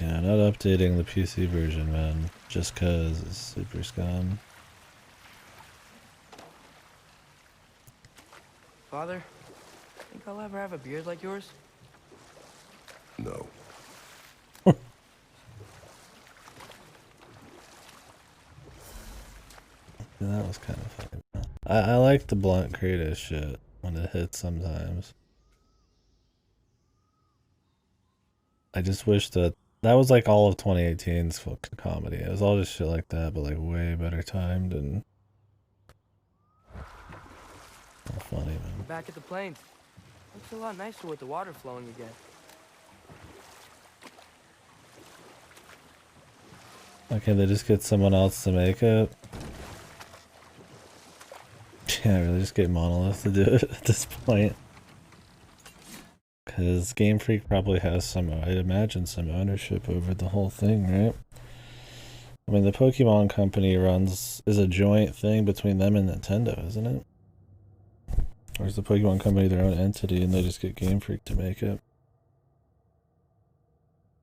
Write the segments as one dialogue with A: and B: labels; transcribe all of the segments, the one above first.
A: Yeah, not updating the PC version, man. Just cause it's super scum.
B: Father, think I'll ever have a beard like yours?
C: No.
A: Yeah, that was kind of funny. I like the blunt Kratos shit when it hits sometimes. I just wish that was like all of 2018's fucking comedy. It was all just shit like that, but like way better timed and funny, man.
B: We're back at the plains. Looks a lot nicer with the water flowing again.
A: Okay, they just get someone else to make it. Yeah, really just get Monolith to do it at this point. Because Game Freak probably has some, I'd imagine, some ownership over the whole thing, right? I mean, the Pokemon Company is a joint thing between them and Nintendo, isn't it? Or is the Pokemon Company their own entity and they just get Game Freak to make it?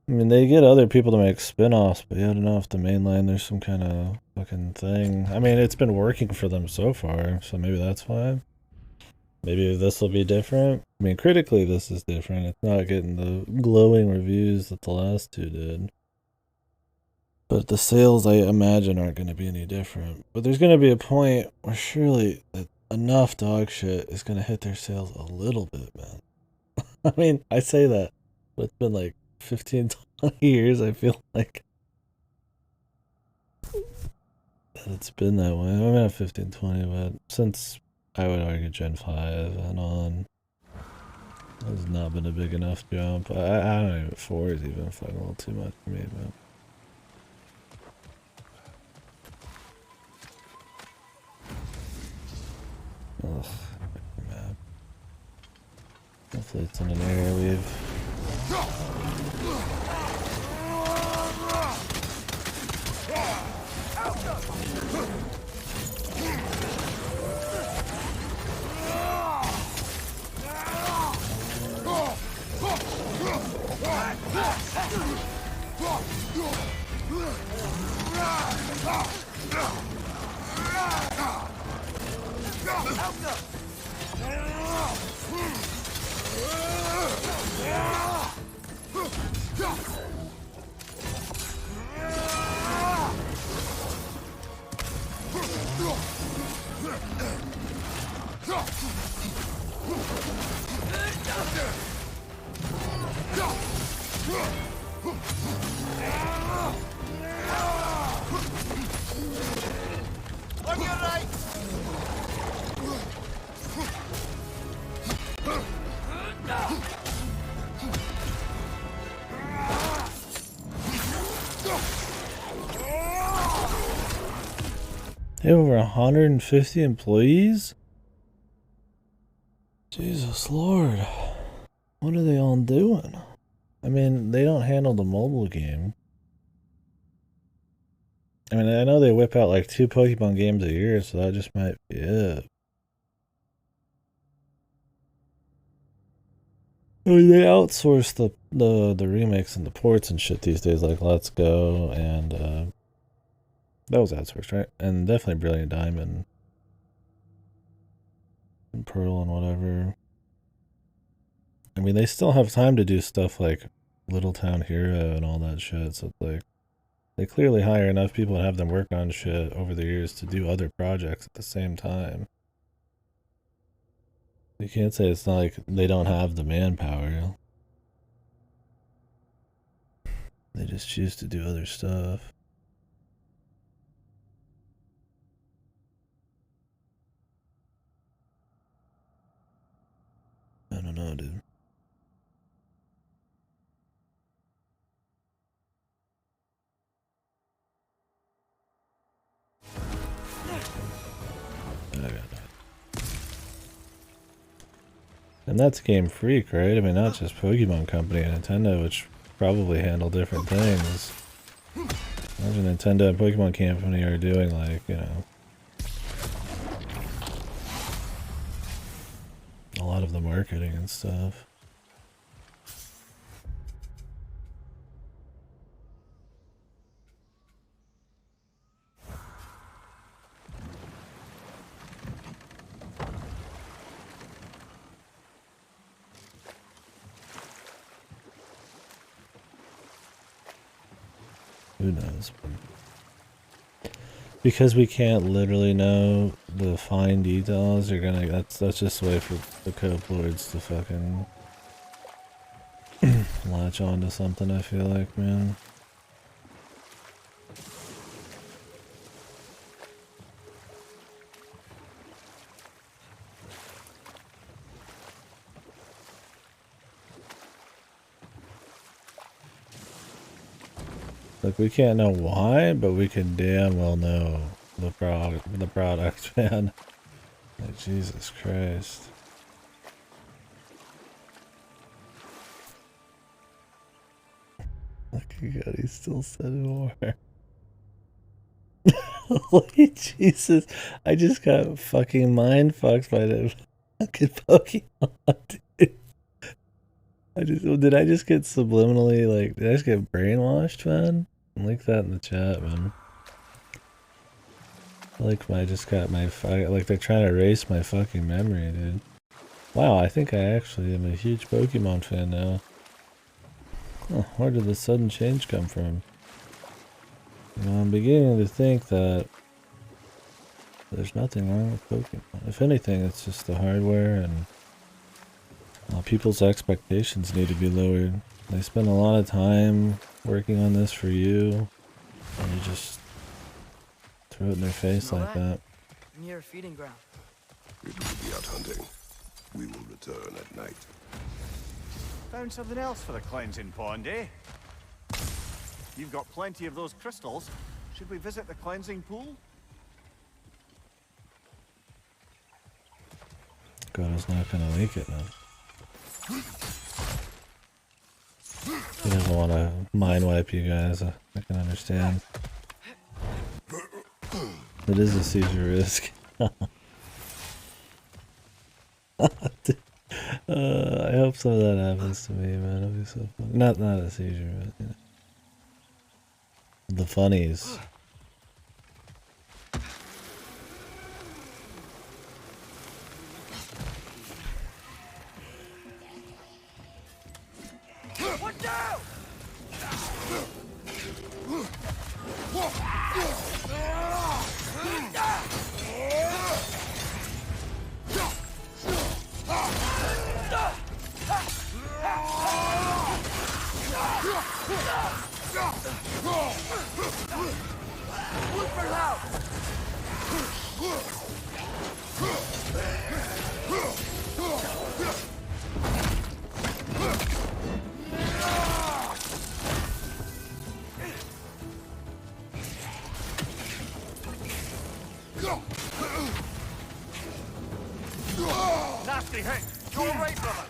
A: I mean, they get other people to make spin-offs, but yeah, I don't know if the main line there's some kind of fucking thing. I mean, it's been working for them so far, so maybe that's why. Maybe this will be different. I mean, critically, this is different. It's not getting the glowing reviews that the last two did. But the sales, I imagine, aren't going to be any different. But there's going to be a point where surely enough dog shit is going to hit their sales a little bit, man. I mean, I say that, but it's been like 15, 20 years, I feel like. That it's been that way. I mean, not 15, 20, but since I would argue Gen 5 and on, it has not been a big enough jump. I don't even, 4 is even fucking a little too much for me, but. Ugh, mad. Hopefully it's in an area we've. They have over 150 employees? Jesus Lord. What are they all doing? I mean, they don't handle the mobile game. I mean, I know they whip out like 2 Pokemon games a year, so that just might be it. I mean, they outsource the remakes and the ports and shit these days, like Let's Go and that was outsourced, right? And definitely Brilliant Diamond and Pearl and whatever. I mean, they still have time to do stuff like Little Town Hero and all that shit. So it's like they clearly hire enough people and have them work on shit over the years to do other projects at the same time. You can't say it's not like they don't have the manpower. They just choose to do other stuff. I don't know, dude. And that's Game Freak, right? I mean, not just Pokemon Company and Nintendo, which probably handle different things. Imagine Nintendo and Pokemon Company are doing, like, you know, a lot of the marketing and stuff. Who knows? Because we can't literally know the fine details, you're gonna that's just a way for the cope lords to fucking latch onto something, I feel like, man. Like, we can't know why, but we can damn well know the product, man. Like, Jesus Christ. Look, God, he's still setting more. Holy Jesus. I just got fucking mind fucked by that fucking Pokemon, dude. Did I just get subliminally, like, did I just get brainwashed, man? Link that in the chat, man. I just got my, like, they're trying to erase my fucking memory, dude. Wow, I think I actually am a huge Pokemon fan now. Huh, where did the sudden change come from? You know, I'm beginning to think that there's nothing wrong with Pokemon. If anything, it's just the hardware, and people's expectations need to be lowered. They spend a lot of time working on this for you, and you just throw it in their face like that.
B: Near a feeding ground.
C: We will be out hunting. We will return at night.
D: Found something else for the cleansing pond, eh? You've got plenty of those crystals. Should we visit the cleansing pool?
A: God, is not gonna leak it, man. He doesn't want to mind wipe you guys. I can understand. It is a seizure risk. I hope some of that happens to me, man. It'll be so funny. Not a seizure, but you know. The funnies.
B: Watch out! Look for help!
D: Nasty hit! You're right, brother!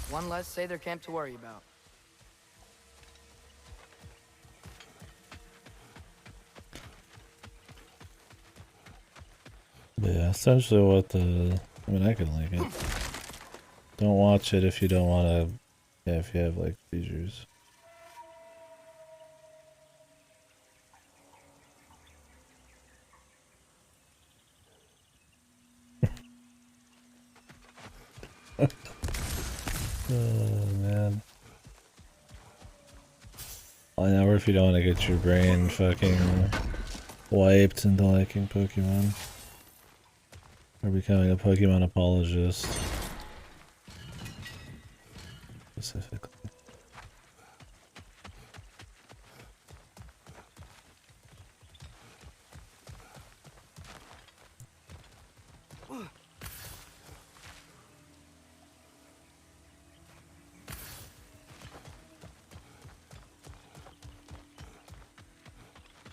B: One less Sather camp to worry about.
A: Yeah, essentially what the... I mean, I can link it. Don't watch it if you don't want to... Yeah, if you have, like, seizures. Oh, man. Or if you don't want to get your brain fucking wiped into liking Pokemon. Or becoming a Pokemon apologist. Specifically.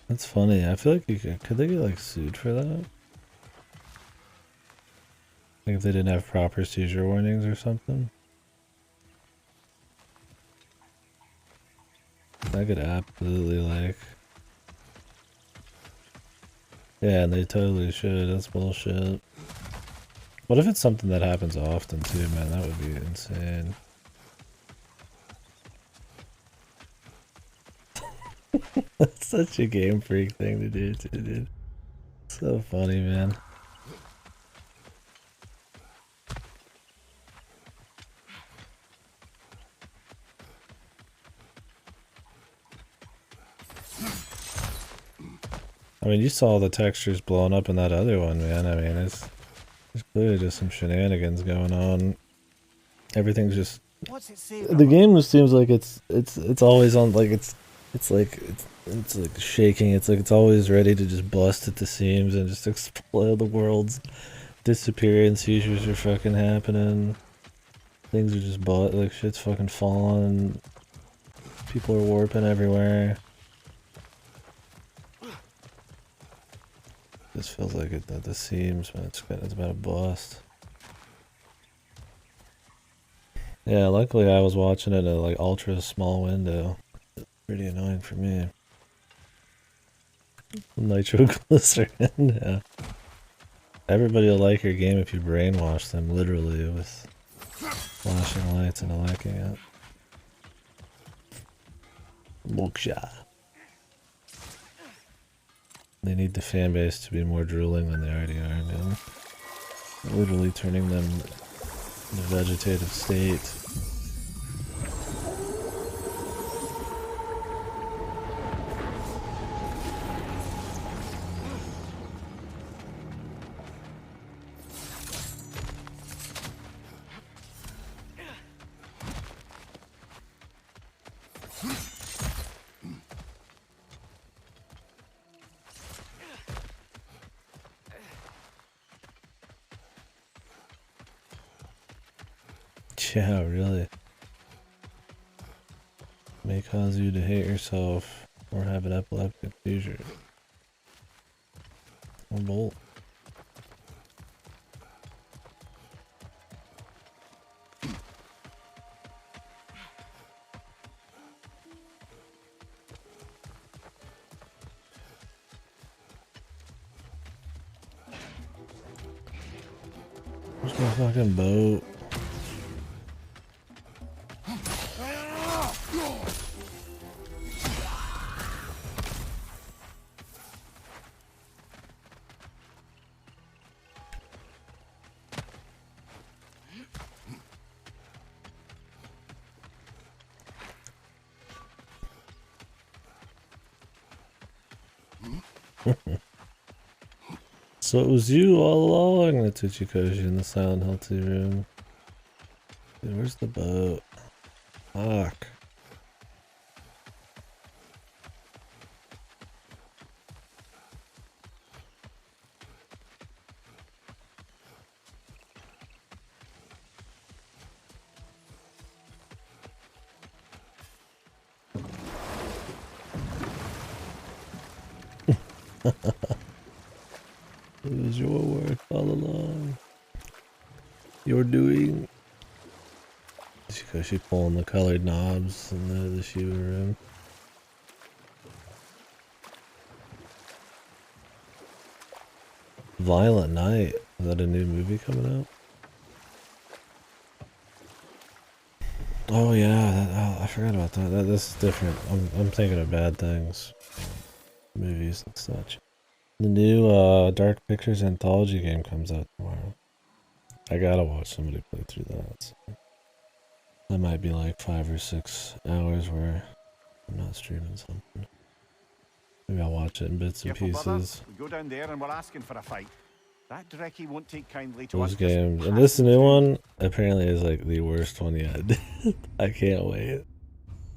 A: That's funny. I feel like could they get like sued for that? Like if they didn't have proper seizure warnings or something? I could absolutely like... Yeah, and they totally should. That's bullshit. What if it's something that happens often too, man? That would be insane. That's such a Game Freak thing to do too, dude. So funny, man. I mean, you saw the textures blowing up in that other one, man. I mean, there's clearly just some shenanigans going on. Everything's just.
D: What's it say,
A: The
D: brother?
A: game just seems like it's always on, like it's like shaking. It's like it's always ready to just bust at the seams and just explode. The world's disappearing. Seizures are fucking happening. Things are just like shit's fucking falling. People are warping everywhere. This feels like it at the seams, man. It's about to bust. Yeah, luckily I was watching it at like ultra small window. It's pretty annoying for me. Nitroglycerin, yeah. Everybody will like your game if you brainwash them, literally, with flashing lights and liking it. Moksha. They need the fan base to be more drooling than they already are, man. Literally turning them in a vegetative state. Yeah, really. May cause you to hate yourself or have an epileptic seizure. Or both. Where's my fucking boat? So it was you all along, the Tsuchikoshi in the Silent Hill 2 room. Dude, where's the boat? Fuck. It was your work all along. Your doing. She pulling the colored knobs in the Shiva room. Violent Night. Is that a new movie coming out? Oh yeah, I forgot about that. This is different. I'm thinking of Bad Things, movies and such. The new Dark Pictures anthology game comes out tomorrow. I gotta watch somebody play through that. So. That might be like 5 or 6 hours where I'm not streaming something. Maybe I'll watch it in bits and
D: Careful, brother.
A: pieces.
D: We go down there and we're asking for a fight. That Drekkie won't take kindly to
A: Those
D: us.
A: games. And this new one apparently is like the worst one yet. I can't wait.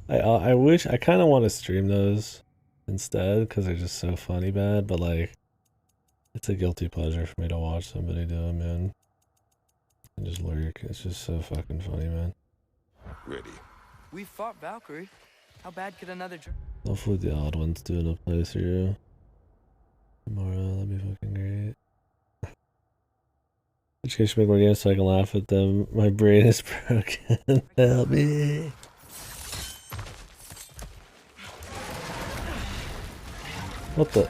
A: I wish, I kind of want to stream those instead because they're just so funny bad, but like, it's a guilty pleasure for me to watch somebody do them, man. And just lurk. It's just so fucking funny, man.
C: Ready.
B: We fought Valkyrie. How bad could another
A: Hopefully the odd ones doing a playthrough tomorrow. That'd be fucking great. Which case should make more games so I can laugh at them. My brain is broken. Help me. What the?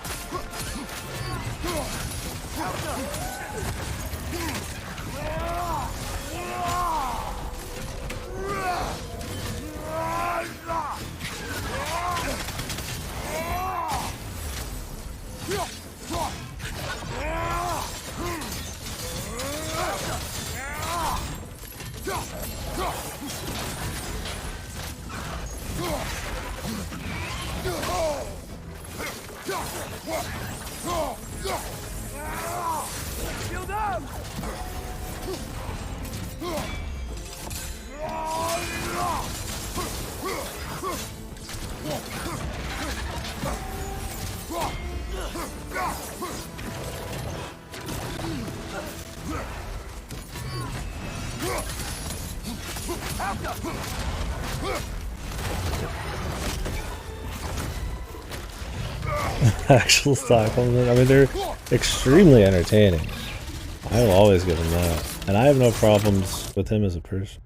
B: Shield up!
A: Actual Stockholm. I mean, they're extremely entertaining. I will always give him that. And I have no problems with him as a person.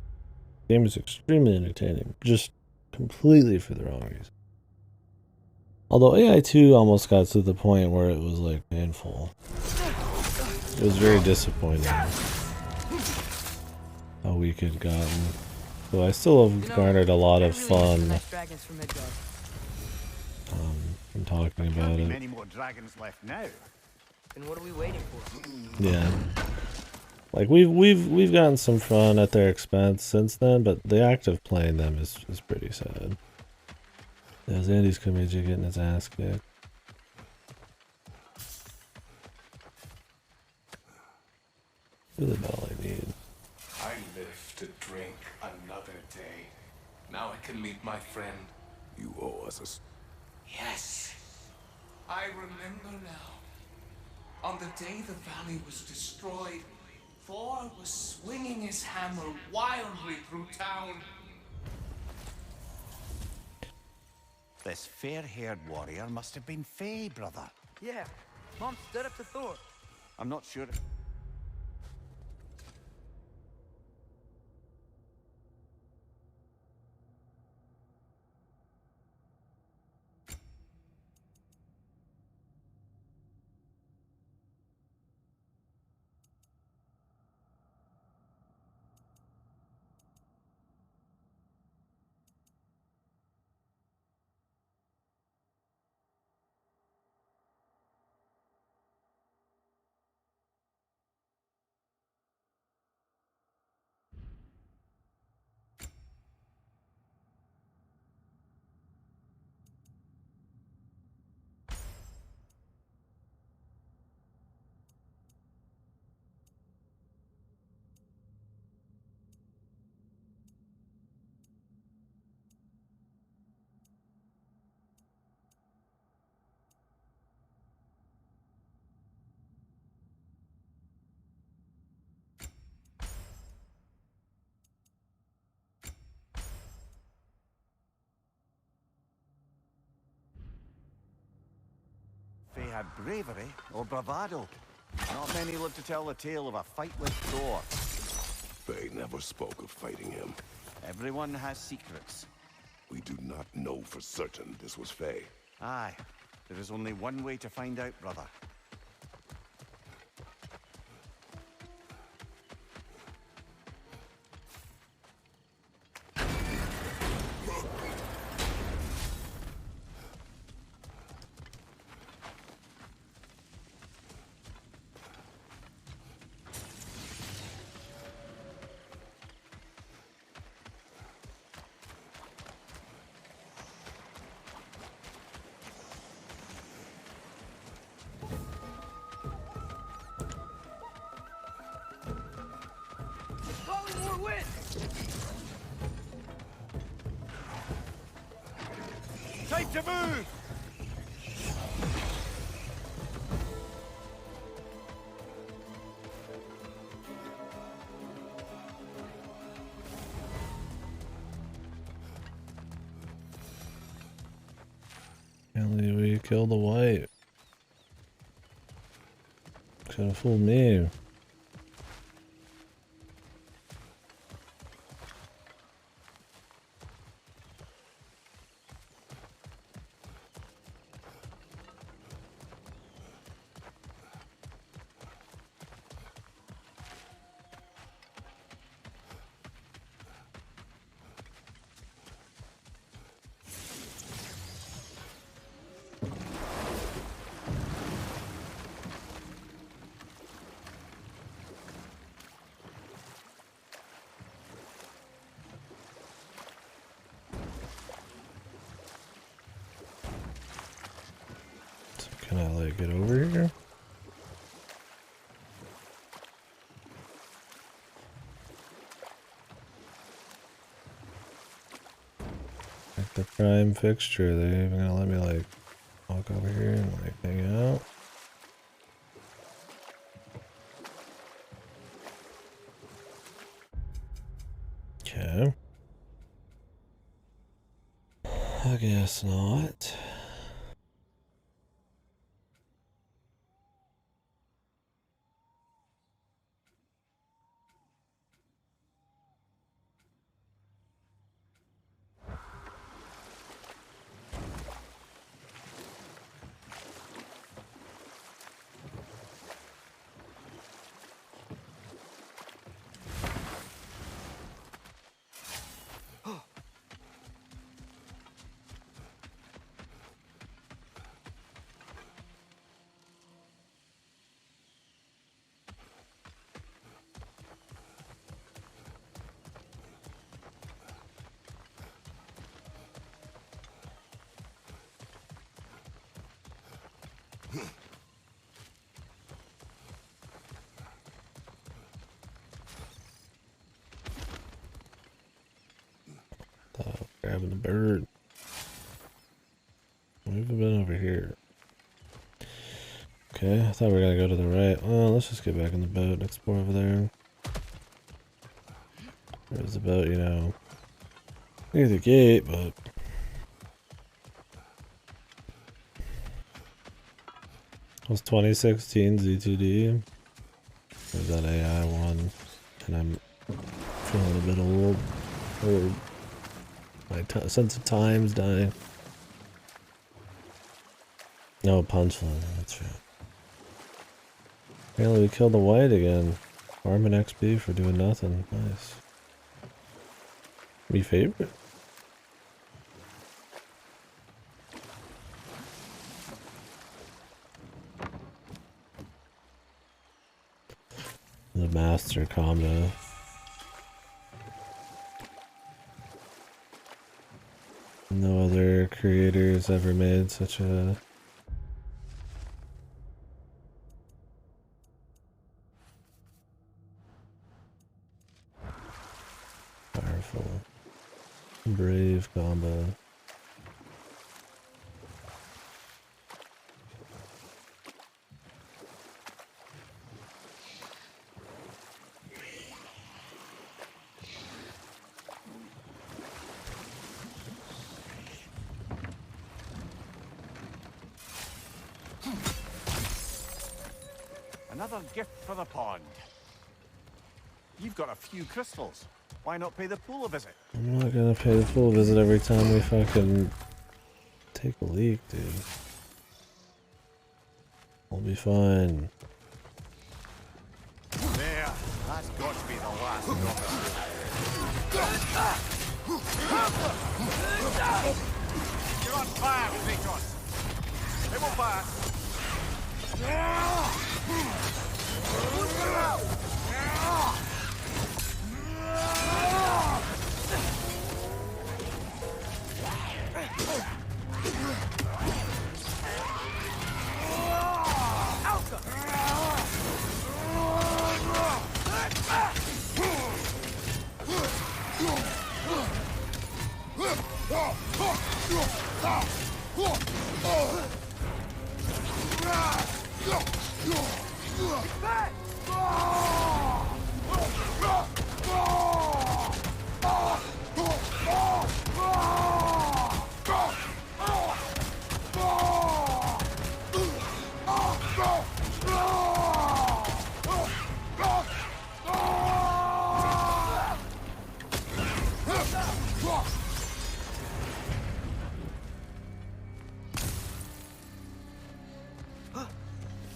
A: The game is extremely entertaining. Just completely for the wrong reason. Although AI2 almost got to the point where it was like painful. It was very disappointing how weak it gotten. So I still have garnered a lot of fun from talking about it.
D: Many more dragons left now.
B: Then what are we waiting for?
A: Yeah. Like we've gotten some fun at their expense since then, but the act of playing them is pretty sad. There's Andy's Comedian getting his ass kicked. Really about all I need.
E: I live to drink another day. Now I can meet my friend.
C: You owe us a...
E: Yes, I remember now. On the day the valley was destroyed, Thor was swinging his hammer wildly through town.
D: This fair-haired warrior must have been Faye, brother.
B: Yeah, Mom stood up to Thor.
D: I'm not sure. Faye had bravery or bravado. Not many live to tell the tale of a fight with Thor.
C: Faye never spoke of fighting him.
D: Everyone has secrets.
C: We do not know for certain this was Faye.
D: Aye, there is only one way to find out, brother.
B: Calling more wind!
D: Time to move!
A: Can't believe we killed the white. Could have fooled me. Can I like get over here? Like the prime fixture, they're even gonna let me like walk over here and like hang out. Okay. I guess not. Grabbing the bird. We've been over here. Okay, I thought we were gonna go to the right. Well, let's just get back in the boat and explore over there. There's the boat, you know, near the gate, but was 2016 ZTD. Or is that AI one? And I'm feeling a bit old. Or my sense of time's dying. No, punchline, that's right. Apparently we killed the white again. Farming XP for doing nothing. Nice. Me favorite? The master combo. No other creators ever made such a powerful, brave combo.
D: Another gift for the pond. You've got a few crystals. Why not pay the pool a visit?
A: I'm not gonna pay the full visit every time we fucking take a leak, dude. We'll be fine.
D: There. That's got to be the last drop of You're on fire, Kratos. They will pass.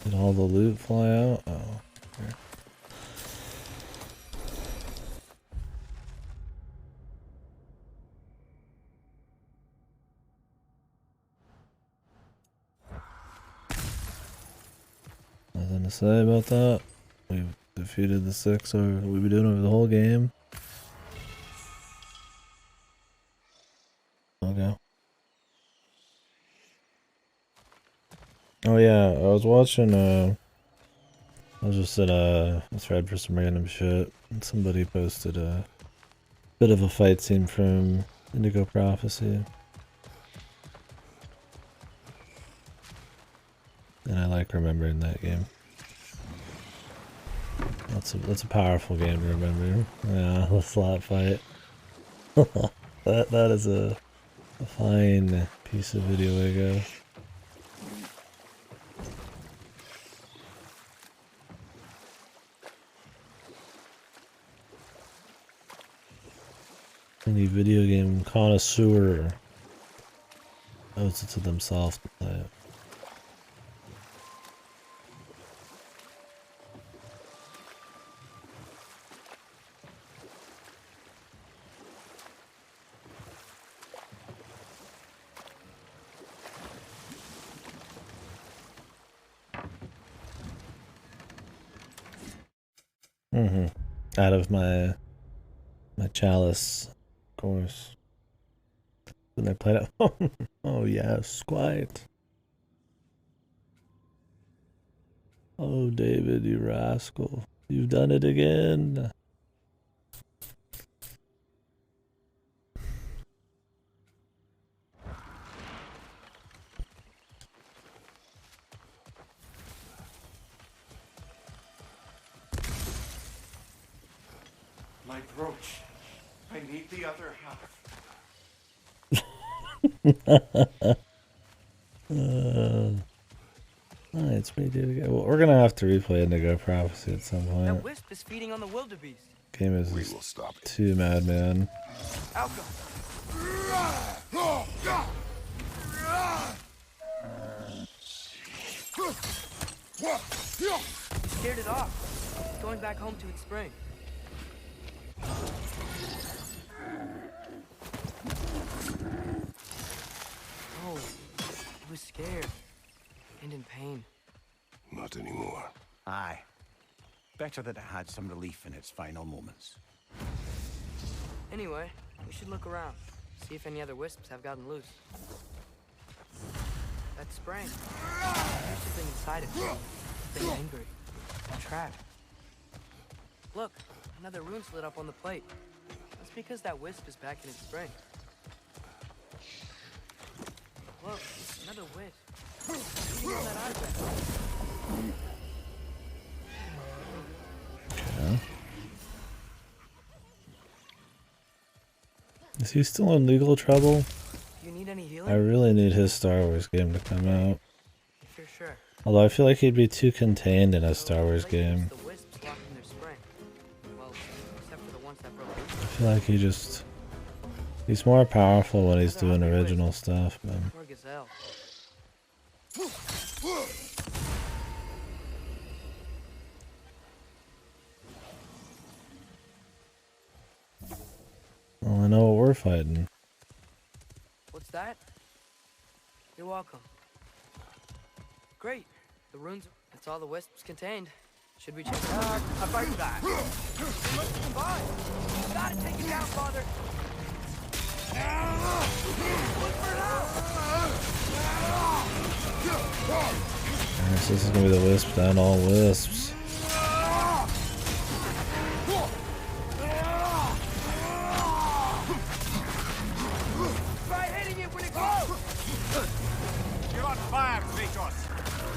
A: Did all the loot fly out? Oh. Okay. Nothing to say about that. We've defeated the 6 over we've been doing over the whole game. Okay. Oh yeah, I was watching. I was just in a thread for some random shit, and somebody posted a bit of a fight scene from Indigo Prophecy, and I like remembering that game. That's a powerful game to remember. Yeah, the slot fight. that is a fine piece of video, I guess. Any video game connoisseur owes it to themselves to play it. Out of my chalice, of course. When I played it. Oh yes, quite. Oh David, you rascal. You've done it again.
E: My brooch. I need the other half.
A: It's me, dude. Well, we're gonna have to replay Indigo Prophecy at some
B: That
A: point.
B: wisp is feeding on the wildebeest.
A: Game is
C: We
A: just
C: will stop it.
A: too mad, man.
B: Alka. It scared it off. It's going back home to its spring. Oh, it was scared and in pain.
C: Not anymore.
D: Aye. Better that it had some relief in its final moments.
B: Anyway, we should look around, see if any other wisps have gotten loose. That spring. There's something inside it. Something angry. A trap. Look, another rune's lit up on the plate. That's because that wisp is back in its spring. Look, another wisp. Even on that eyebrow.
A: Okay. Is he still in legal trouble?
B: Do you need any healing?
A: I really need his Star Wars game to come out.
B: If you're sure.
A: Although I feel like he'd be too contained in a Star Wars game.
B: The wisps locked in their spring. Well, except for the ones that broke loose.
A: I feel like he's more powerful when he's doing original stuff, man.
B: Poor gazelle.
A: Well, I know what we're fighting.
B: What's that? You're welcome. Great. The runes, that's all the wisps contained. Should we check it out?
D: About that.
B: Let's combine. You gotta take it down, father. Look for it out.
A: Alright, so this is gonna be the wisp down all wisps.
B: Try hitting it when it goes.
D: You're on fire, Kratos.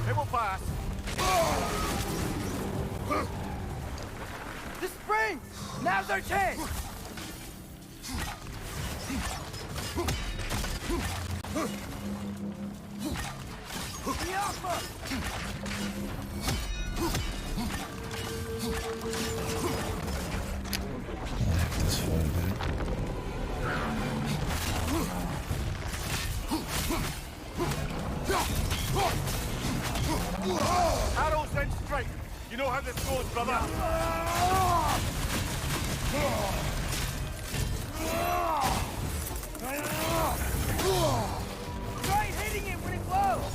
D: It will pass.
B: The spring! Now's our chance! The alpha!
A: This fight, dude.
D: Arrows then straight. You know how this goes, brother.
B: Try hitting it when it glows!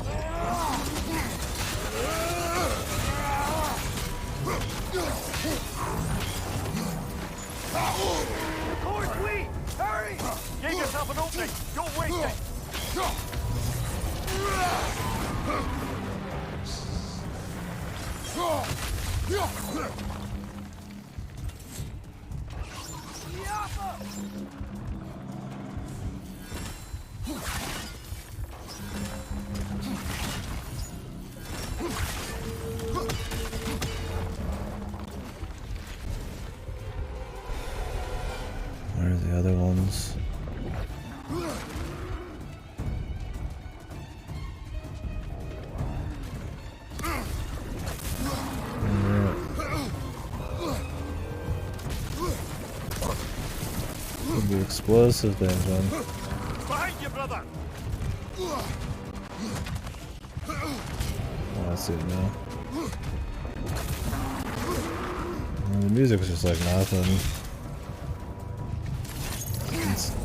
B: The core's weak! Hurry!
D: Give yourself an opening. Don't waste it.
A: Where are the other ones? Could be explosive things, man.
D: Behind you, brother!
A: Oh, I see it now. The music's just like nothing. It's dumb.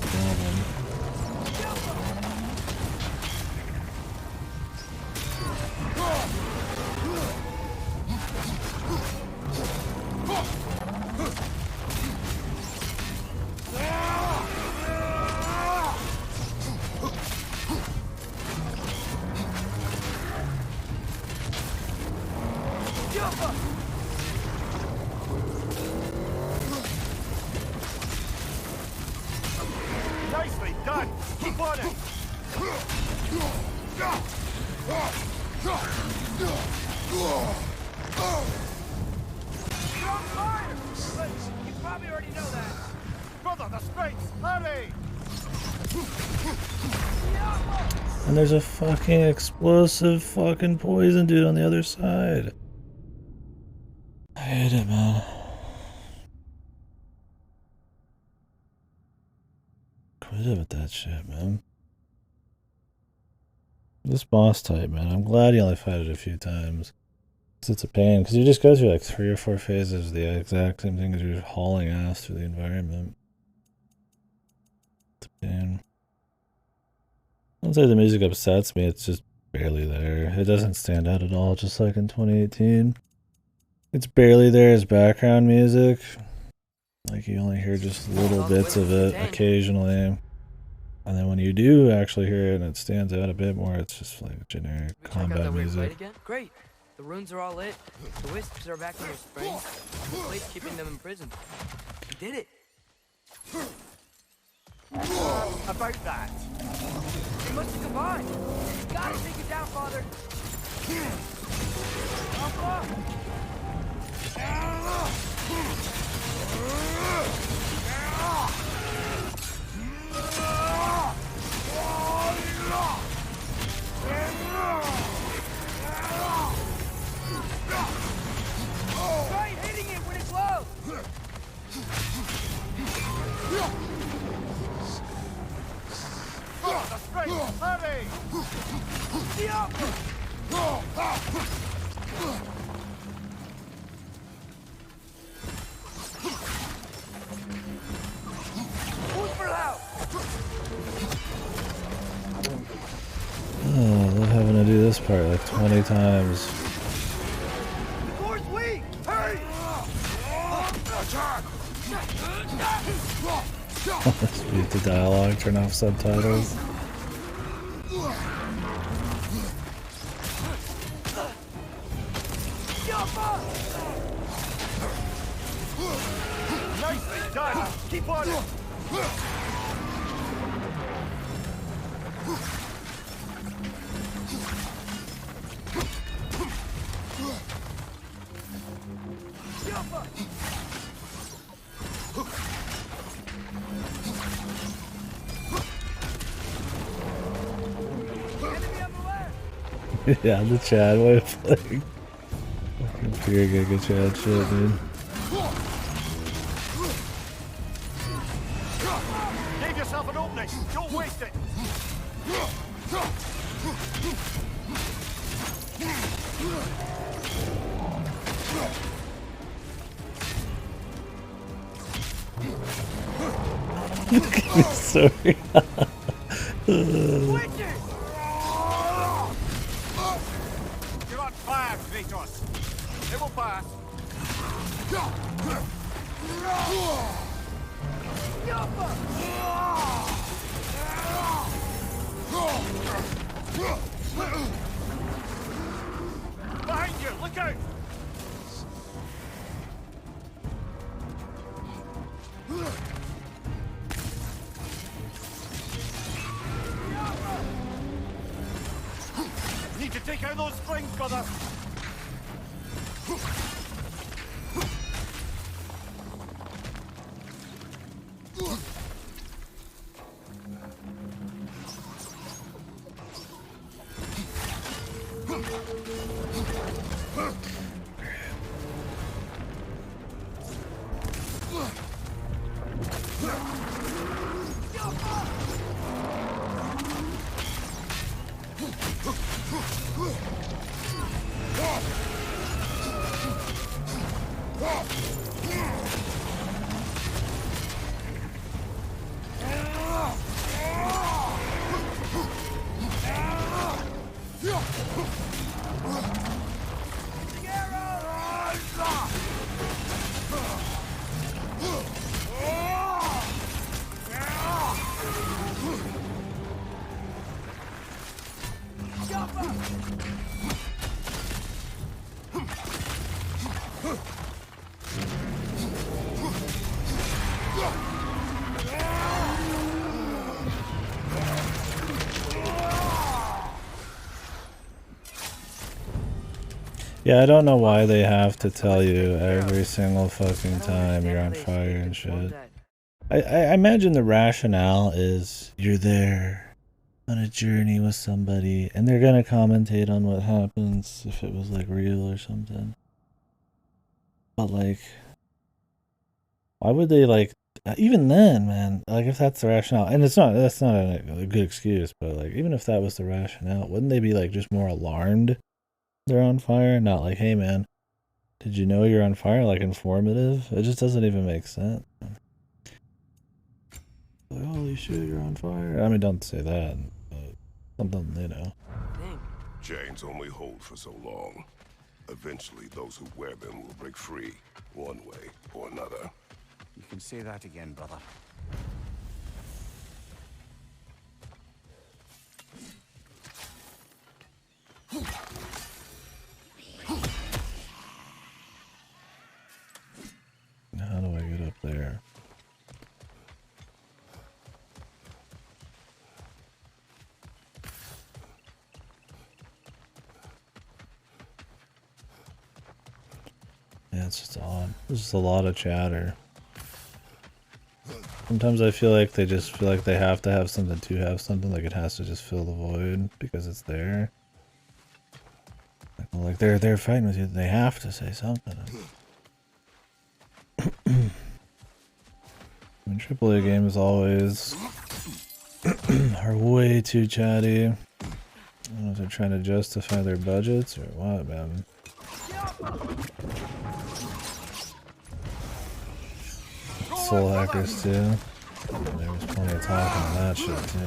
D: Nicely done! Keep on it!
B: You're on fire! But you probably already know that.
D: Brother, the strength! Hurry!
A: And there's a fucking explosive fucking poison dude on the other side. I hate it, man. Quit it with that shit, man. This boss type, man, I'm glad you only fight it a few times. It's a pain, because you just go through like 3 or 4 phases of the exact same thing as you're hauling ass through the environment. It's a pain. I don't say the music upsets me, it's just barely there. It doesn't stand out at all, just like in 2018. It's barely there as background music. Like you only hear just little bits of it occasionally. And then when you do actually hear it and it stands out a bit more, it's just like generic
B: We check out
A: combat
B: that weird plate
A: music.
B: again? Great. The runes are all lit. The wisps are back in their springs. The plate's keeping them imprisoned. We did it.
D: About that.
B: They must have combined. You gotta take it down, Father. Try hitting it when it's low.
D: The strength! Hurry!
A: Oh, I love having to do this part like 20 times.
D: The door's weak! Hurry!
A: Speak the dialogue, turn off subtitles.
D: Nicely done! Keep on it!
A: Yeah, the Chad way of playing. Fucking pure Giga Chad shit, dude.
D: Give yourself an opening! Don't waste it!
A: Sorry.
D: You're on fire, Kratos! It will pass! Behind you! Look out! need to take out those springs, brother.
A: Yeah, I don't know why they have to tell you every single fucking time you're on fire and shit. I imagine the rationale is you're there on a journey with somebody and they're gonna commentate on what happens if it was like real or something. But like, why would they like, even then, man, like if that's the rationale, and that's not a good excuse, but like even if that was the rationale, wouldn't they be like just more alarmed they're on fire? Not like, hey man, did you know you're on fire? Like informative? It just doesn't even make sense. Like, holy shit, you're on fire. I mean, don't say that, but something, you know.
C: Chains only hold for so long. Eventually, those who wear them will break free, one way or another.
D: You can say that again, brother.
A: How do I get up there? Yeah, it's just odd. There's just a lot of chatter. Sometimes I feel like they just feel like they have to have something to have something, like it has to just fill the void because it's there. Like they're fighting with you, they have to say something. I mean, AAA games always are way too chatty. I don't know if they're trying to justify their budgets or what, man. Soul hackers too. There was plenty of talking on that shit too.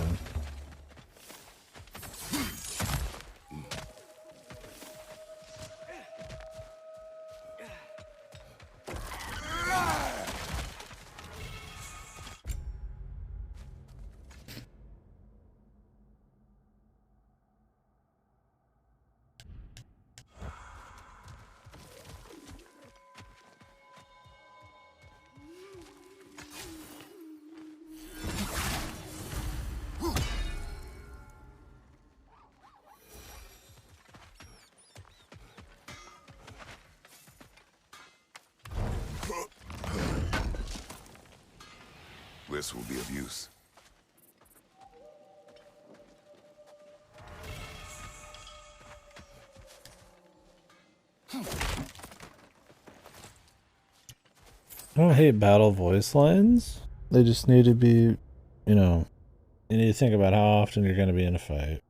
C: This will be of use.
A: I don't hate battle voice lines. They just need to be, you know, you need to think about how often you're going to be in a fight.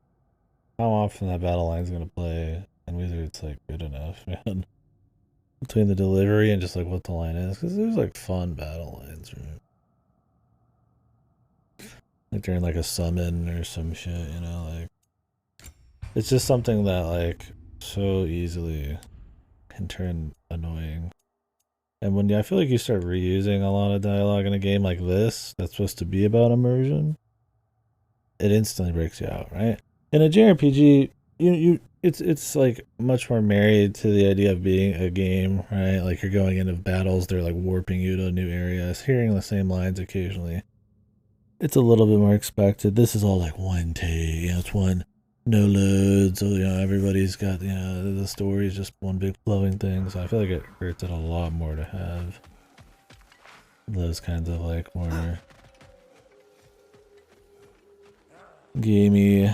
A: How often that battle line's going to play, and whether it's like good enough, man. Between the delivery and just like what the line is. Because there's like fun battle lines, right? Like during like a summon or some shit, you know, like. It's just something that like so easily can turn annoying. And when I feel like you start reusing a lot of dialogue in a game like this, that's supposed to be about immersion, it instantly breaks you out, right? In a JRPG, it's like much more married to the idea of being a game, right? Like you're going into battles, they're like warping you to new areas, hearing the same lines occasionally. It's a little bit more expected. This is all like one take, you know, it's one no loads. You know, everybody's got, you know, the story is just one big flowing thing. So I feel like it hurts it a lot more to have those kinds of like more gamey,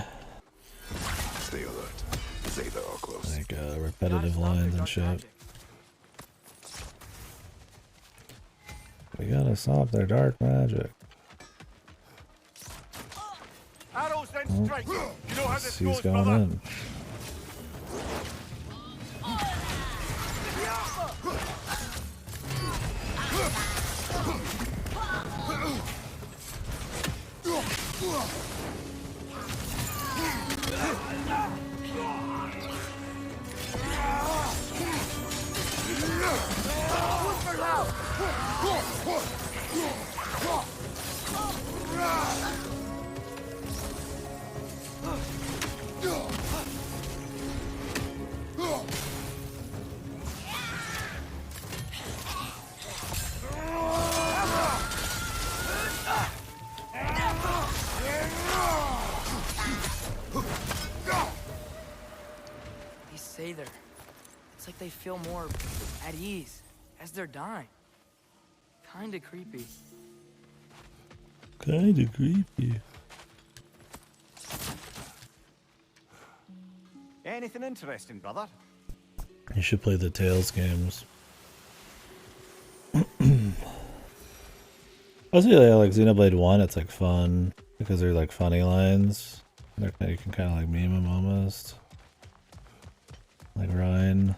C: Stay alert. Zeta are close.
A: like
B: Gotta
A: repetitive
B: stop their
A: lines and
B: dark
A: shit.
B: magic.
A: We gotta stop their dark magic.
D: Arrows then
A: Oh.
D: strike. You know how this
A: He's
D: goes,
A: going
D: brother.
A: in.
B: These say there. It's like they feel more at ease as they're dying. Kinda creepy.
A: Kinda creepy.
D: Anything interesting, brother?
A: You should play the Tales games. I see like Xenoblade 1, it's like fun because they're like funny lines. You can kind of like meme them almost. Like Ryan.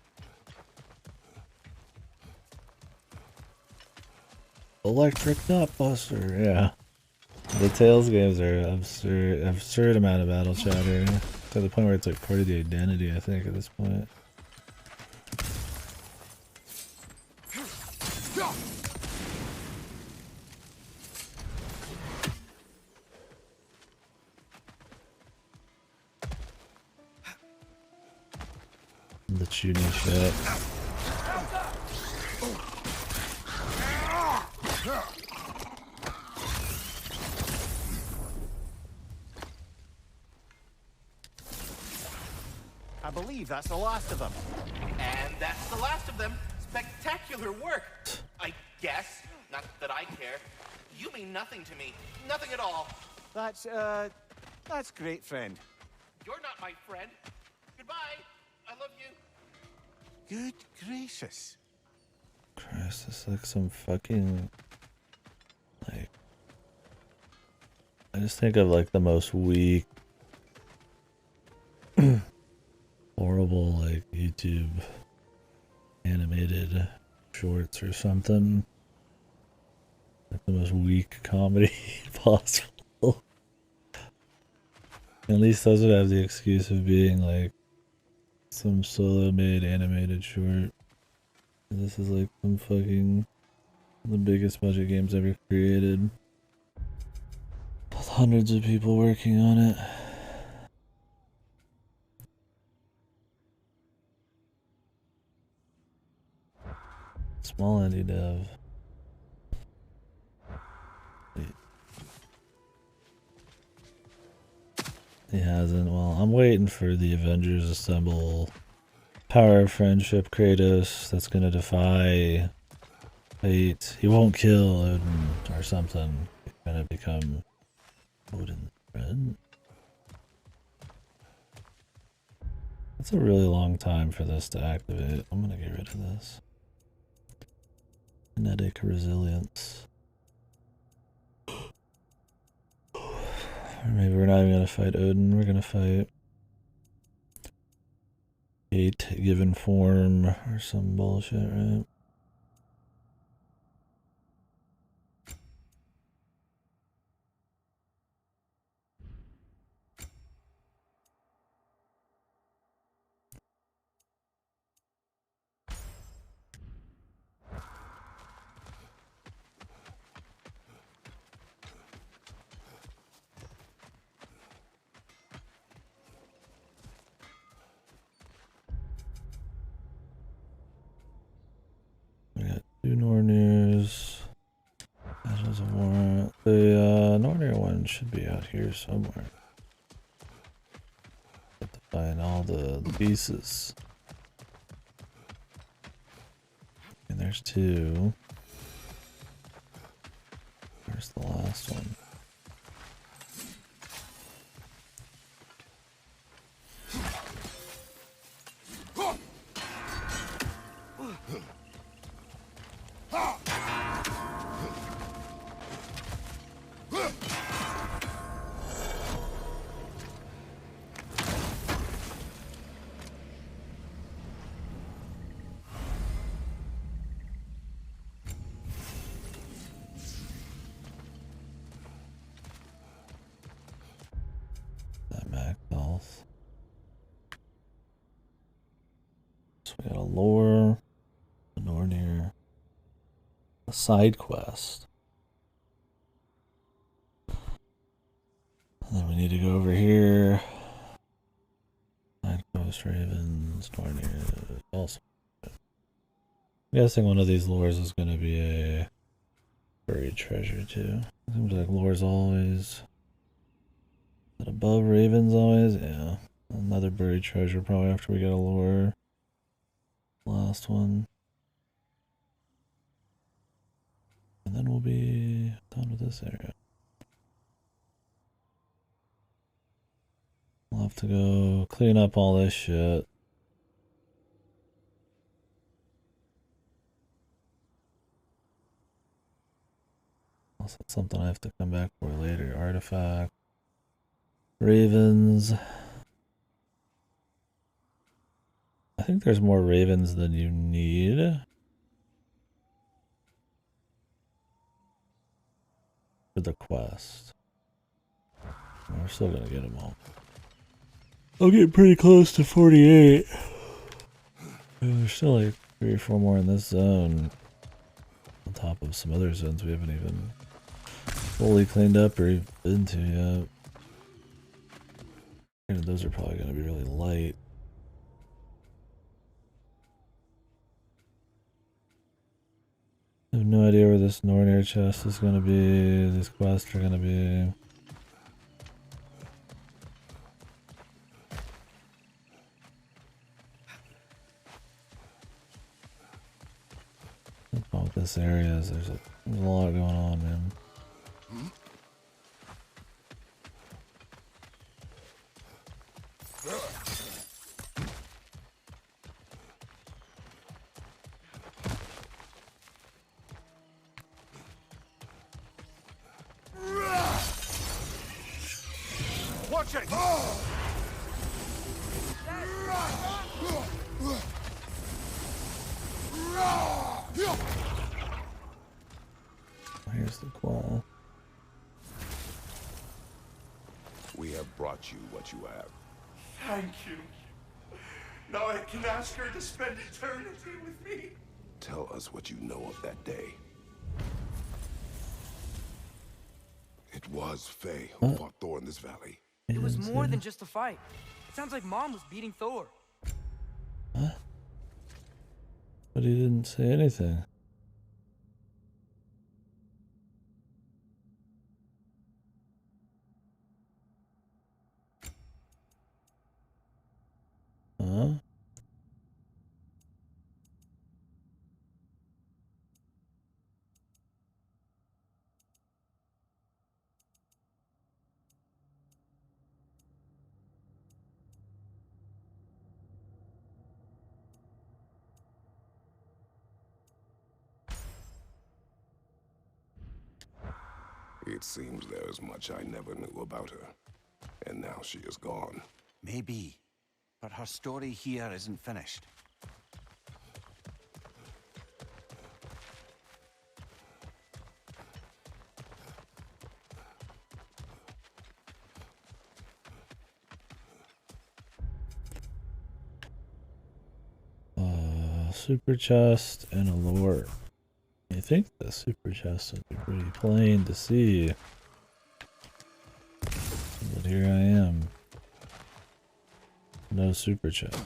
A: Electric Nutbuster, yeah. The Tales games are absurd amount of battle chatter. To the point where it's like part of the identity, I think, at this point. The tuning shit.
D: I believe that's the last of them.
F: And that's the last of them. Spectacular work, I guess. Not that I care. You mean nothing to me. Nothing at all.
D: That's great, friend.
F: You're not my friend. Goodbye. I love you.
D: Good gracious.
A: Christ, it's like some fucking, like, I just think of like the most weak, horrible like YouTube animated shorts or something. Like the most weak comedy possible. At least those would have the excuse of being like some solo made animated short. This is like some fucking the biggest budget games ever created. With hundreds of people working on it. Small indie dev. He hasn't. Well, I'm waiting for the Avengers Assemble Power of Friendship Kratos that's gonna defy fate. He won't kill Odin or something. He's gonna become Odin's friend. That's a really long time for this to activate. I'm gonna get rid of this. Kinetic resilience. Or maybe we're not even gonna fight Odin, we're gonna fight Fate given form or some bullshit, right? We got 2 Nornirs. That was a warrant. The Nornir one should be out here somewhere. find all the pieces. And there's 2. Where's the last one? That max health. So we got a lore, a Nornir, a side quest. And then we need to go over here. Side quest, Ravens, Nornir, also. I'm guessing one of these lores is going to be a buried treasure too. Seems like lore's always. Is it above Ravens always? Yeah. Another buried treasure probably after we get a lore. Last one. And then we'll be done with this area. We'll have to go clean up all this shit. Also, that's something I have to come back for later. Artifact. Ravens. I think there's more ravens than you need for the quest. We're still gonna get them all. I'll get pretty close to 48. There's still like 3 or 4 more in this zone. On top of some other zones we haven't even fully cleaned up or been to yet. And those are probably gonna be really light. I have no idea where this Nornir chest is going to be, these quests are going to be. The problem with this area is there's a lot going on, man.
D: Watch it!
A: Here's the qual.
C: We have brought you what you have.
E: Thank you. Now I can ask her to spend eternity with me.
C: Tell us what you know of that day. It was Faye who fought Thor in this valley.
B: It was more than just a fight. It sounds like Mom was beating Thor.
A: Huh? But he didn't say anything. Huh?
C: It seems there is much I never knew about her. And now she is gone.
D: Maybe. But her story here isn't finished.
A: Super chest and a lore. I think the super chest would be pretty plain to see. But here I am. No super chest.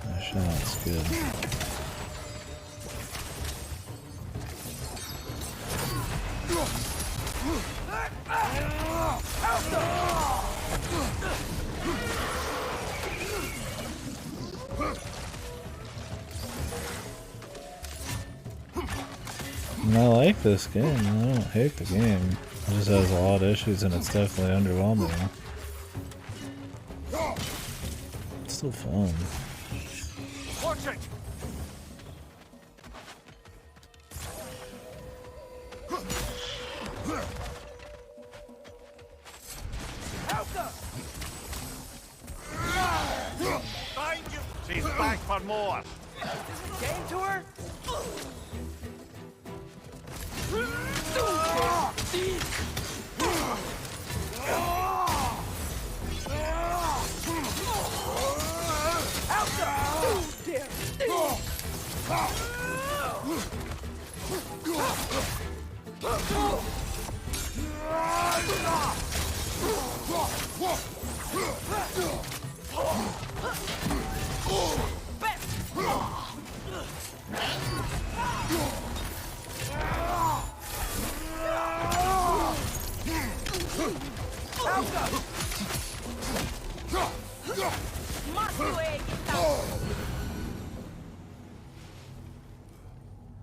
A: That shot's good. I like this game. I don't hate the game. It just has a lot of issues and it's definitely underwhelming. It's still fun.
D: Watch it! Thank you! She's back for more!
B: Game tour?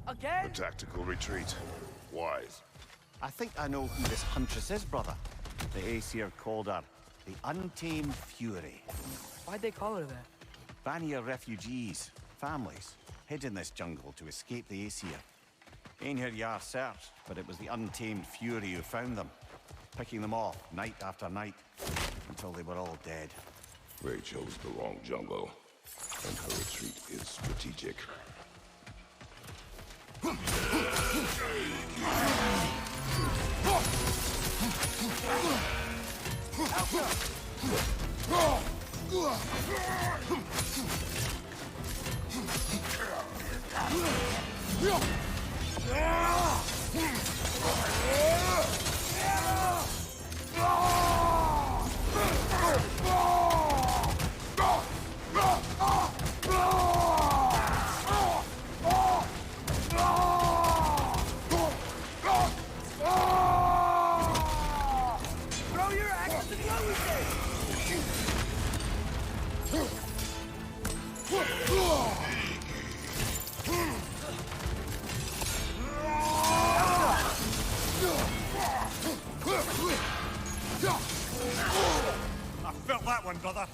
C: A
B: Again?
C: tactical retreat. Wise.
D: I think I know who this huntress is, brother. The Aesir called her the Untamed Fury.
B: Why'd they call her that?
D: Vanir refugees, families, hid in this jungle to escape the Aesir. Einhir Yar searched, but it was the Untamed Fury who found them, picking them off night after night, until they were all dead.
C: They chose the wrong jungle, and her retreat is strategic.
B: Throw your axe to the other day!
D: I felt that one, brother.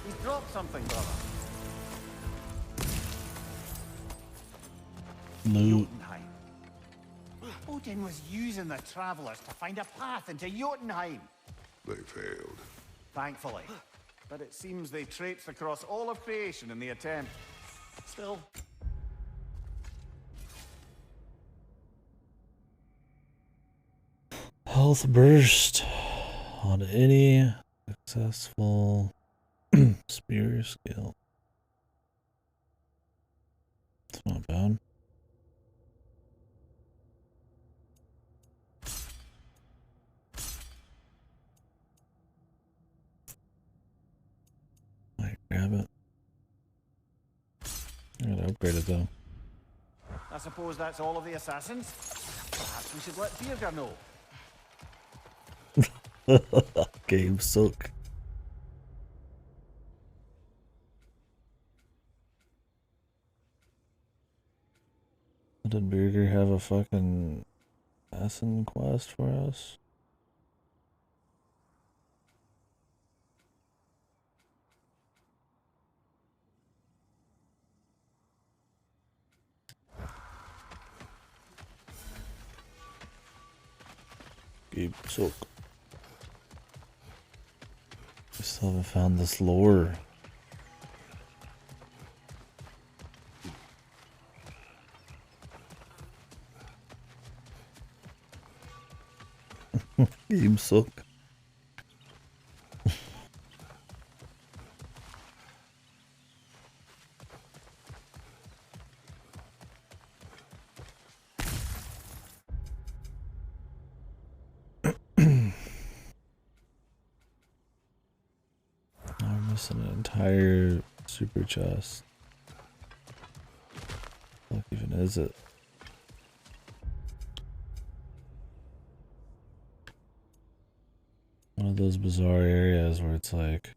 D: He dropped something, brother.
A: Loot.
D: Jotunheim. Odin was using the travelers to find a path into Jotunheim.
C: They failed.
D: Thankfully. But it seems they traipsed across all of creation in the attempt. Still,
A: Health burst on any successful spear skill. It's not bad. Might grab it. I gotta upgrade it though.
D: I suppose that's all of the assassins. Perhaps we should let Birger know.
A: Game suck. Did Burger have a fucking assassin quest for us? Game suck. I still haven't found this lore. Game suck. Just an entire super chest. What even is it? One of those bizarre areas where it's like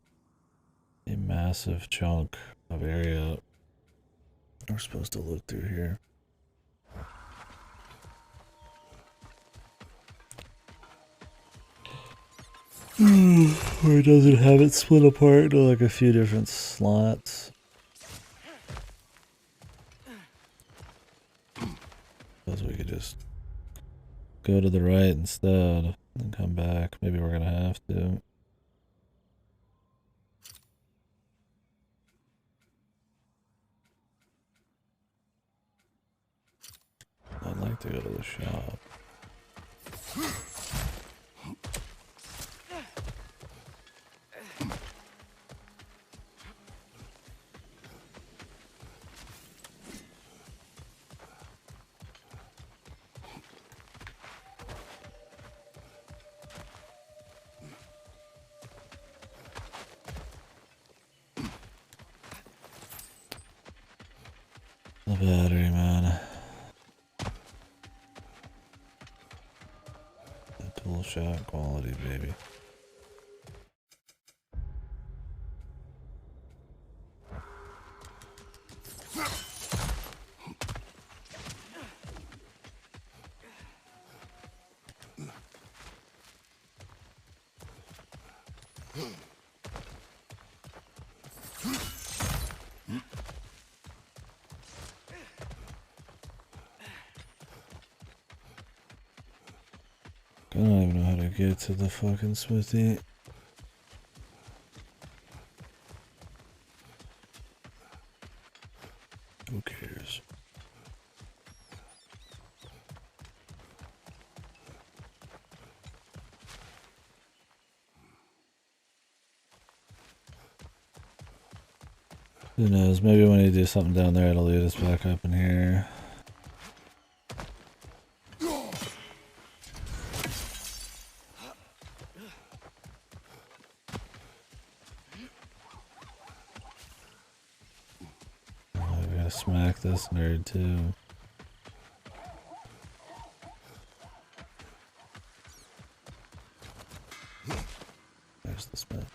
A: a massive chunk of area we're supposed to look through here. Or it doesn't have it split apart into like a few different slots. Suppose we could just go to the right instead and come back. Maybe we're gonna have to. I'd like to go to the shop. The battery, man. The tool shot quality, baby. I don't even know how to get to the fucking smithy. Who cares? Who knows? Maybe when you do something down there, it'll lead us back up in here. I gotta smack this nerd too. There's the smith.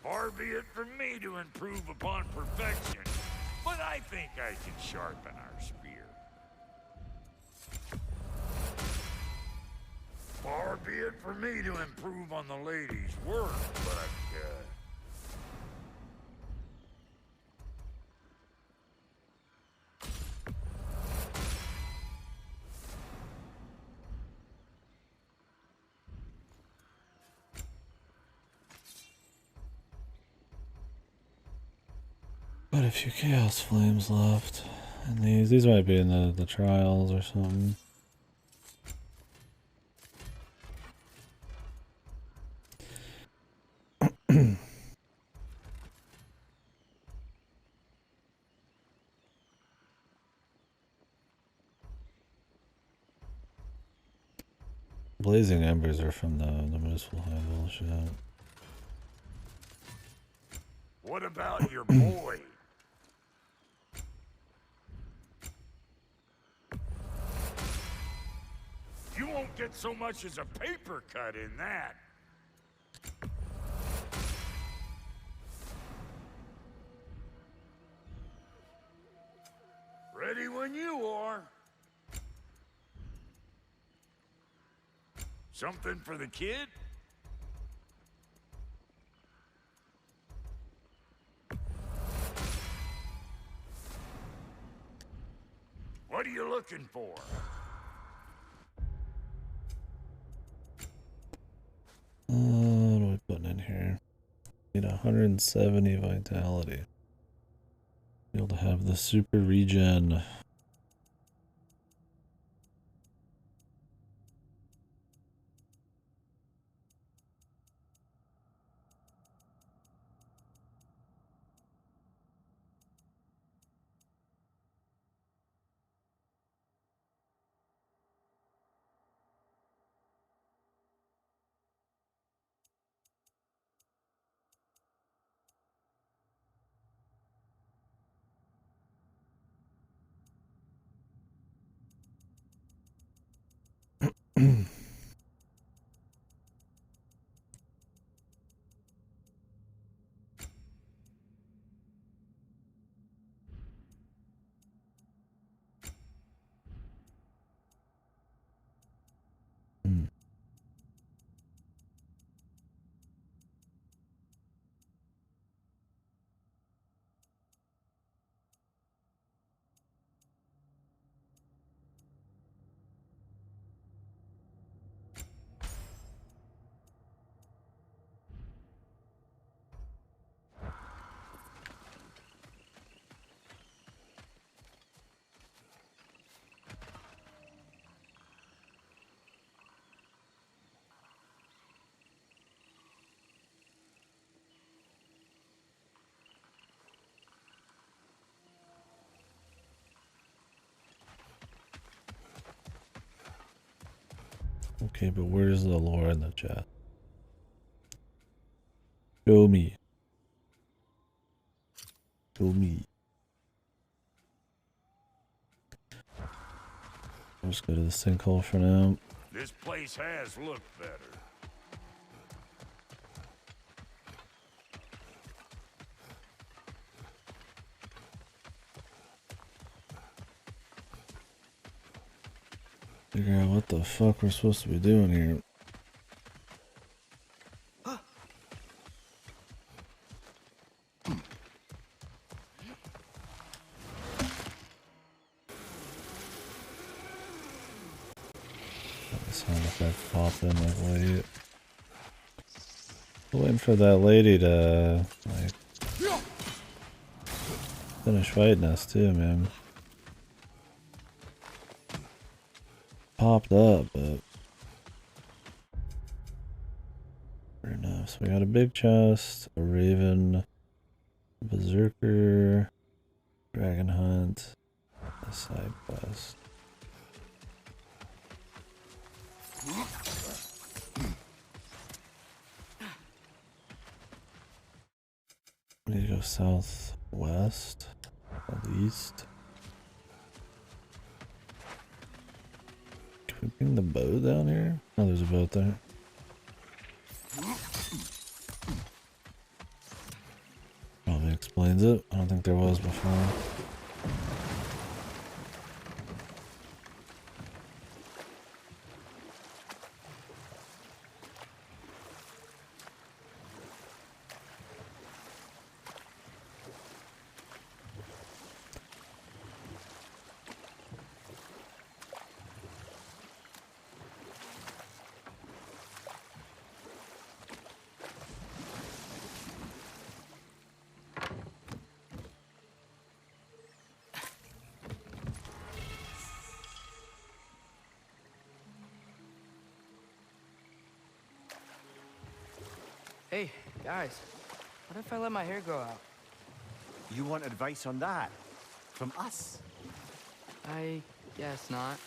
G: Far be it from me to improve upon perfection, but I think I can sharpen our spear. Far be it from me to improve on the lady's work,
A: But a few chaos flames left. And these might be in the trials or something. Blazing embers are from the municipal high bullshit.
G: what about your boy? You won't get so much as a paper cut in that. Ready when you are. Something for the kid? you looking for?
A: What are we putting in here? Need 170 vitality. Be able to have the super regen. Okay, but where's the lore in the chat? Show me. Show me. I'll just go to the sinkhole for now.
G: This place has looked better.
A: Figure out what the fuck we're supposed to be doing here. Sound effect popped in like wait. Waiting for that lady to like finish fighting us too, man. Popped up, but fair enough. So we got a big chest, a raven, a berserker, dragon hunt, a side quest. We need to go southwest, southeast. Can we bring the bow down here? Oh, there's a boat there. Probably explains it. I don't think there was before.
B: Hey, guys. What if I let my hair grow out?
D: You want advice on that? From us?
B: I guess not.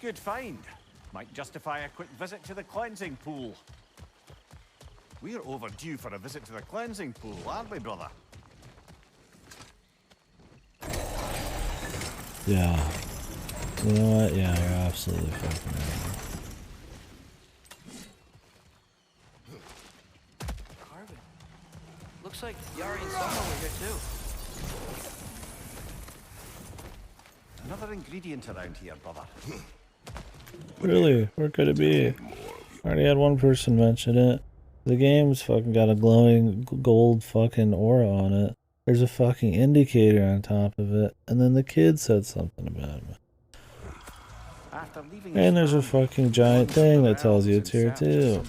D: Good find. Might justify a quick visit to the cleansing pool. We're overdue for a visit to the cleansing pool, aren't we, brother?
A: Yeah. You know what? Yeah, you're absolutely fucking right.
B: Carbon. Looks like Yari and Selma were here too.
D: Another ingredient around here, brother.
A: Really? Where could it be? I already had one person mention it. The game's fucking got a glowing gold fucking aura on it. There's a fucking indicator on top of it. And then the kid said something about it. And there's a fucking giant thing that tells you it's here too.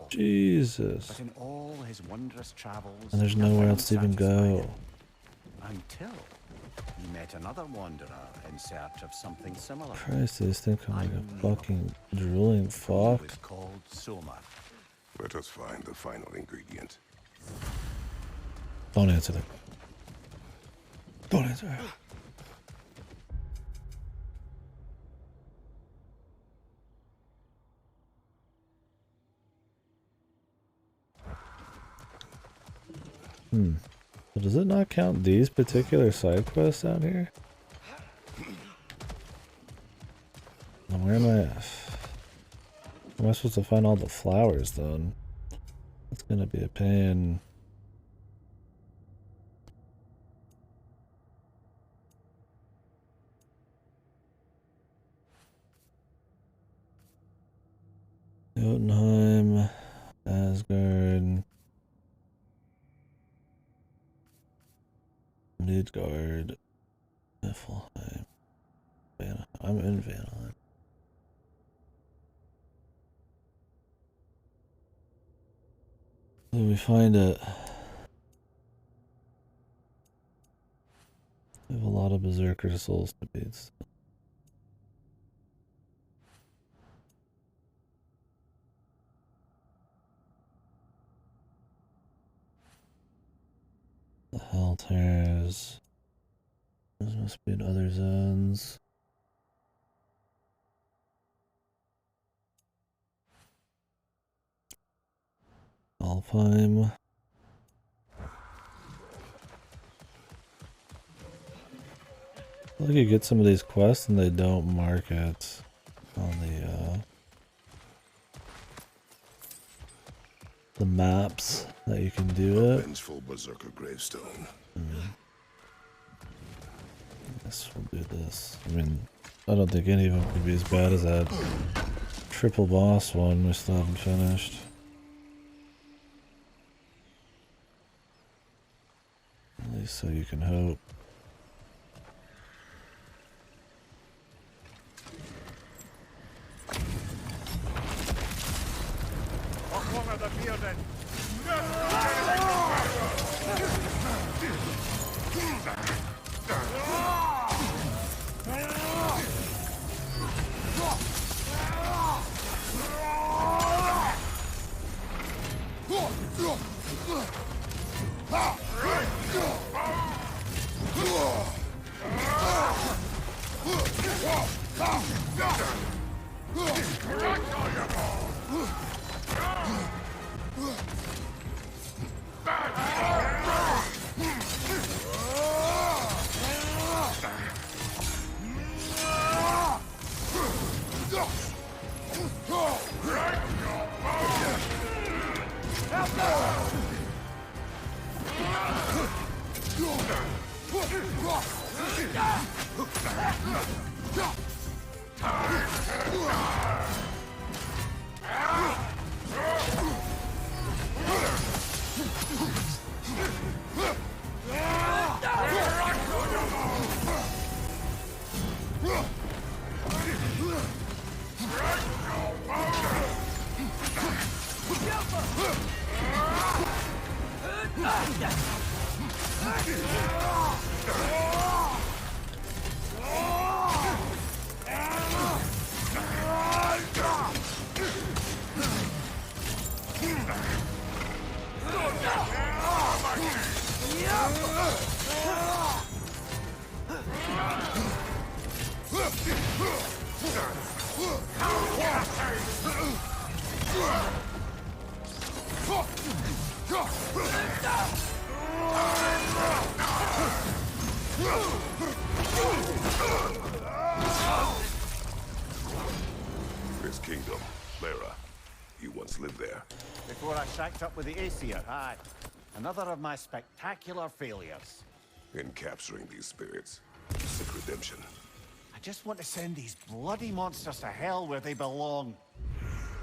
A: Jesus.
D: But in all his wondrous travels,
A: And there's nowhere else to even go.
D: Until he met another wanderer in search of something similar.
A: Christ, this thing come like a fucking drooling fuck.
D: He was called Soma.
C: Let us find the final ingredient.
A: Don't answer that. Don't answer that. So does it not count these particular side quests out here? Now where am I supposed to find all the flowers then? That's gonna be a pain. Jotunheim, Asgard, Midgard, Niflheim, I'm in Vanheim. Let me find it. I have a lot of Berserker souls to beat still. The Hell Tears. Those must be in other zones. Alfheim. I think you get some of these quests and they don't mark it on the maps that you can do it.
C: Vengeful Berserker gravestone.
A: Guess we'll do this. I mean, I don't think any of them could be as bad as that triple boss one we still haven't finished. At least so you can hope.
C: This kingdom, Lara. You once lived there.
D: Before I shacked up with the Aesir, aye. Another of my spectacular failures.
C: In capturing these spirits, you seek redemption.
D: I just want to send these bloody monsters to hell where they belong.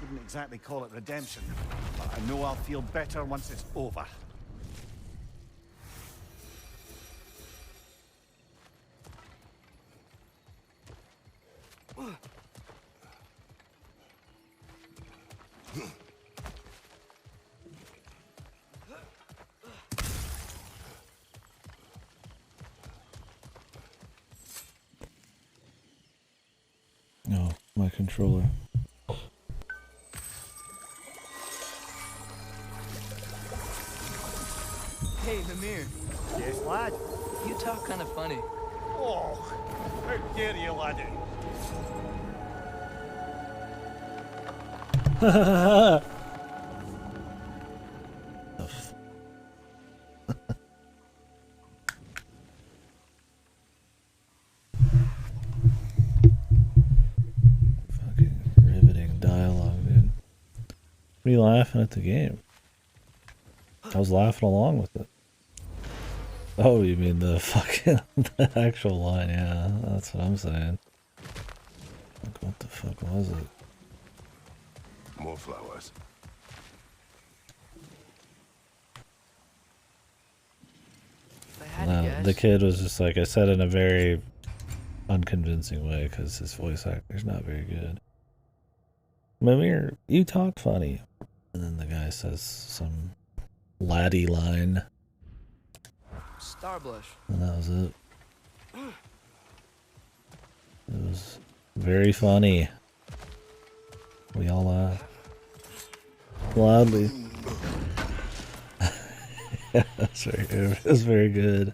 D: Wouldn't exactly call it redemption, but I know I'll feel better once it's over.
A: No, my controller.
B: Hey, Namir,
D: Yes, lad?
B: you talk kind of funny.
D: Oh, how dare you, laddie?
A: Fucking riveting dialogue, dude. What are you laughing at the game? I was laughing along with it. Oh, you mean the fucking the actual line? Yeah, that's what I'm saying. Like, what the fuck was it?
C: More flowers.
B: If I had to guess,
A: The kid was just like I said in a very unconvincing way because his voice actor's not very good. Mimir, you talk funny. And then the guy says some laddie line.
B: Starblush.
A: And that was it. It was very funny. We all laughed. Loudly. Yeah, it was very good.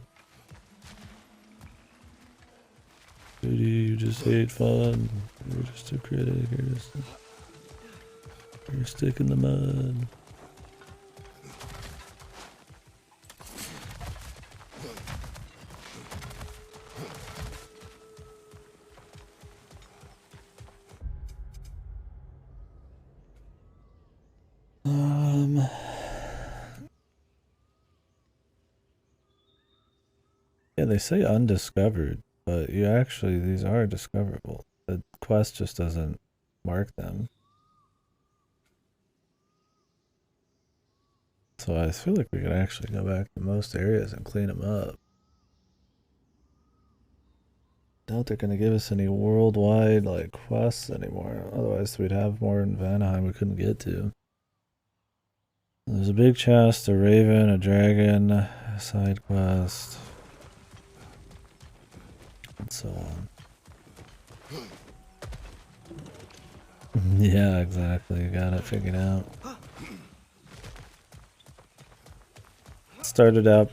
A: Dude, you just hate fun. You're just a critic. You're a stick in the mud. Yeah, they say undiscovered, but these are discoverable. The quest just doesn't mark them. So I feel like we could actually go back to most areas and clean them up. Doubt they're gonna give us any worldwide like quests anymore. Otherwise, we'd have more in Vanaheim we couldn't get to. There's a big chest, a raven, a dragon, a side quest, and so on. Yeah, exactly. You got it figured out. Started out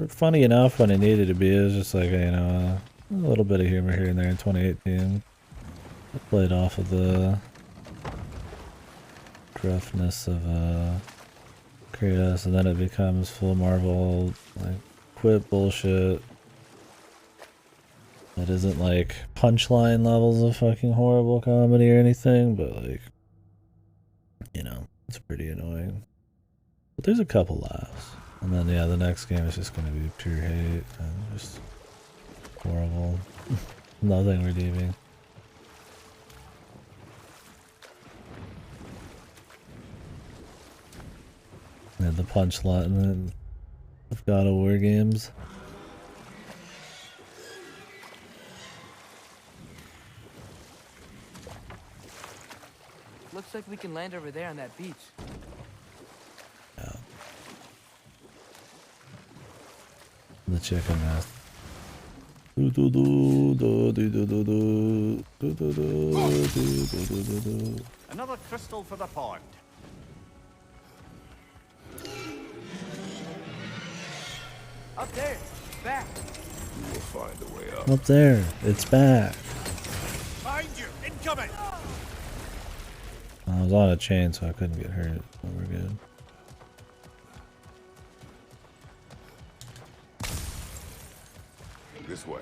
A: funny enough when it needed to be. It was just like, a little bit of humor here and there in 2018. I played off of the gruffness of Kratos, and then it becomes full Marvel, like, quit bullshit. That isn't like punchline levels of fucking horrible comedy or anything, but like, it's pretty annoying. But there's a couple laughs. And then, yeah, the next game is just going to be pure hate and just horrible. Nothing redeeming. And the punchline of God of War games.
B: Looks like we can land over there on that beach.
A: Yeah. The chicken nest.
D: Another crystal for the pond.
B: Up there, back.
C: You will find a way up.
A: Up there, it's back.
D: Find you, incoming!
A: I was on a chain, so I couldn't get hurt. But we're good.
C: This way.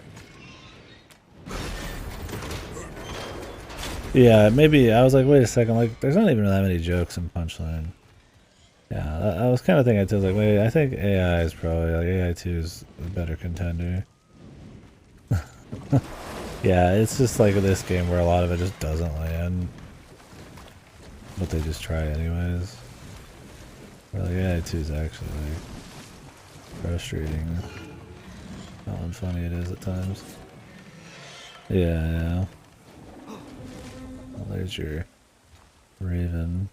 A: Yeah, maybe I was like, wait a second, like there's not even that many jokes in Punchline. Yeah, I was kind of thinking too, like, wait, I think AI is probably like AI2 is a better contender. Yeah, it's just like this game where a lot of it just doesn't land, but they just try anyways. Or like AI2 is actually like frustrating how unfunny it is at times. Yeah, yeah. Well, there's your Raven.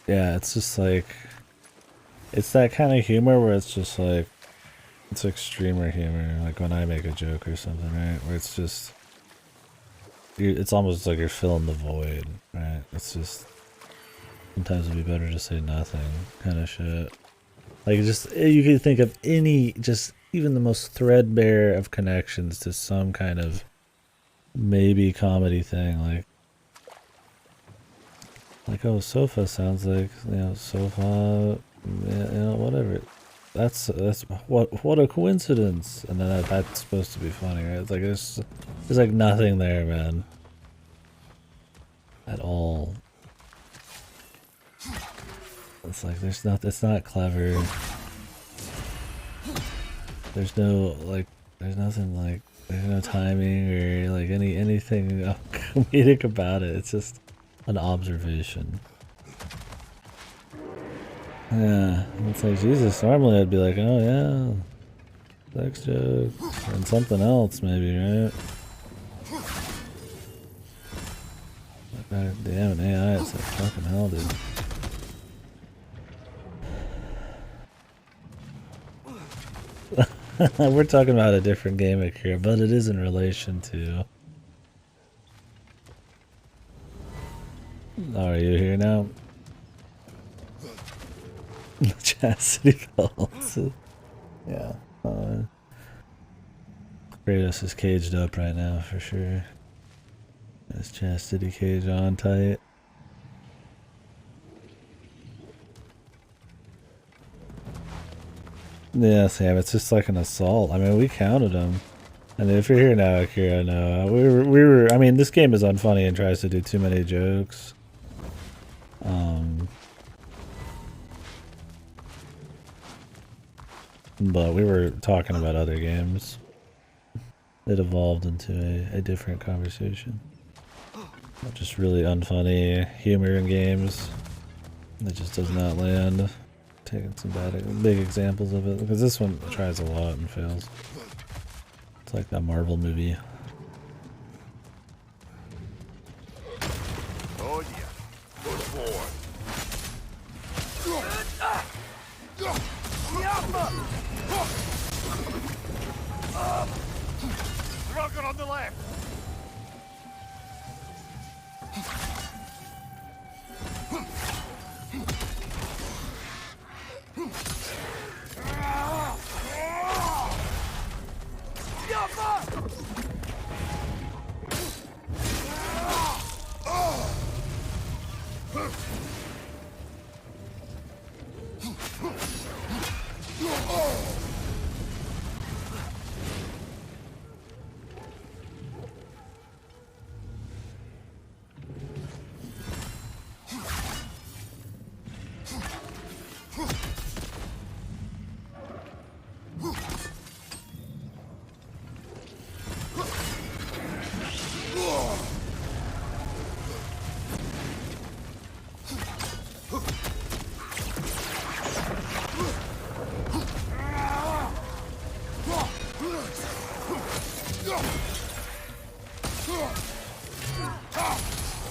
A: Yeah, it's just like, it's that kind of humor where it's just like, it's extremer humor, like when I make a joke or something, right? Where it's just, it's almost like you're filling the void, right? It's just, sometimes it'd be better to say nothing, kind of shit. Like, just, you could think of any, just even the most threadbare of connections to some kind of maybe comedy thing, like, oh, sofa sounds like, you know, sofa, yeah, you know, whatever. That's what a coincidence. And then that's supposed to be funny, right? It's like there's like nothing there, man. At all. It's like it's not clever. There's no like there's nothing like there's no timing or like anything comedic about it. It's just an observation. Yeah, it's like Jesus. Normally I'd be like, oh yeah, sex jokes and something else maybe, right? God damn, an AI, it's like fucking hell, dude. We're talking about a different gimmick here, but it is in relation to. Oh, are you here now? Chastity belts. Yeah. Kratos is caged up right now for sure. His chastity cage on tight. Yeah, Sam, it's just like an assault. I mean, we counted them. And if you're here now, Akira, no. We were, I mean, this game is unfunny and tries to do too many jokes. But we were talking about other games. It evolved into a different conversation. Just really unfunny humor in games. It just does not land. Taking some big examples of it. Because this one tries a lot and fails. It's like that Marvel movie.
C: Oh yeah. Good boy.
G: Rocket on the left.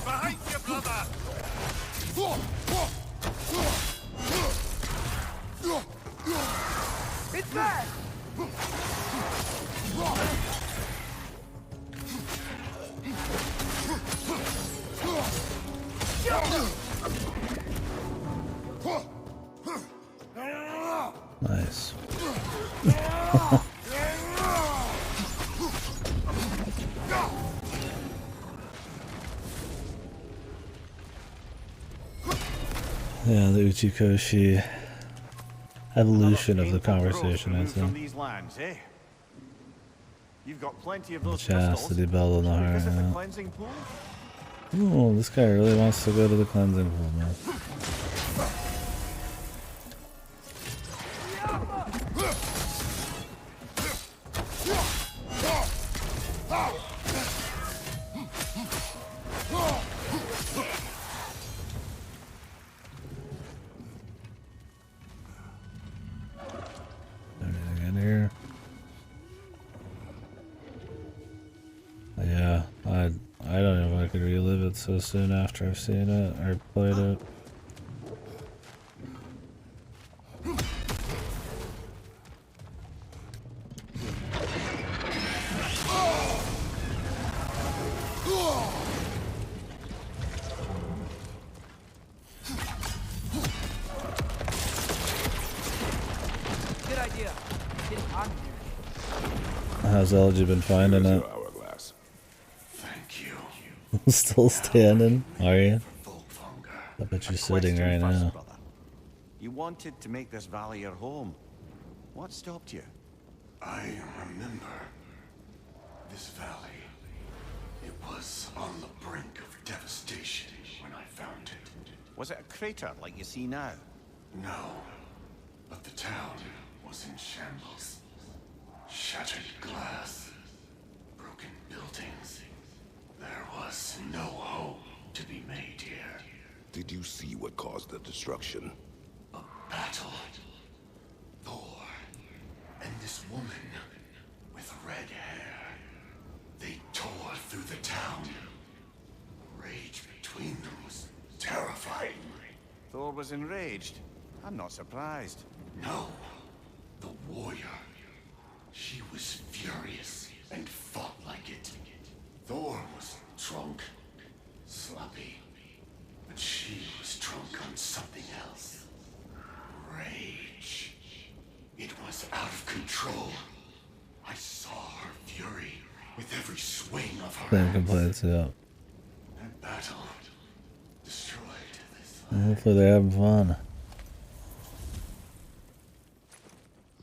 G: Behind you, brother!
B: It's back!
A: Nice. Yeah, the Uchikoshi evolution of the
D: Another painful
A: conversation,
D: growth
A: I
D: removed from
A: think.
D: these lands, eh? You've got plenty of
A: The
D: those
A: chastity
D: crystals.
A: belt in the
D: Shall we
A: heart.
D: visit the
A: Yeah.
D: cleansing pool?
A: Ooh, this guy really wants to go to the cleansing pool, man. Anything in here? Yeah, I don't know if I could relive it so soon after I've seen it or played it.
B: Good idea. It's getting hot in here.
A: How's LG been finding
C: Here's
A: it?
C: your hourglass.
D: Thank you.
A: Still standing? Are you?
D: Full hunger.
A: I bet you're
D: A
A: sitting
D: question
A: right
D: first,
A: now.
D: brother. You wanted to make this valley your home. What stopped you?
H: I remember this valley. It was on the brink of devastation when I found it.
D: Was it a crater like you see now?
H: No, but the town was in shambles. Shattered glass, broken buildings. There was no home to be made here.
C: Did you see what caused the destruction?
H: A battle. Thor and this woman with red hair. They tore through the town. Rage between them was terrifying.
D: Thor was enraged. I'm not surprised.
H: No, the warrior. She was furious and fought like it. Thor was drunk, sloppy, but she was drunk on something else. Rage. It was out of control. I saw her fury with every swing of her
A: Same
H: axe.
A: complaints, yeah.
H: That battle destroyed this
A: Hopefully they're having fun.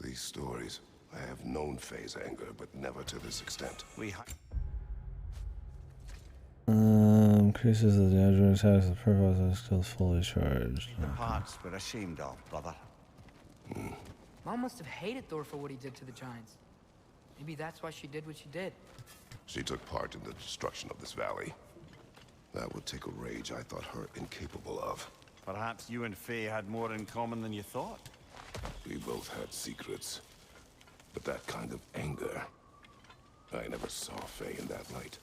C: These stories. I have known Faye's anger, but never to this extent.
A: Increases the damage attacks the purpose of skills fully charged.
D: The parts we're ashamed of, brother.
B: Mom must have hated Thor for what he did to the giants. Maybe that's why she did what she did.
C: She took part in the destruction of this valley. That would take a rage I thought her incapable of.
D: Perhaps you and Faye had more in common than you thought.
C: We both had secrets. But that kind of anger... I never saw Faye in that light.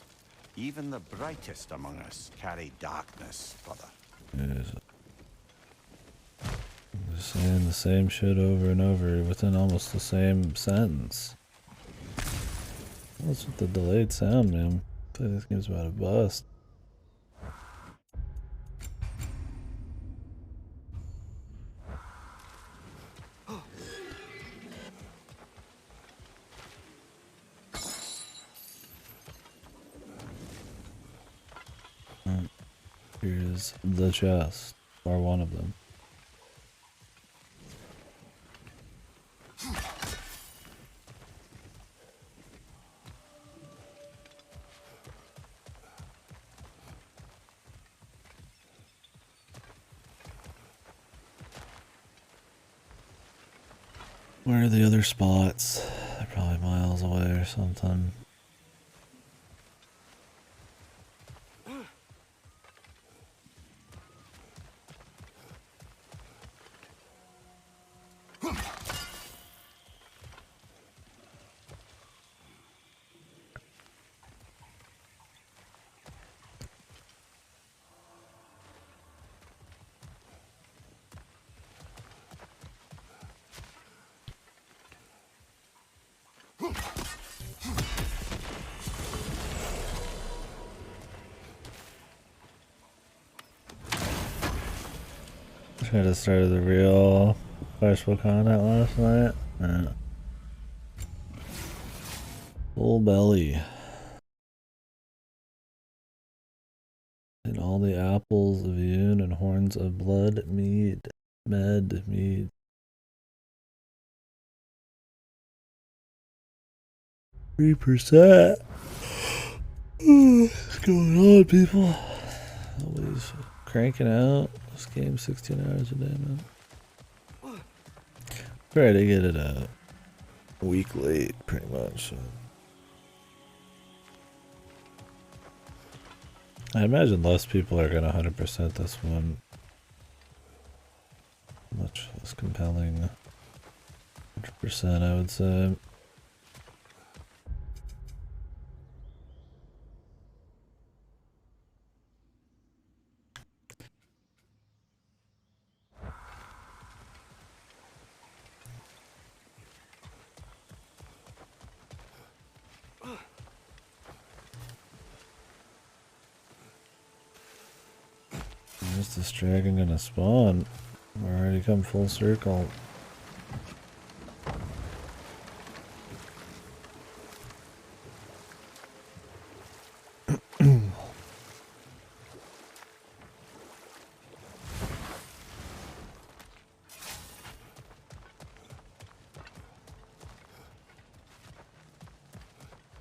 D: Even the brightest among us carry darkness, brother.
A: Yes. Just saying the same shit over and over within almost the same sentence. What's with the delayed sound, man? I feel like this game's about to bust. Here's the chest, or one of them. Where are the other spots? They're probably miles away or something. Should have started the real Festival content last night. Yeah. Full belly. And all the apples of Yoon and horns of blood mead. 3%. What's going on, people? Always cranking out. This game 16 hours a day, man. Try to get it a week late, pretty much. So. I imagine less people are gonna 100% this one. Much less compelling. 100%, I would say. Where's this dragon gonna spawn? We're already come full circle.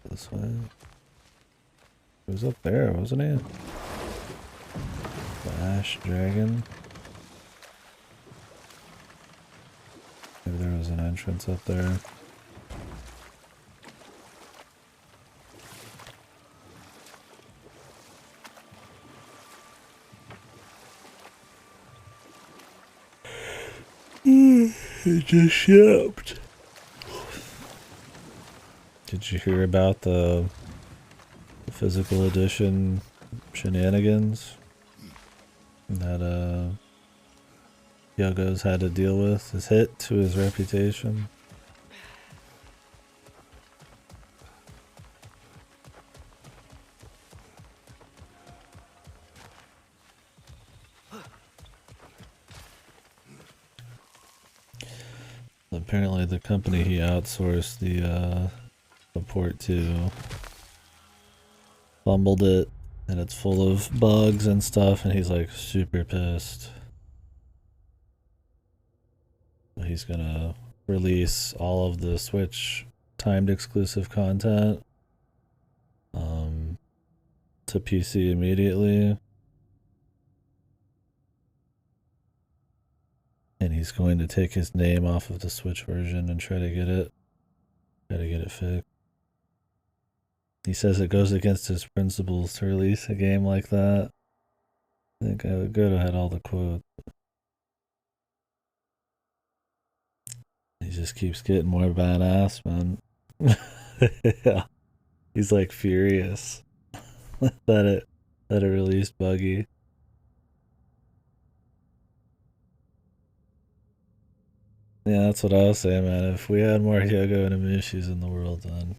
A: This way. He was up there, wasn't he? Flash dragon. Maybe there was an entrance up there. It just shipped. Did you hear about the physical edition shenanigans that Yogo's had to deal with? His hit to his reputation. Apparently the company he outsourced the support to fumbled it, and it's full of bugs and stuff, and he's like super pissed. He's gonna release all of the Switch timed exclusive content to PC immediately. And he's going to take his name off of the Switch version and try to get it fixed. He says it goes against his principles to release a game like that. I think I would go ahead all the quotes. He just keeps getting more badass, man. Yeah. He's like furious that it released buggy. Yeah, that's what I was saying, man. If we had more Hyogo and Imushis in the world, then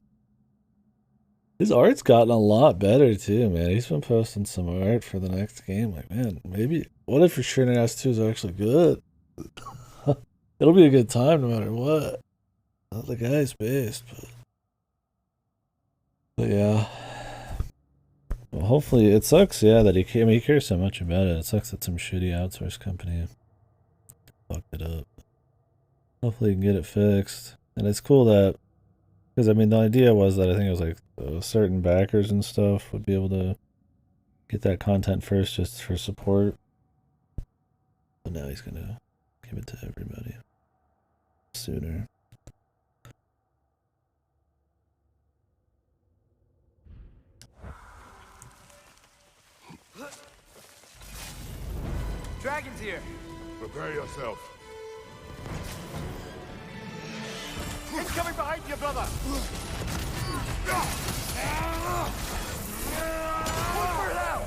A: his art's gotten a lot better too, man. He's been posting some art for the next game. Like, man, maybe what if Returning Us 2 is actually good? It'll be a good time no matter what. Not the guy's based, but yeah. Well, hopefully it sucks, yeah, that he cares so much about it. It sucks that some shitty outsource company fucked it up. Hopefully you can get it fixed. And it's cool that, because I mean the idea was that I think it was like certain backers and stuff would be able to get that content first just for support. But now he's gonna give it to everybody sooner.
I: Dragon's here.
C: Prepare yourself.
I: It's coming behind you, brother. Look for it out.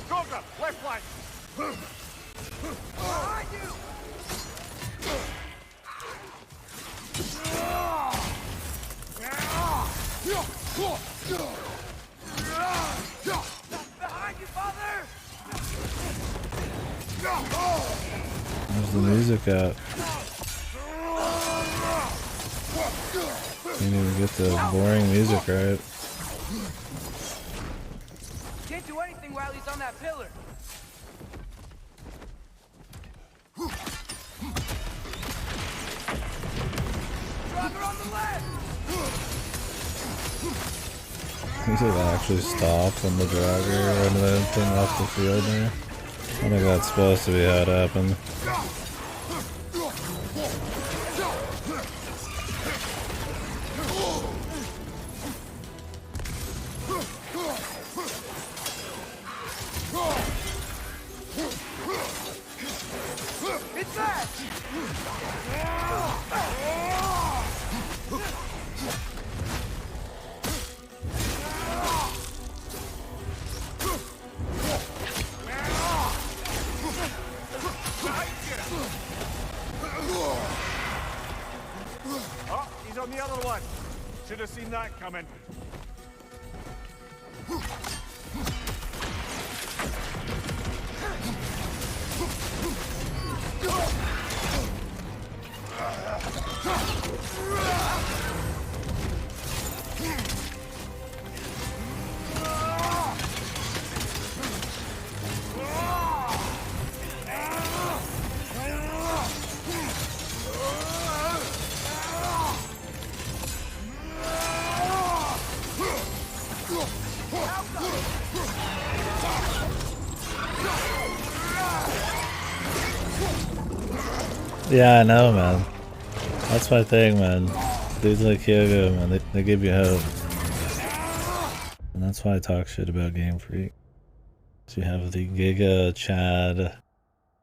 I: Cobra, left flank. Behind you. Behind you, father!
A: Where's the music at? Can't even get the boring music right.
B: Can't do anything while he's on that pillar. Dragger on the left.
A: He should actually stop when the dragger and the thing off the field there. I think that's supposed to be how it happened.
B: It's back.
I: Oh, he's on the other one. Should have seen that coming.
A: Yeah, I know, man. That's my thing, man. Dudes like Hyogo, man, they give you hope. And that's why I talk shit about Game Freak. So you have the Giga, Chad,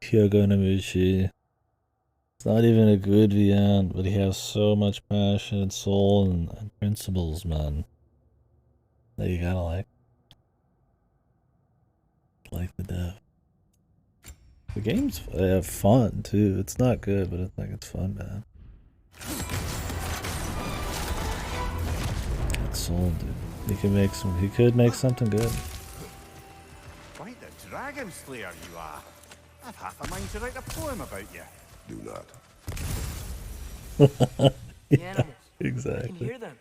A: Hyogo Nomushi. It's not even a good VN, but he has so much passion and soul and principles, man. That you gotta like the dev. The game's fun too. It's not good, but it's like it's fun, man. It's soul, dude. He could make something good.
I: Quite the dragon slayer you are. I've half a mind to write a poem about you.
C: Do not.
B: The animals. I can
A: Exactly.
B: hear them.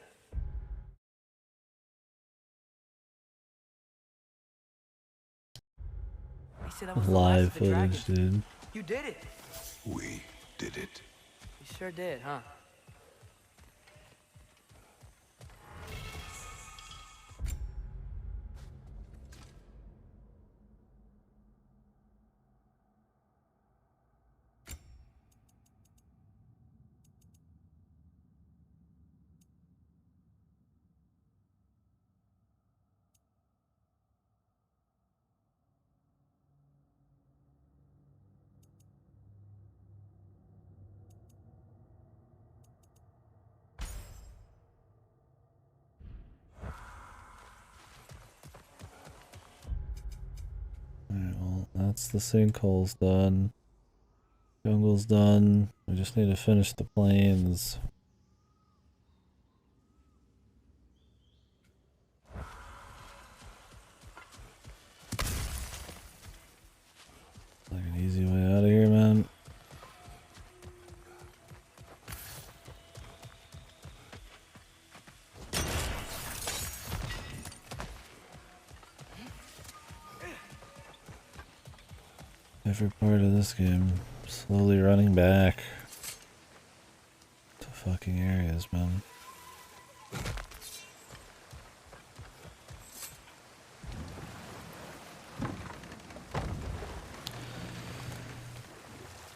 B: They said that was the last
A: Live
B: of the
A: footage,
B: dragons.
A: dude.
B: You did it.
C: We did it.
B: You sure did, huh?
A: Alright, well, that's the sinkhole's done. Jungle's done. We just need to finish the plains. Like an easy way out of here, man. Every part of this game slowly running back to fucking areas, man.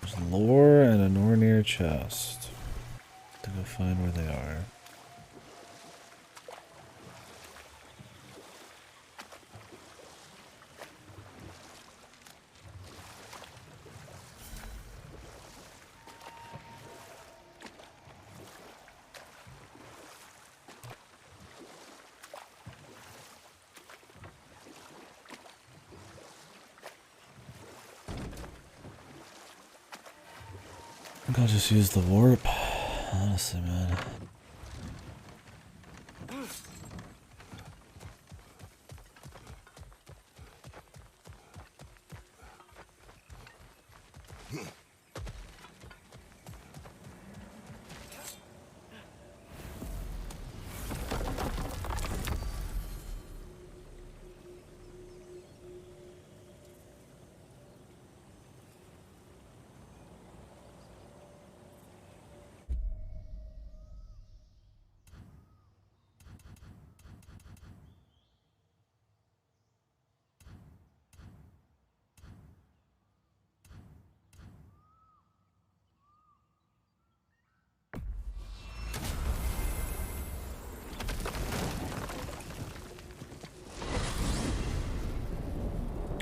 A: There's lore and a Nornir chest. To go find where they are. I think I'll just use the warp, honestly, man.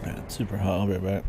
A: Yeah, it's super hot. I'll be right back.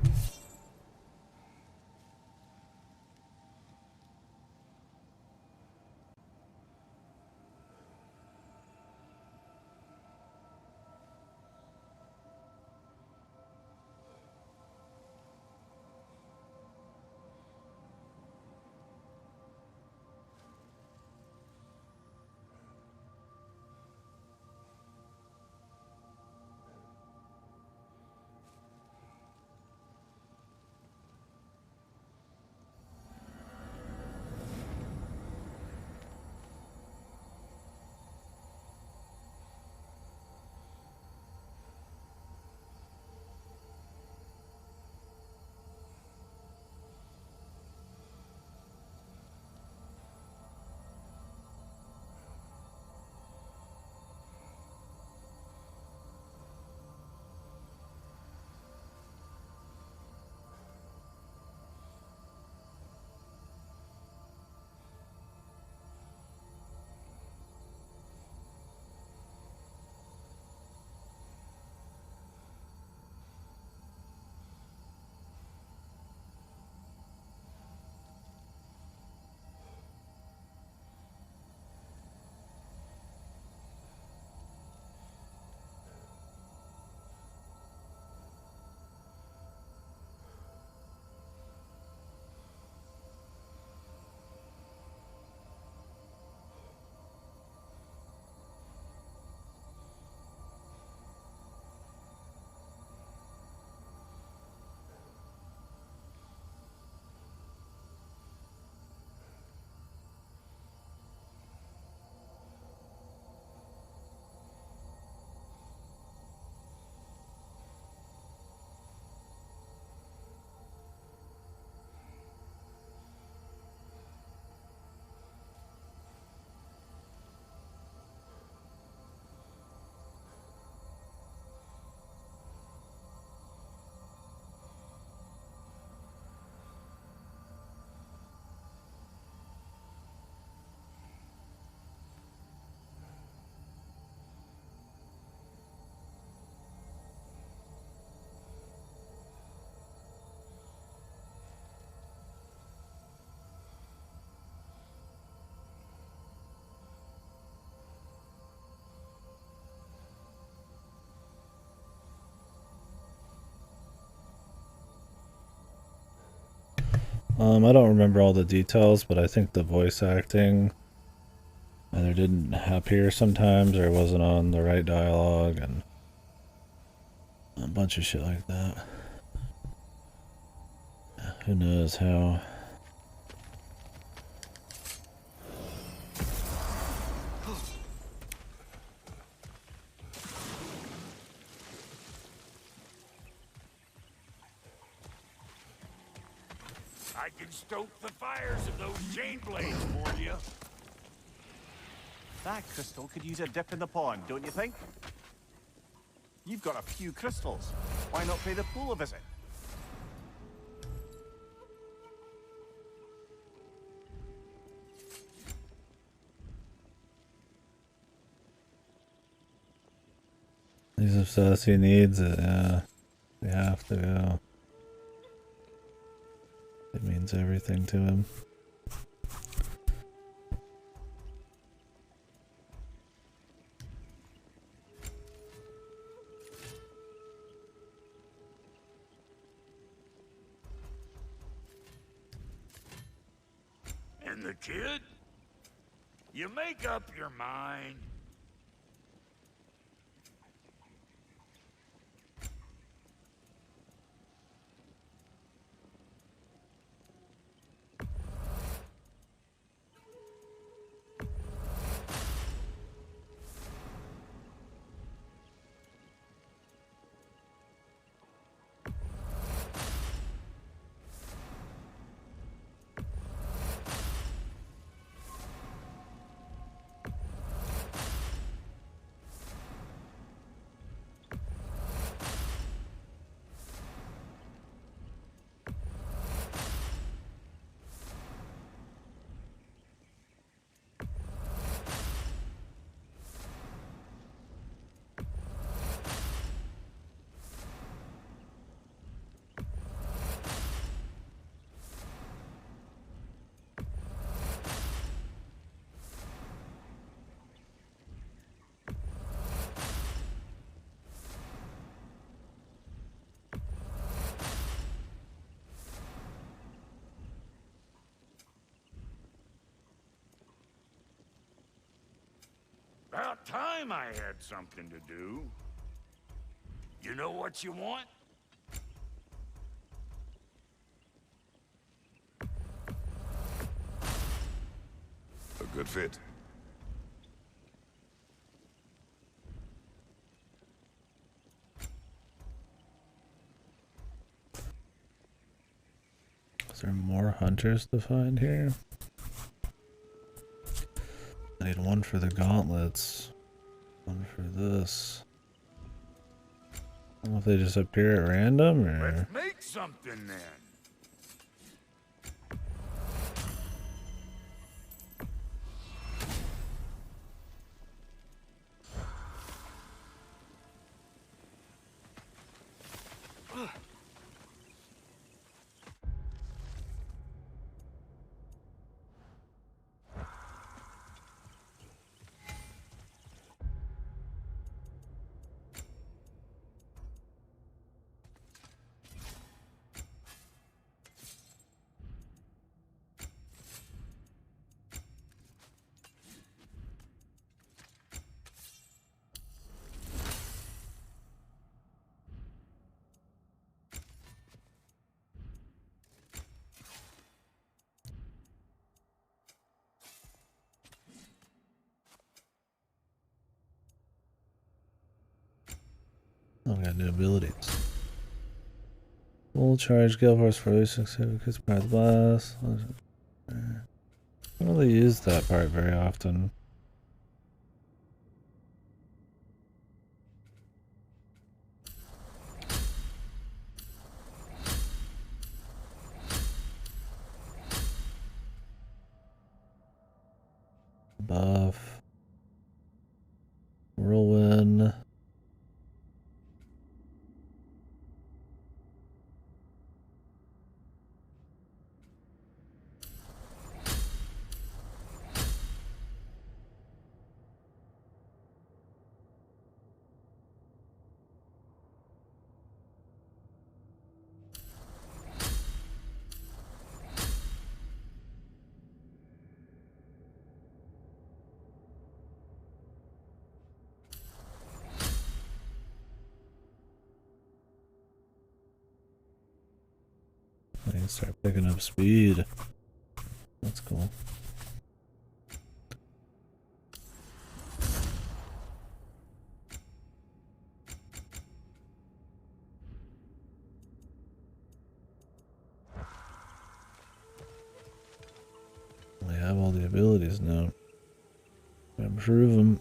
A: I don't remember all the details, but I think the voice acting either didn't appear sometimes or wasn't on the right dialogue and a bunch of shit like that. Who knows how.
G: I can stoke the fires of those chain blades for you.
I: That crystal could use a dip in the pond, don't you think? You've got a few crystals. Why not pay the pool a visit?
A: He's obsessed, he needs it, yeah. We have to go. It means everything to him.
G: And the kid? You make up your mind. time I had something to do. You know what you want?
C: A good fit.
A: Is there more hunters to find here? I need one for the gauntlets. One for this. I don't know if they just appear at random or...
G: Let's make something then.
A: Oh, I got new abilities. Full charge gale force for releasing certificates by the blast. I don't really use that part very often. Buff. Whirlwind. I can start picking up speed. That's cool. I have all the abilities now. Improve them.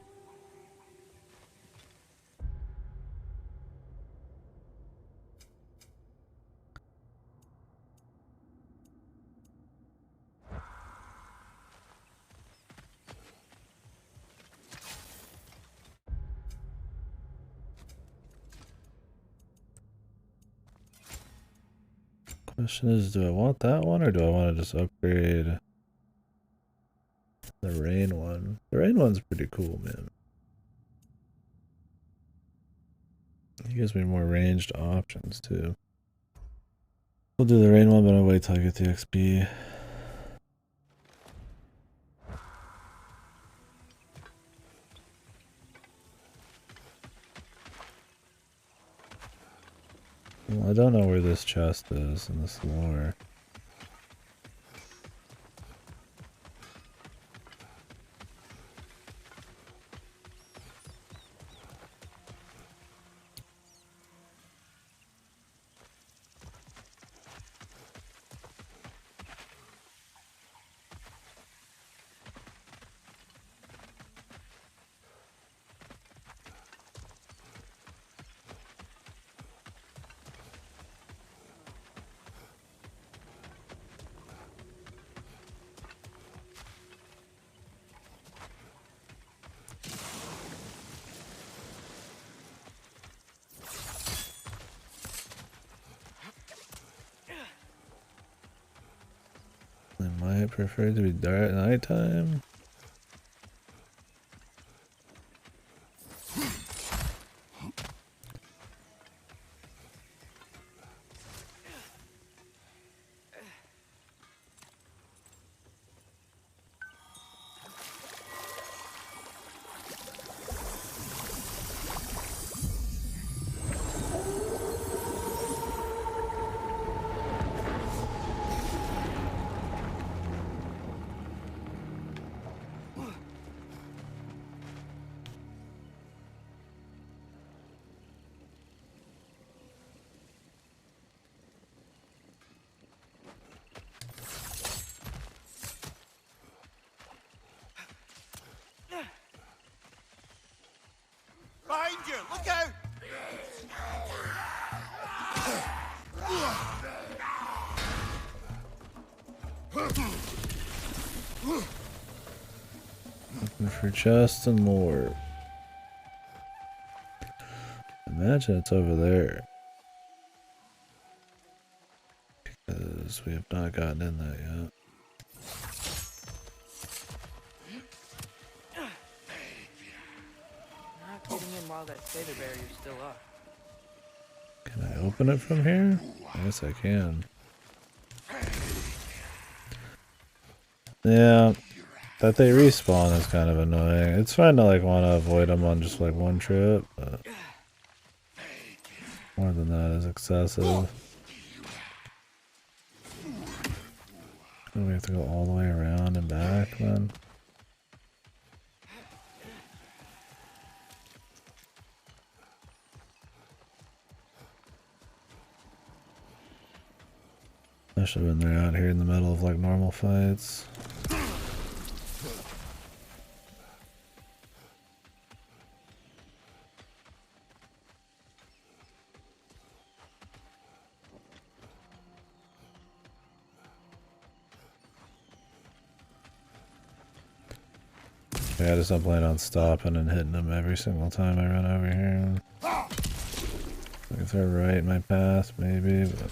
A: Question is, do I want that one or do I want to just upgrade the rain one? The rain one's pretty cool, man. It gives me more ranged options too. We'll do the rain one, but I'll wait till I get the XP. Well, I don't know where this chest is in this lore. I might prefer it to be dark at nighttime.
I: you! Look out!
A: Looking for chest and more. Imagine it's over there. Because we have not gotten in that yet.
B: Not getting in while that data barrier's still up.
A: Can I open it from here? I guess I can. Yeah, that they respawn is kind of annoying. It's fine to like want to avoid them on just like one trip, but more than that is excessive. Do we have to go all the way around and back then? Especially when they're out here in the middle of like normal fights. Yeah, I just don't plan on stopping and hitting them every single time I run over here. Like if they're right in my path, maybe, but...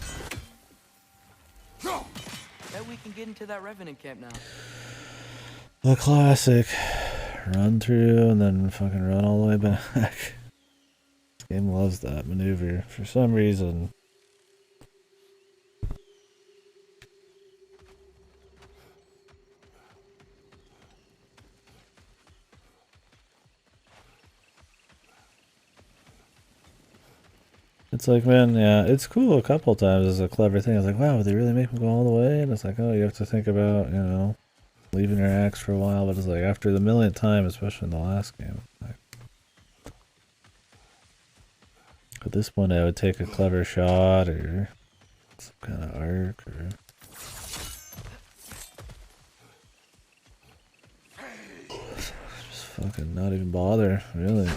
B: Bet we can get into that Revenant camp now.
A: The classic. Run through and then fucking run all the way back. This game loves that maneuver for some reason. It's like, man, yeah, it's cool a couple times. It's a clever thing. It's like, wow, would they really make me go all the way? And it's like, oh, you have to think about, you know, leaving your axe for a while. But it's like, after the millionth time, especially in the last game, like, at this point, I would take a clever shot or some kind of arc or... Just fucking not even bother, really.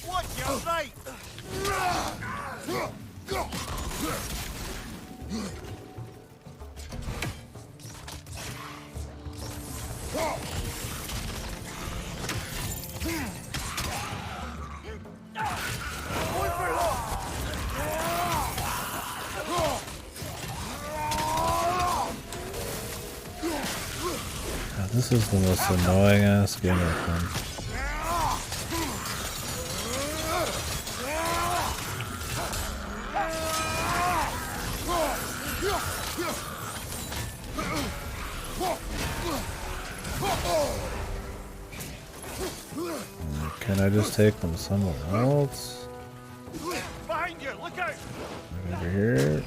I: Watch your right!
A: God, this is the most annoying ass game I've done. Can I just take them somewhere else?
I: Behind you! Look out!
A: Like over here?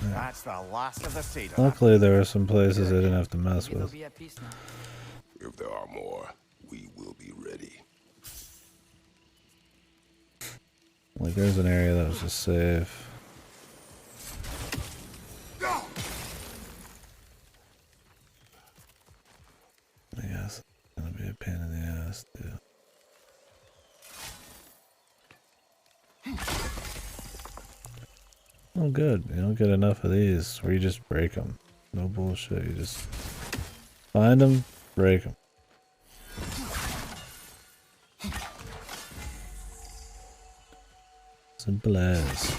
I: That's the last of the cedar.
A: Luckily, there were some places I didn't have to mess with.
B: Be at peace now.
C: If there are more, we will be ready.
A: Like, there's an area that was just safe. I guess it's gonna be a pain in the ass, too. Oh, good. You don't get enough of these where you just break them. No bullshit. You just find them, break them. Simple as.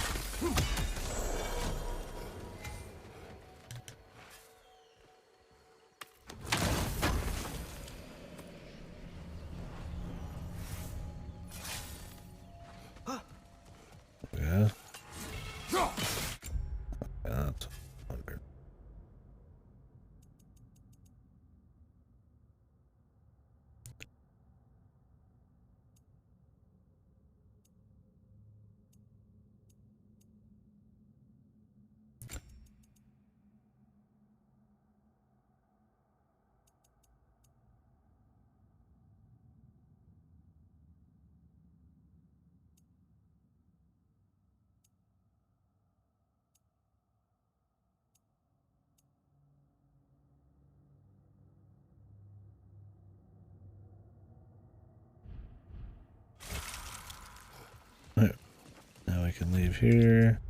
A: I can leave here.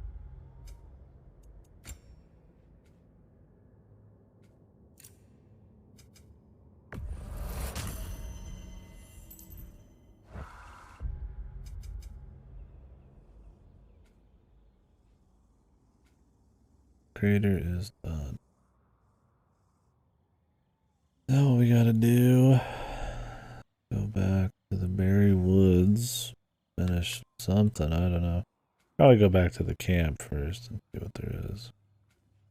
A: Crater is done. Now what we gotta do, go back to the Berry Woods, finish something, I don't know. Probably go back to the camp first and see what there is.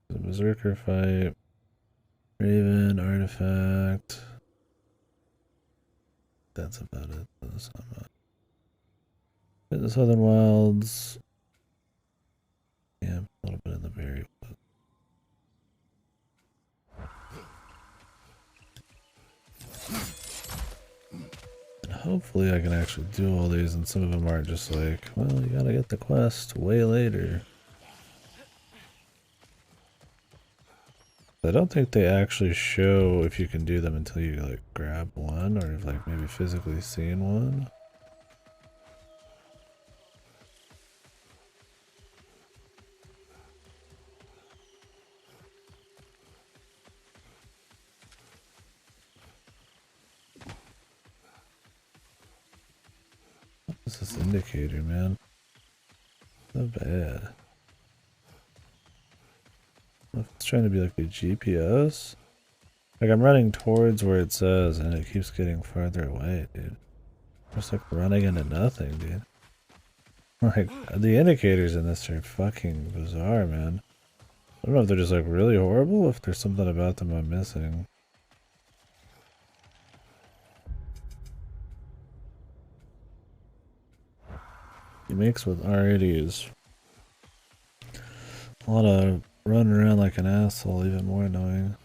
A: The Berserker fight, Raven, Artifact. That's about it. That's not much. In the Southern Wilds. Yeah, a little bit in the Berry Woods. And hopefully I can actually do all these, and some of them aren't just like, well, you gotta get the quest way later. I don't think they actually show if you can do them until you like grab one, or if like maybe physically seen one. What's this indicator, man? So bad. It's trying to be like a GPS. Like I'm running towards where it says, and it keeps getting farther away, dude. Just like running into nothing, dude. Like the indicators in this are fucking bizarre, man. I don't know if they're just like really horrible, or if there's something about them I'm missing. He makes what already is a lot of running around like an asshole, even more annoying.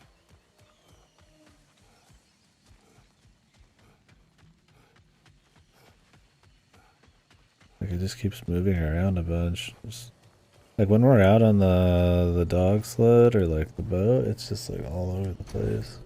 A: Like it just keeps moving around a bunch. Just, like when we're out on the dog sled or like the boat, it's just like all over the place.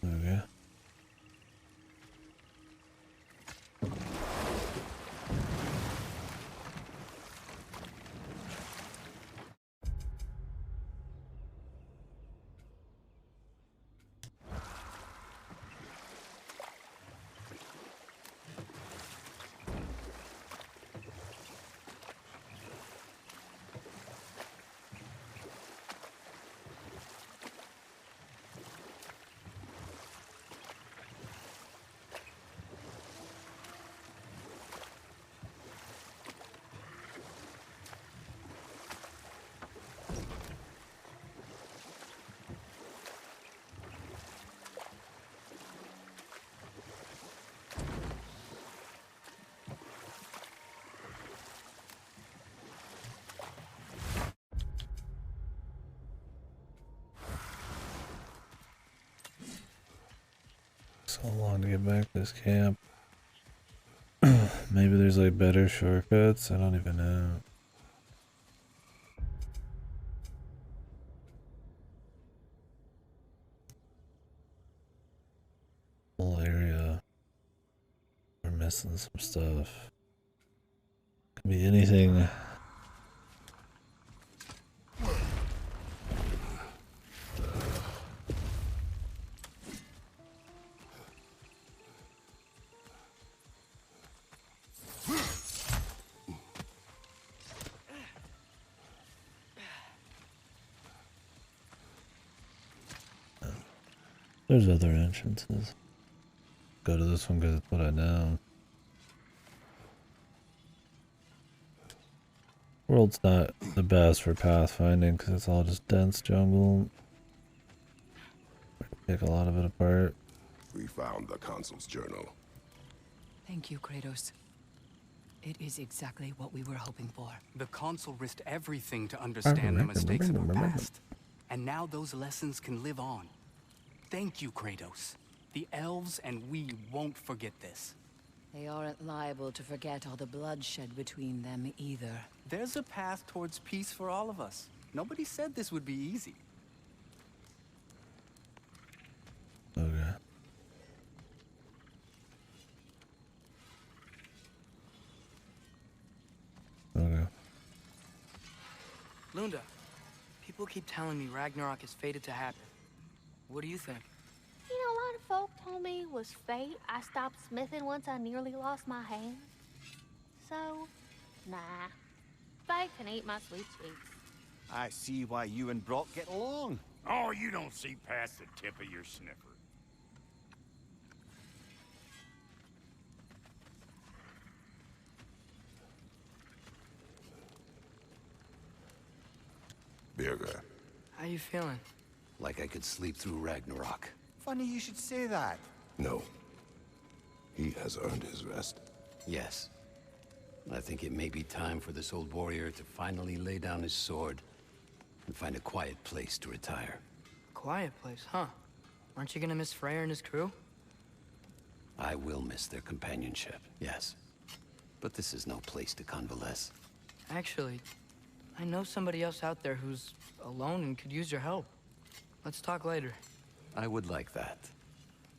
A: Okay. So long to get back to this camp. Maybe there's like better shortcuts. I don't even know. Whole area. We're missing some stuff. Could be anything. There's other entrances. Go to this one because it's what I know. World's not the best for pathfinding because it's all just dense jungle. Pick a lot of it apart.
C: We found the consul's journal.
J: Thank you, Kratos. It is exactly what we were hoping for.
K: The consul risked everything to understand the mistakes of our past. And now those lessons can live on. Thank you, Kratos. The elves and we won't forget this.
J: They aren't liable to forget all the bloodshed between them either.
K: There's a path towards peace for all of us. Nobody said this would be easy.
A: Okay. Okay.
B: Lunda, people keep telling me Ragnarok is fated to happen. What do you think?
L: You know, a lot of folk told me it was fate. I stopped smithing once I nearly lost my hand. So, nah. Fate can eat my sweet cheeks.
I: I see why you and Brock get along.
G: Oh, you don't see past the tip of your sniffer.
C: Birger,
B: How you feeling?
H: Like I could sleep through Ragnarok.
I: Funny you should say that.
C: no. He has earned his rest.
H: Yes. I think it may be time for this old warrior to finally lay down his sword and find a quiet place to retire.
B: Quiet place, huh? Aren't you gonna miss Freyr and his crew?
H: I will miss their companionship, yes. But this is no place to convalesce.
B: Actually, I know somebody else out there who's alone and could use your help. Let's talk later.
H: I would like that.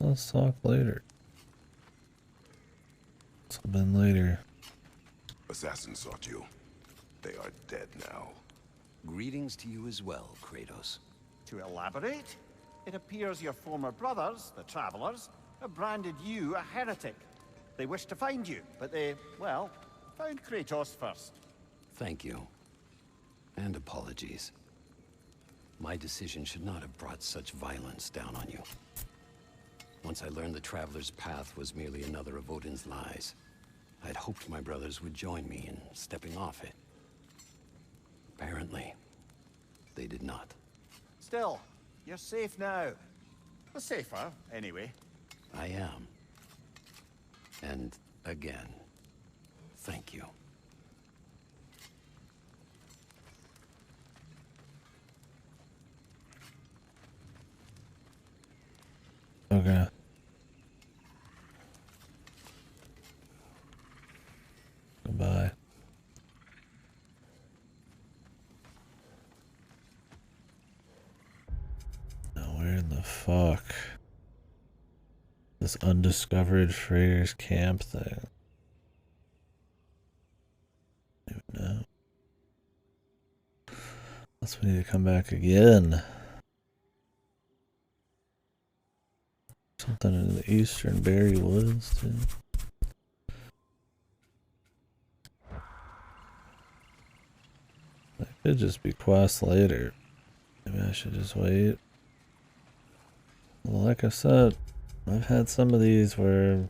A: Let's talk later. It's been later.
C: Assassins sought you. They are dead now.
H: Greetings to you as well, Kratos.
I: To elaborate, it appears your former brothers, the Travelers, have branded you a heretic. They wish to find you, but they, well, found Kratos first.
H: Thank you. And apologies. My decision should not have brought such violence down on you. Once I learned the Traveler's Path was merely another of Odin's lies, I'd hoped my brothers would join me in stepping off it. Apparently, they did not.
I: Still, you're safe now. Well, safer, anyway.
H: I am. And again, thank you.
A: Okay. Goodbye. Now where in the fuck? This undiscovered Freyr's camp thing. I don't even know. Unless we need to come back again. Something in the eastern Berry Woods, too. That could just be quests later. Maybe I should just wait. Well, like I said, I've had some of these where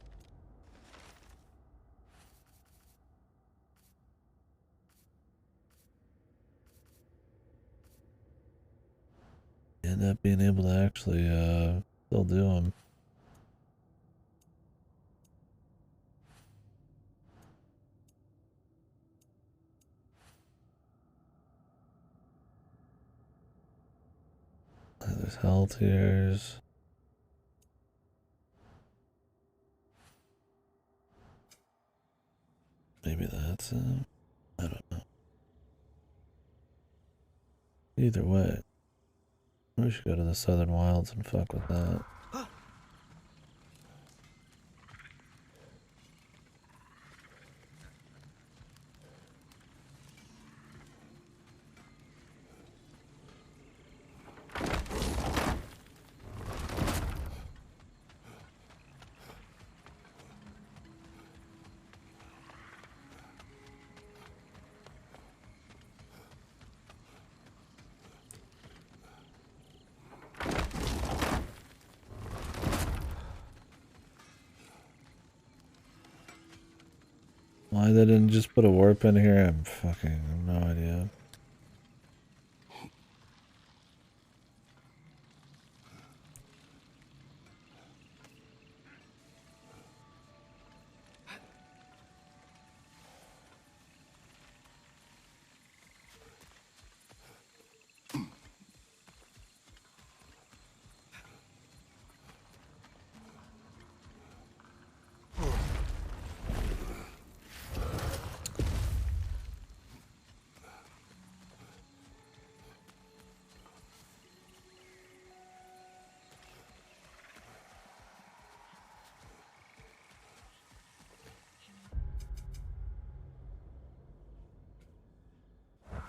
A: you end up being able to actually still do them. There's hell tears. Maybe that's it. I don't know. Either way, we should go to the Southern Wilds and fuck with that. Why they didn't just put a warp in here, I'm fucking no idea.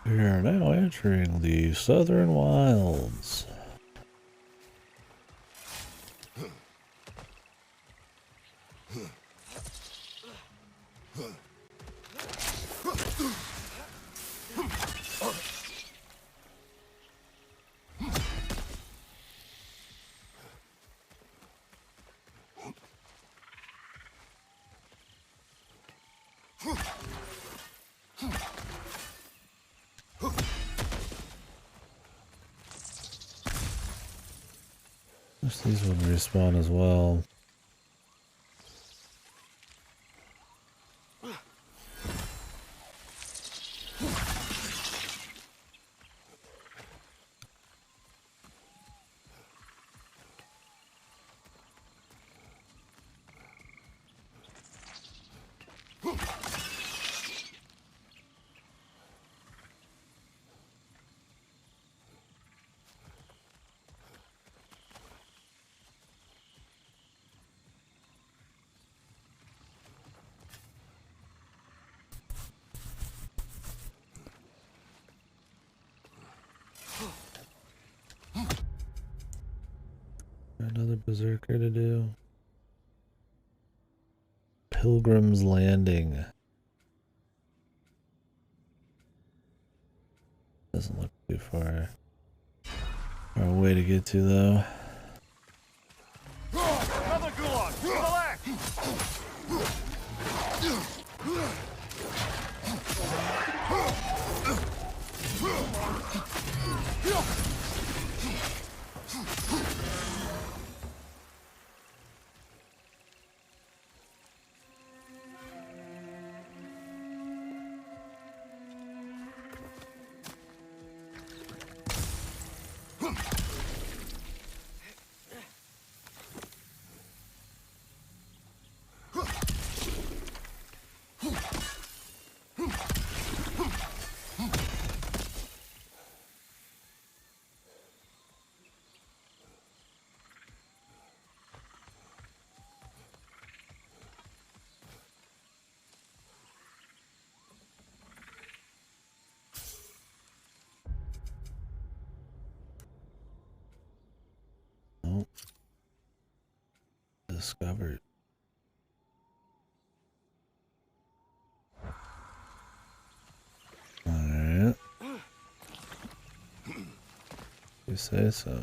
A: We are now entering the Southern Wilds. These would respawn as well. Another berserker to do. Pilgrim's Landing. Doesn't look too far away to get to though.
I: Another gulag! To the left!
A: Oh. Discovered. Alright. You say so.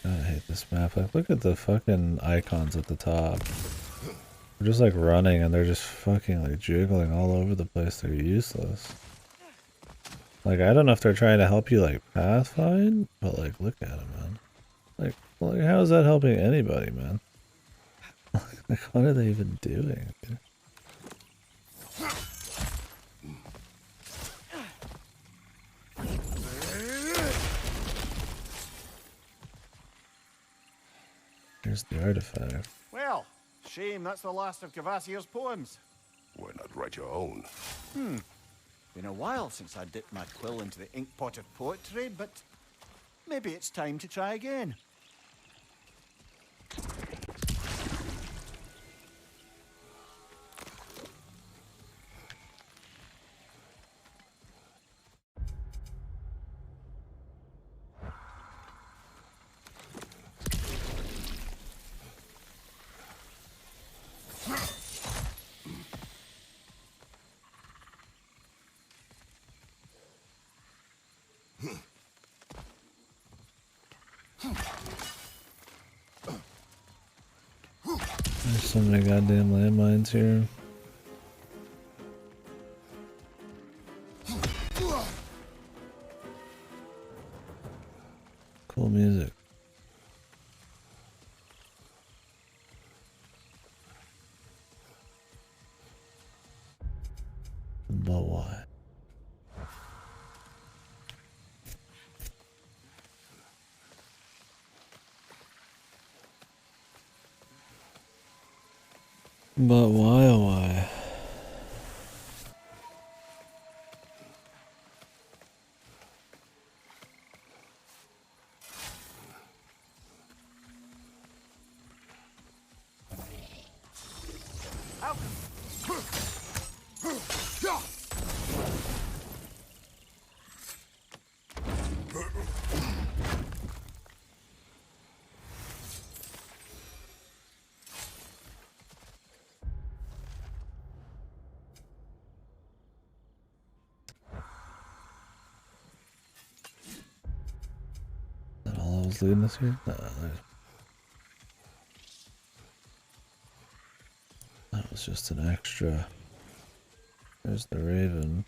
A: I hate this map. Like, look at the fucking icons at the top. They're just like running and they're just fucking like jiggling all over the place. They're useless. Like, I don't know if they're trying to help you like pathfind, but like, look at them, man. Like how is that helping anybody, man? Like, what are they even doing? Dude? Here's the artifact.
I: Well, shame that's the last of Kvasir's poems.
C: Why not write your own?
I: Been a while since I dipped my quill into the ink pot of poetry, but maybe it's time to try again.
A: so many goddamn landmines here. Cool music. But why? But why, oh why? That all I was leading us here? That was just an extra. There's the Raven.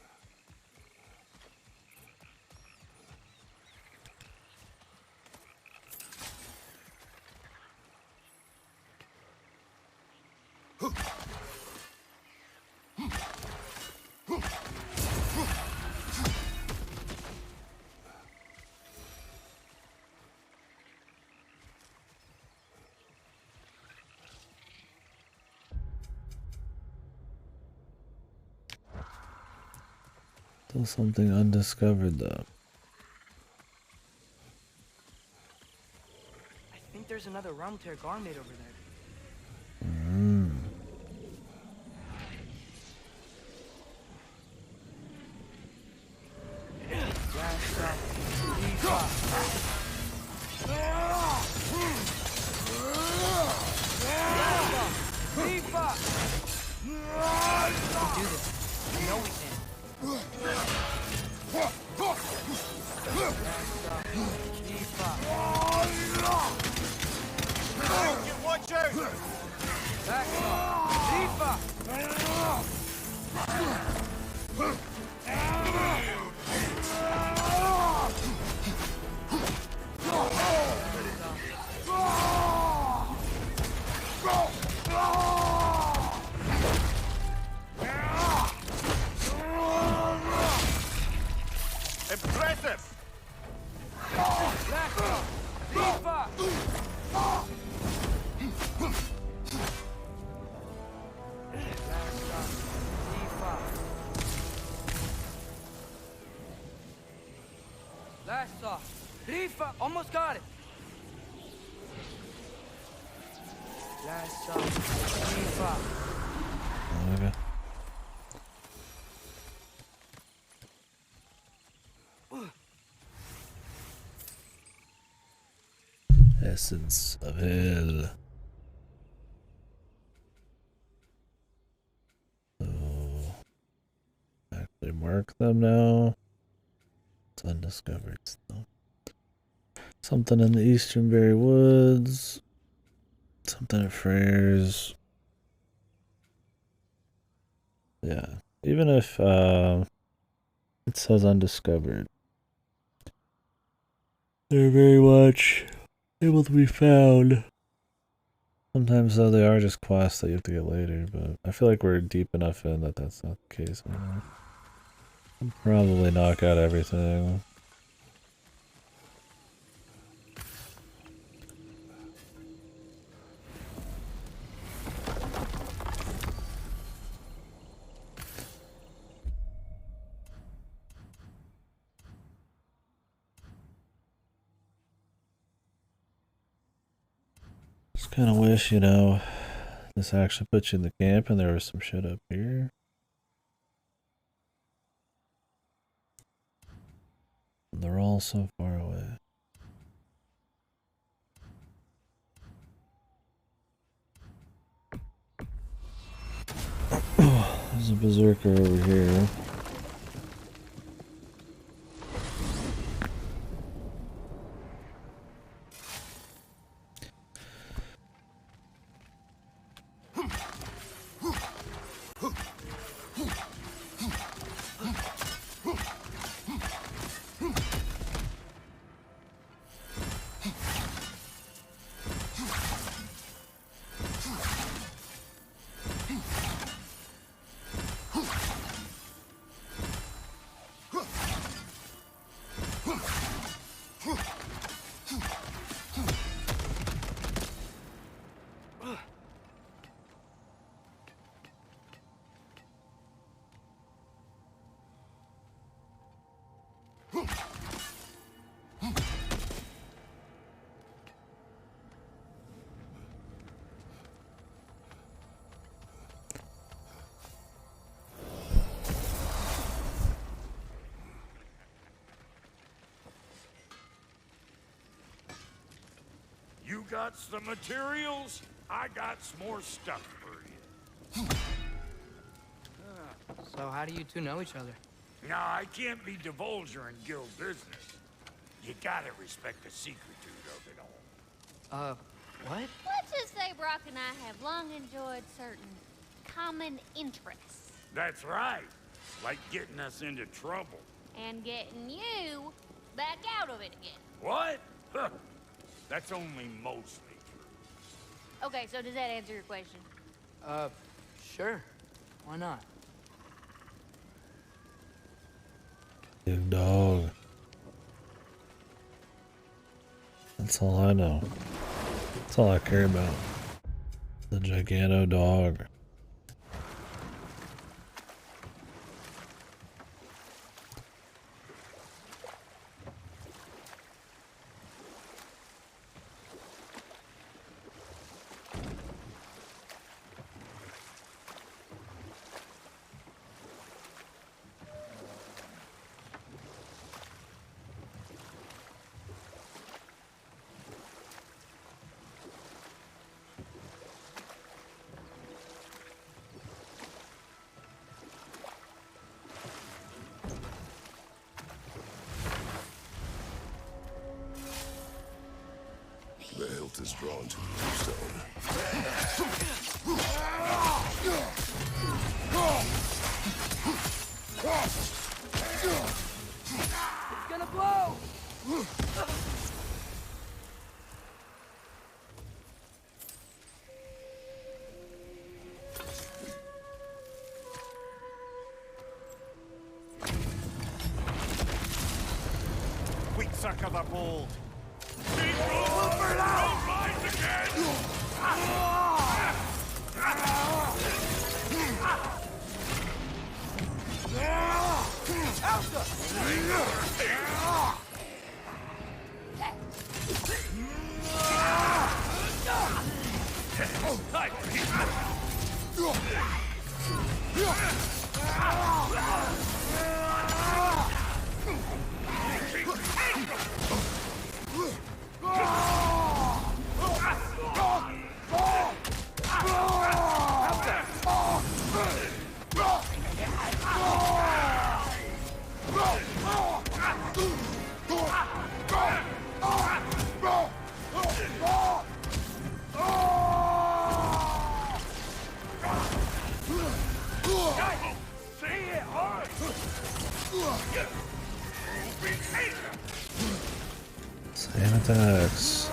A: Still something undiscovered though.
B: I think there's another realm tear garment over there. Almost got it. Last shot.
A: Okay. Essence of hell. So, actually mark them now. It's undiscovered still. Something in the Easternberry Woods. Something at Freyr's. Yeah. Even if it says undiscovered, they're very much able to be found. Sometimes though they are just quests that you have to get later, but I feel like we're deep enough in that that's not the case anymore. I'll probably knock out everything. Just kind of wish, you know, this actually put you in the camp and there was some shit up here. They're all so far away. There's a berserker over here.
G: You got some materials, I got some more stuff for you.
B: So how do you two know each other?
G: No, I can't be divulger in guild business. You gotta respect the secretude of it all.
B: What?
L: Let's just say Brock and I have long enjoyed certain common interests.
G: That's right. Like getting us into trouble.
L: And getting you back out of it again.
G: What? Huh. That's only mostly true.
L: Okay, so does that answer your question?
B: Sure. Why not?
A: Big dog. That's all I know. That's all I care about. The Giganto dog.
C: The hilt is drawn to the stone.
B: It's gonna blow!
D: Quick sucker the bold.
A: Same attacks.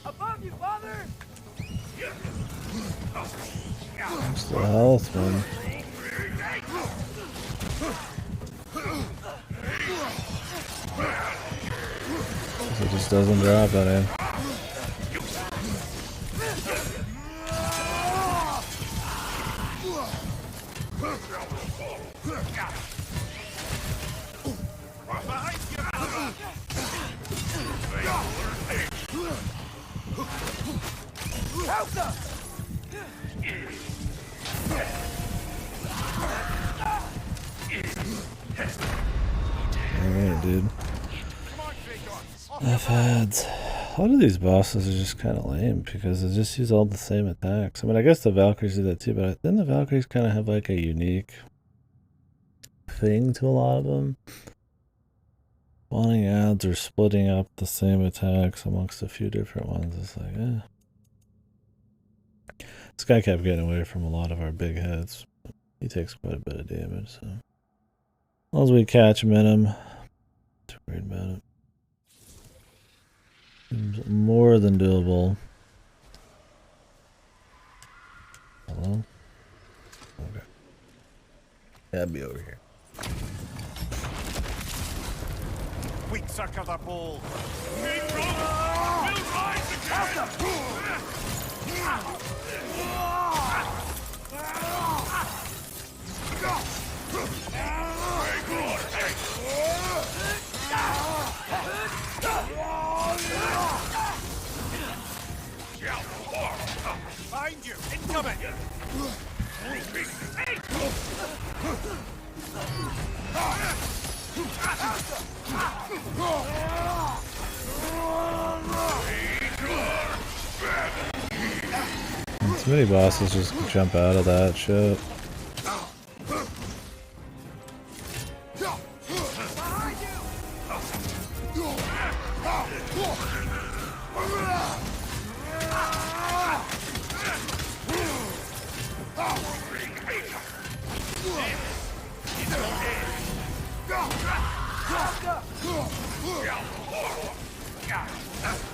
B: Above you, father!
A: What's the health one? It just doesn't drop any. Alright, dude. F-heads. A lot of these bosses are just kind of lame because they just use all the same attacks. I mean, I guess the Valkyries do that too, but then the Valkyries kind of have like a unique thing to a lot of them. Spawning ads or splitting up the same attacks amongst a few different ones. It's like, This guy kept getting away from a lot of our big hits. He takes quite a bit of damage, so as long as we catch him in him, not too worried about it. Seems more than doable. Hello? Okay. Yeah, I'd be over here.
I: Weak circle the bowl. Find you! Incoming!
A: Too many bosses just jump out of that shit.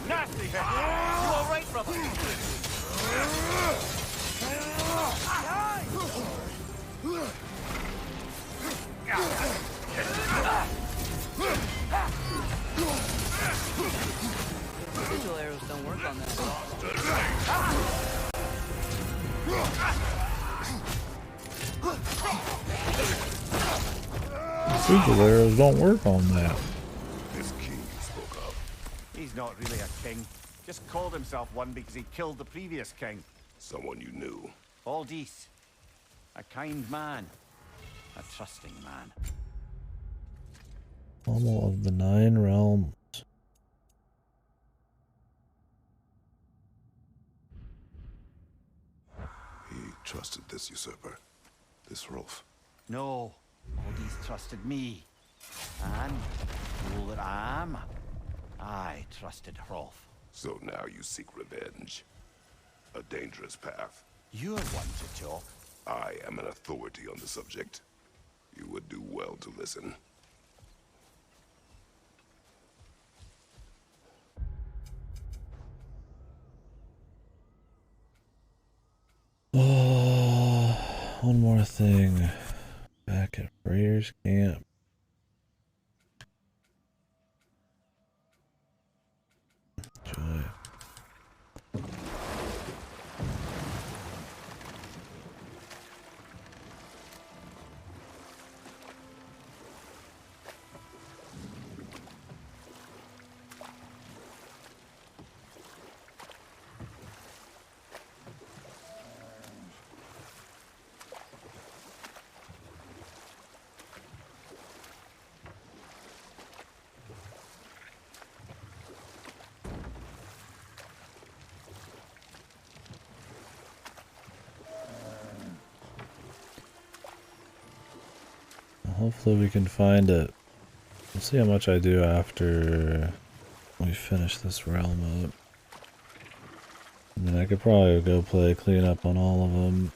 I: Nasty hit! You alright, brother?
B: Sigil arrows don't work on that.
A: Sigil arrows don't work on that.
C: This king you spoke of.
I: He's not really a king. Just called himself one because he killed the previous king.
C: Someone you knew.
I: Aldis. A kind man. A trusting man.
A: Pommel of the 9 realms.
C: He trusted this usurper. This Rolf.
I: No. Aldis trusted me. And, fool that I am, I trusted Hrolf.
C: So now you seek revenge. A dangerous path.
I: You're one to talk.
C: I am an authority on the subject. You would do well to listen.
A: One more thing. Back at Freyr's camp. Joy. Hopefully we can find it. We'll see how much I do after we finish this realm up. And then I could probably go play clean up on all of them.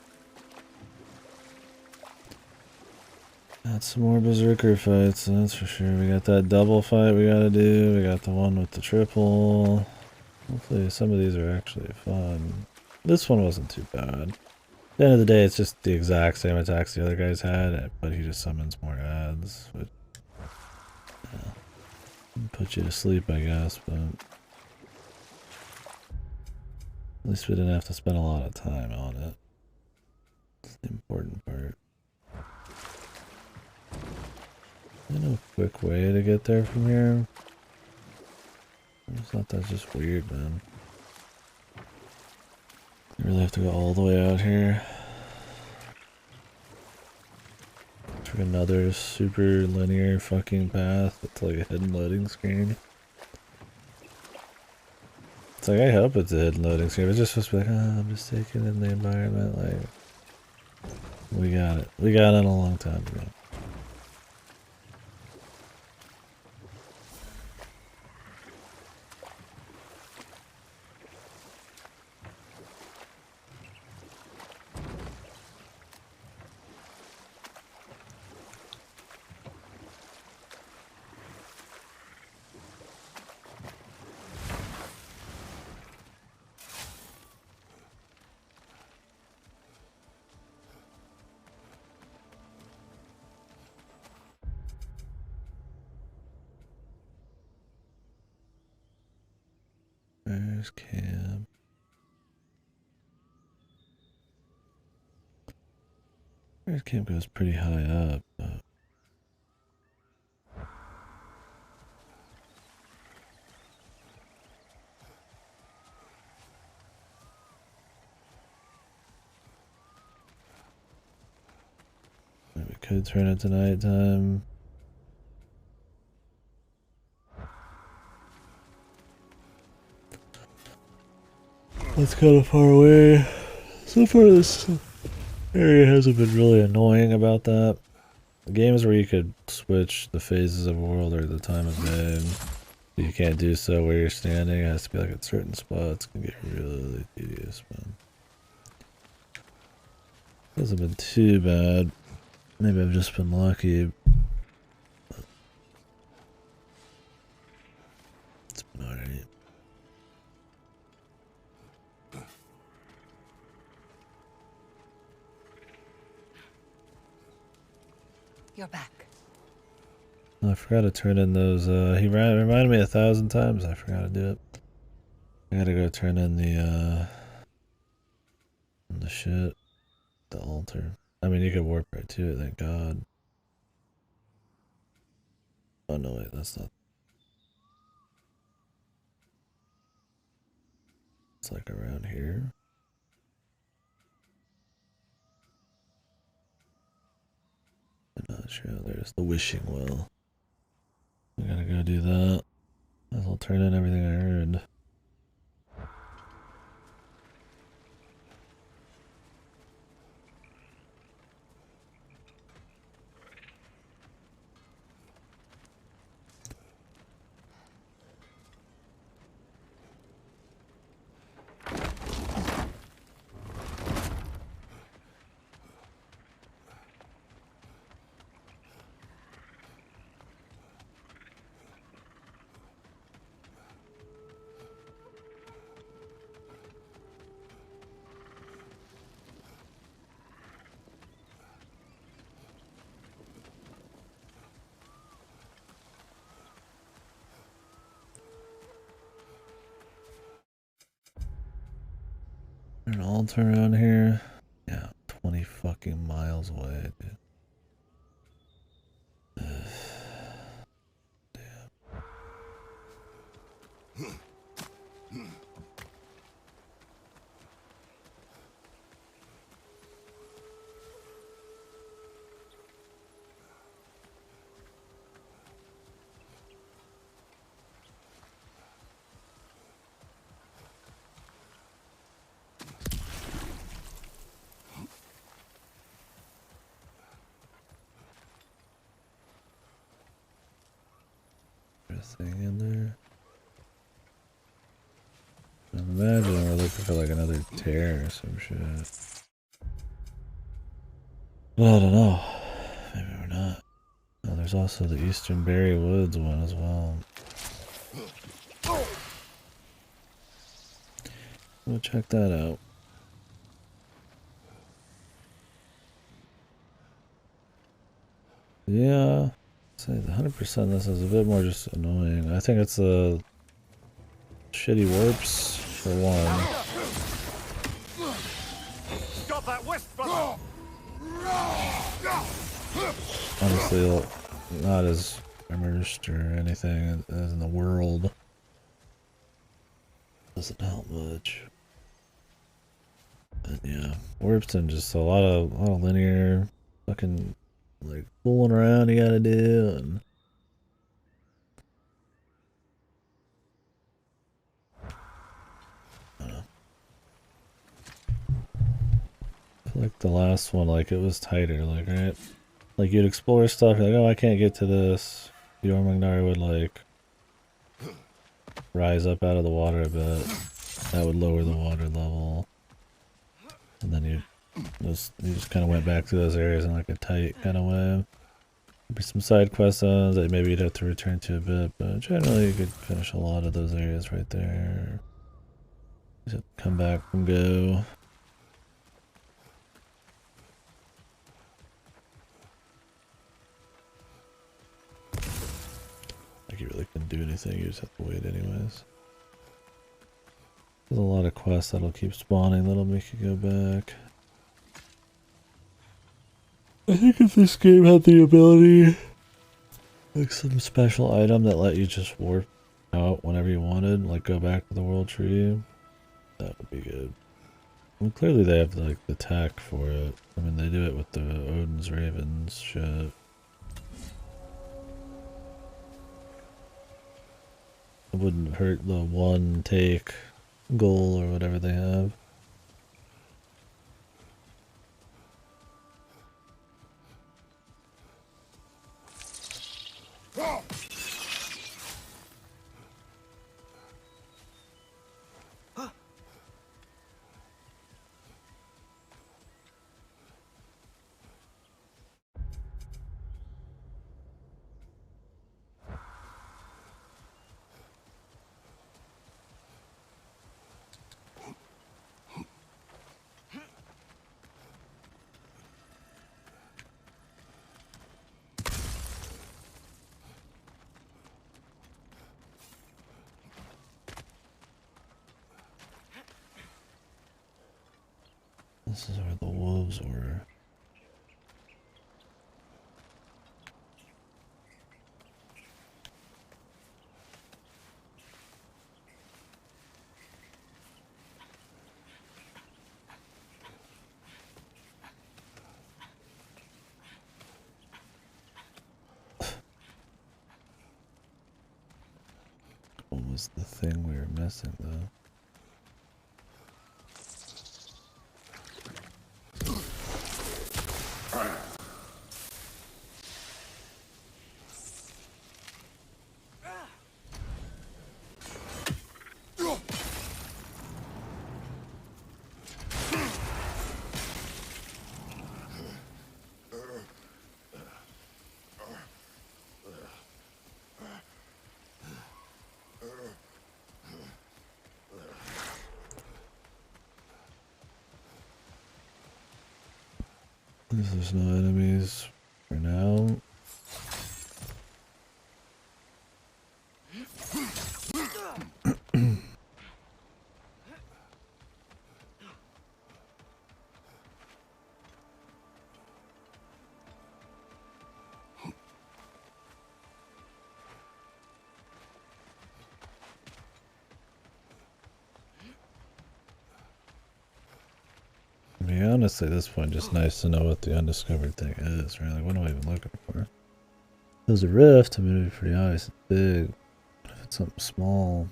A: Got some more berserker fights, that's for sure. We got that double fight we gotta do. We got the one with the triple. Hopefully some of these are actually fun. This one wasn't too bad. At the end of the day, it's just the exact same attacks the other guys had, but he just summons more ads, which put you to sleep, I guess, but at least we didn't have to spend a lot of time on it. That's the important part. There's no quick way to get there from here. I just thought that's just weird, man. You really have to go all the way out here. For another super linear fucking path. It's like a hidden loading screen. It's like, I hope it's a hidden loading screen. It's just supposed to be like, oh, I'm just taking in the environment. Like, we got it. We got it a long time ago. There's camp. There's camp goes pretty high up, but we could turn it to nighttime. That's kind of far away. So far, this area hasn't been really annoying about that. Games where you could switch the phases of a world or the time of day, and you can't do so where you're standing. It has to be like at certain spots. It can get really tedious, man. Hasn't been too bad. Maybe I've just been lucky. It's been alright.
J: You're back.
A: I forgot to turn in those. He reminded me 1,000 times. I forgot to do it. I gotta go turn in the shit, the altar. I mean, you could warp right to it. Thank God. Oh no, wait, that's not. It's like around here. I'm not sure. There's the wishing well. I gotta go do that. Might as well turn in everything I heard. An altar around here? Yeah, 20 fucking miles away, dude. Thing in there. I imagine we're looking for like another tear or some shit. Well, I don't know. Maybe we're not. Oh, there's also the Eastern Berry Woods one as well. We'll check that out. Yeah. Say the 100% this is a bit more just annoying. I think it's the shitty warps for one.
I: Stop that wisp, brother!
A: Honestly, not as immersed or anything as in the world. Doesn't help much. But yeah, warps and just a lot of linear fucking like fooling around you gotta do, and I don't know. I feel like the last one, like it was tighter, like right, like you'd explore stuff, you're like, oh, I can't get to this. Jormungandr would like rise up out of the water a bit. That would lower the water level, and then you just kind of went back to those areas in like a tight kind of way. There'd be some side quest zones that maybe you'd have to return to a bit, but generally you could finish a lot of those areas right there. Just come back and go. Like you really couldn't do anything, you just have to wait anyways. There's a lot of quests that'll keep spawning that'll make you go back. I think if this game had the ability, like some special item that let you just warp out whenever you wanted, like go back to the world tree, that would be good. Well, clearly they have like the tech for it. I mean, they do it with the Odin's Ravens shit. It wouldn't hurt the one take goal or whatever they have. This is where the wolves were. What was the thing we were missing though? There's no enemies for now. I mean, honestly, at this point, just nice to know what the undiscovered thing is, right? Like, what am I even looking for? There's a rift, I mean, it'd be pretty obvious. It's big. But if it's something small,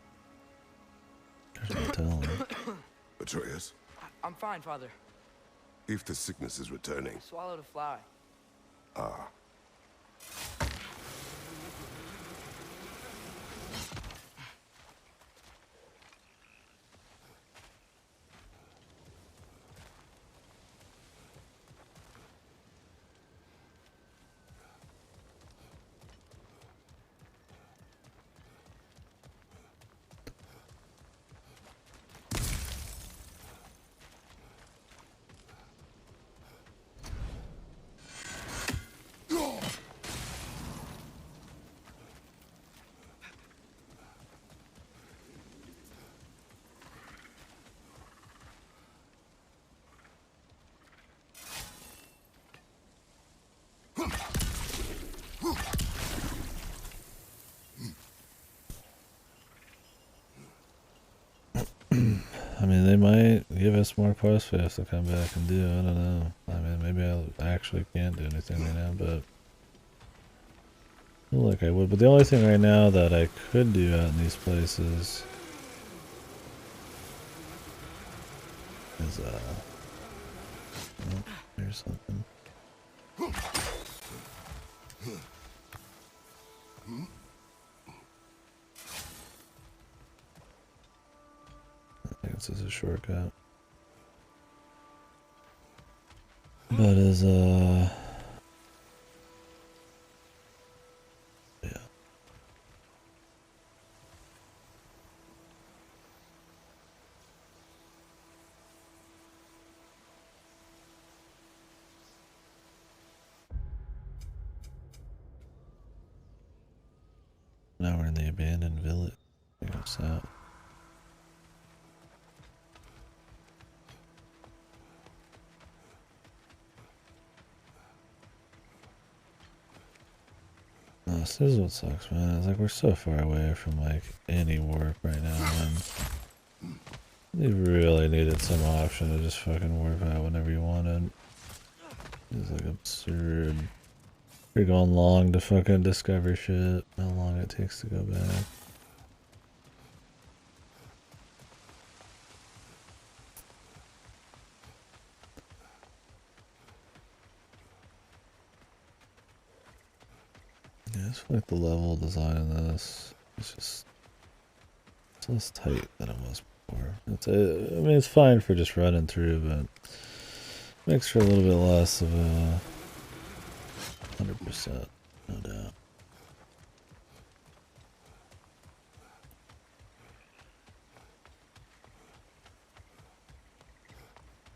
A: there's no telling.
C: Atreus,
B: I'm fine, Father.
C: if the sickness is returning.
B: Swallowed a fly.
C: Ah.
A: I mean, they might give us more quests we have to come back and do. I don't know. I mean, maybe I actually can't do anything right now, but I feel like I would. But the only thing right now that I could do out in these places is, oh, here's something. I think this is a shortcut. But as yeah. Now we're in the abandoned village. We go south. This is what sucks, man. It's like we're so far away from like any warp right now, and you really needed some option to just fucking warp out whenever you wanted. It's like absurd. You're going long to fucking discover shit. How long it takes to go back. Yeah, I feel like the level design in this is just it's less tight than it was before. I mean, it's fine for just running through, but makes for a little bit less of a 100%, no doubt.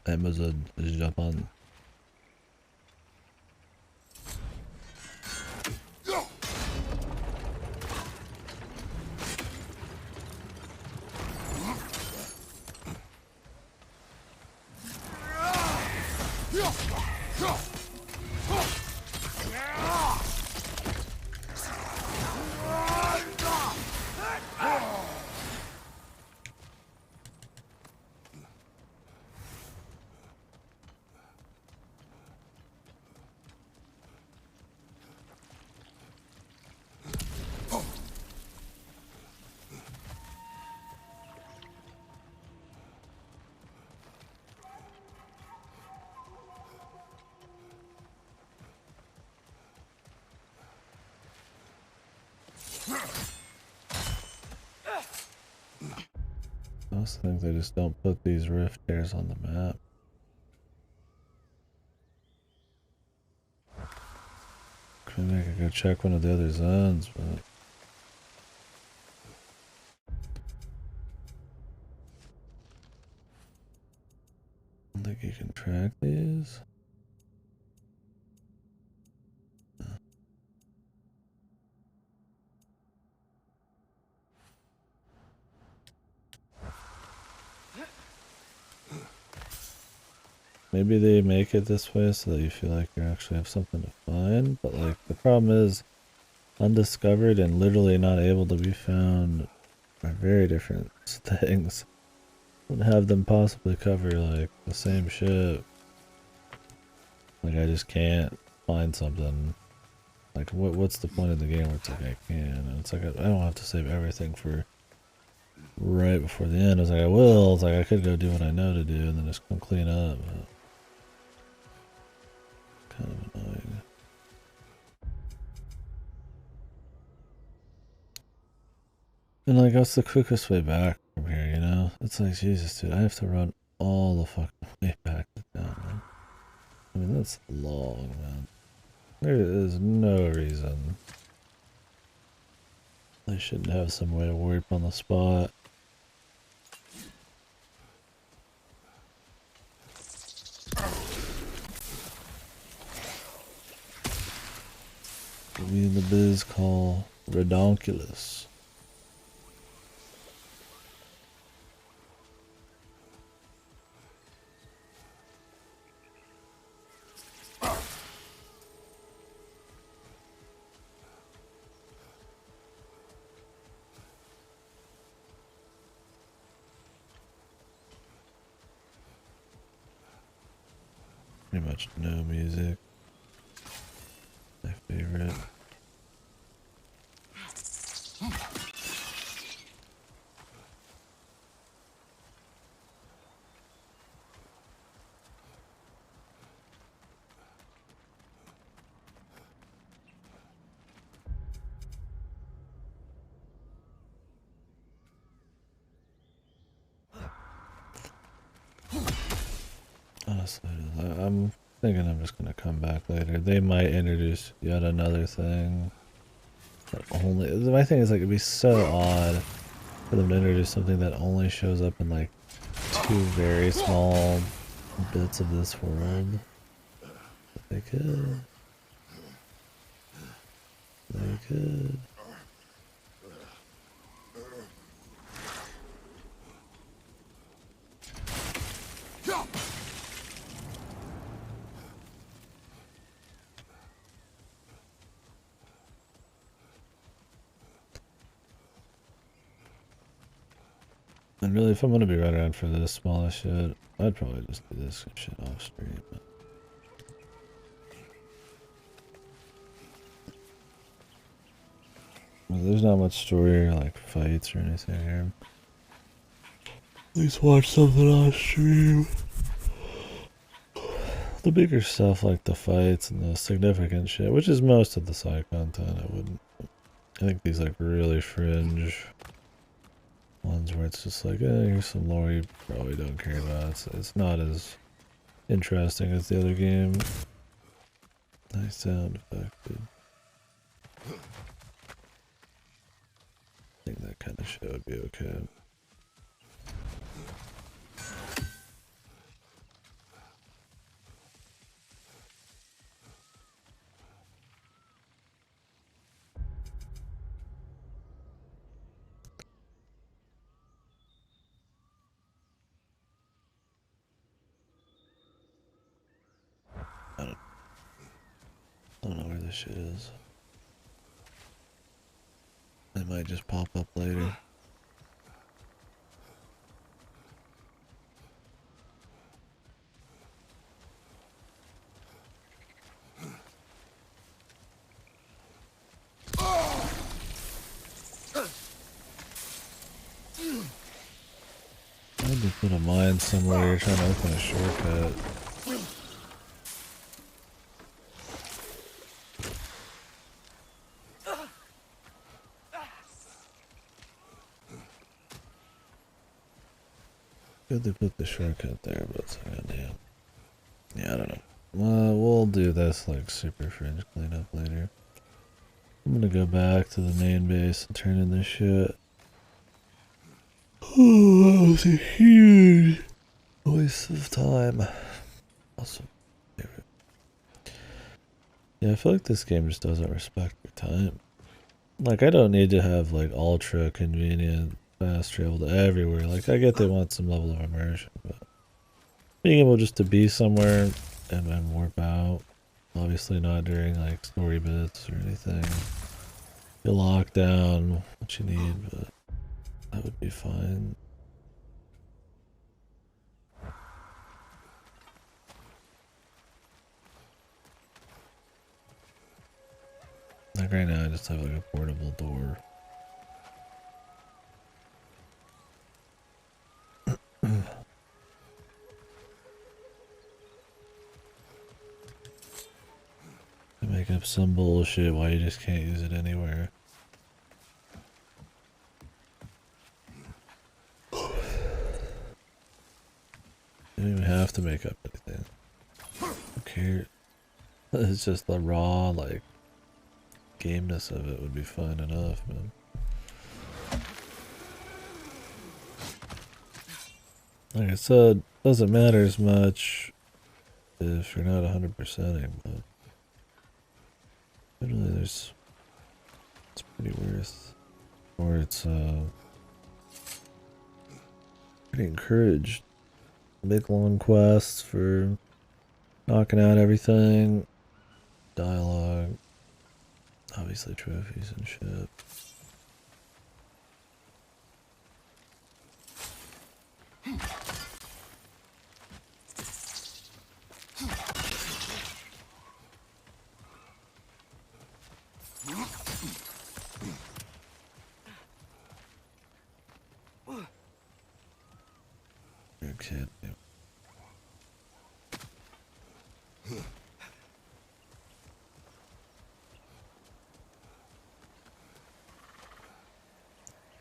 A: Amazon Japan. I also think they just don't put these rift tears on the map. Maybe I could go check one of the other zones, but I don't think you can track these. Maybe they make it this way so that you feel like you actually have something to find, but like the problem is undiscovered and literally not able to be found are very different things. Would have them possibly cover like the same shit. Like I just can't find something. Like what's the point of the game where it's like I can? And it's like I don't have to save everything for right before the end. It's like I will. It's like I could go do what I know to do and then just come clean up. But kind of annoying. And like that's the quickest way back from here, you know? It's like Jesus, dude, I have to run all the fucking way back to town, man. I mean that's long, man. There is no reason they shouldn't have some way to warp on the spot. What we in the biz call redonkulous. Pretty much no music. My favorite. Honestly, I'm thinking I'm just gonna come back later. They might introduce yet another thing. That only my thing is like it'd be so odd for them to introduce something that only shows up in like 2 very small bits of this world. But they could. They could. And really, if I'm gonna be running around for this small shit, I'd probably just do this shit off stream. Well, there's not much story or like fights or anything here. At least watch something on stream. The bigger stuff like the fights and the significant shit, which is most of the side content, I think these like really fringe ones where it's just like, here's some lore you probably don't care about. It's not as interesting as the other game. Nice sound effect, dude. I think that kind of shit would be okay. I don't know where this shit is. It might just pop up later. I had to put a mine somewhere trying to open a shortcut. Good they put the shortcut there, but it's goddamn. Yeah, I don't know. We'll do this like super fringe cleanup later. I'm gonna go back to the main base and turn in this shit. Oh, that was a huge waste of time. Also, yeah, I feel like this game just doesn't respect your time. Like, I don't need to have like ultra convenient fast travel to everywhere. Like, I get they want some level of immersion, but being able just to be somewhere and then warp out, obviously not during like story bits or anything. You lock down what you need, but that would be fine. Like right now I just have like a portable door. To make up some bullshit why you just can't use it anywhere. You don't even have to make up anything. Who cares? It's just the raw, like, gameness of it would be fun enough, man. Like I said, doesn't matter as much if you're not 100%ing, but really it's pretty worth, or it's pretty encouraged. Big long quests for knocking out everything, dialogue, obviously trophies and shit. You're kidding me.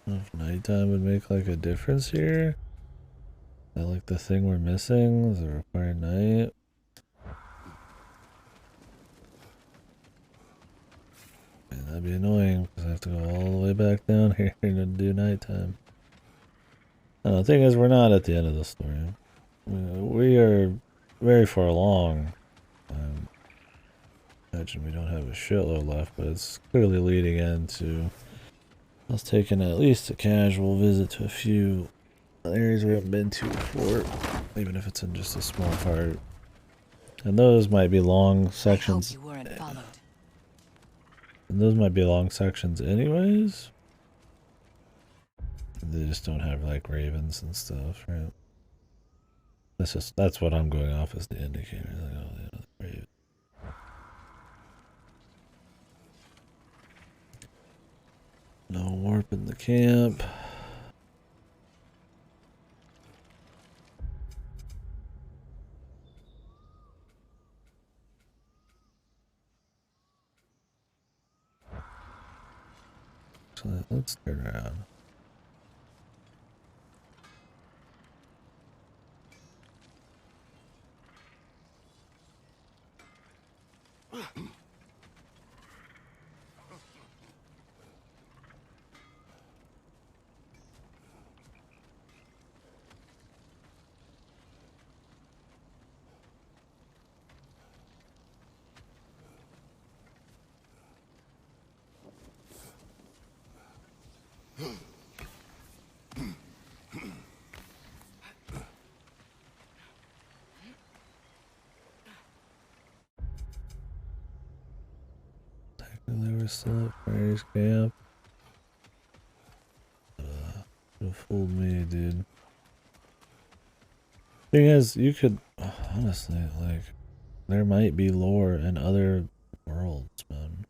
A: If nighttime would make like a difference here. Is that like the thing we're missing? Is it required night? Man, that'd be annoying because I have to go all the way back down here to do nighttime. The thing is, we're not at the end of the story. We are very far along. Imagine we don't have a shitload left, but it's clearly leading into us taking at least a casual visit to a few areas we haven't been to before, even if it's in just a small part. And those might be long sections.
J: You weren't followed.
A: And those might be long sections anyways. They just don't have like ravens and stuff, right? That's what I'm going off as the indicator. Like, oh, they don't have ravens. No warp in the camp. So let's turn around. Technically, we're still at Fairy's camp. You fooled me, dude. Thing is, you could honestly, like, there might be lore in other worlds, man.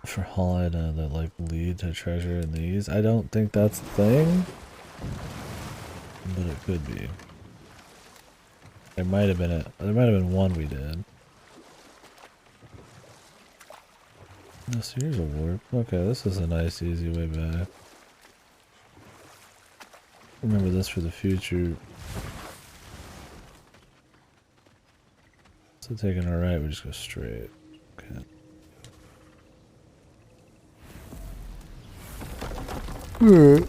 A: For all I know, that like lead to treasure in these. I don't think that's the thing, but it could be. There might have been one we did. Oh, so here's a warp. Okay, this is a nice, easy way back. Remember this for the future. So taking our right, we just go straight. Okay. Alright.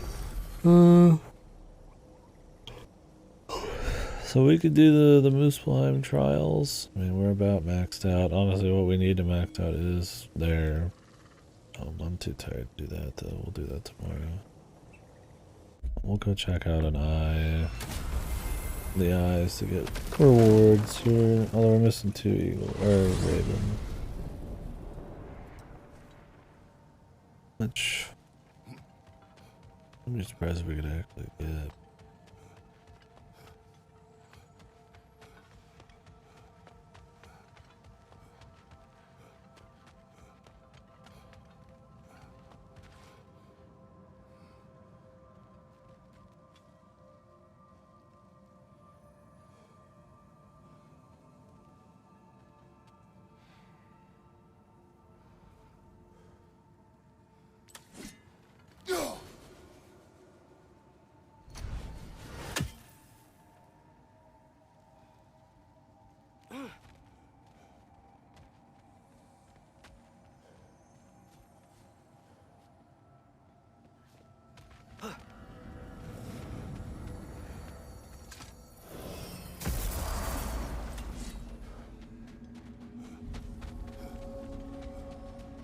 A: So we could do the Muspelheim trials. I mean, we're about maxed out. Honestly, what we need to max out is there. I'm too tired to do that, though. We'll do that tomorrow. We'll go check out an eye. The eyes to get rewards here. Although we're missing 2 eagle or raven. Which I'm just surprised if we could actually get.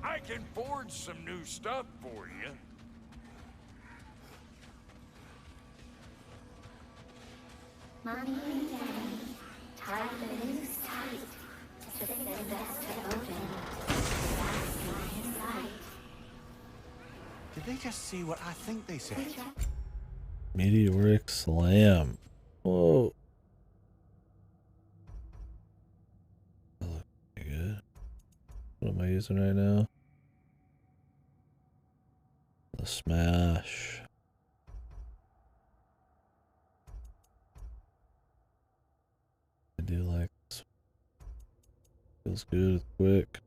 G: I can forge some new stuff for you.
M: Mommy and Daddy tied the noose tight to fit the best to open. Satisfy his sight.
D: Did they just say what I think they said?
A: Meteoric slam. Whoa. That looks pretty good. What am I using right now? The smash. I do like this. Feels good, it's quick.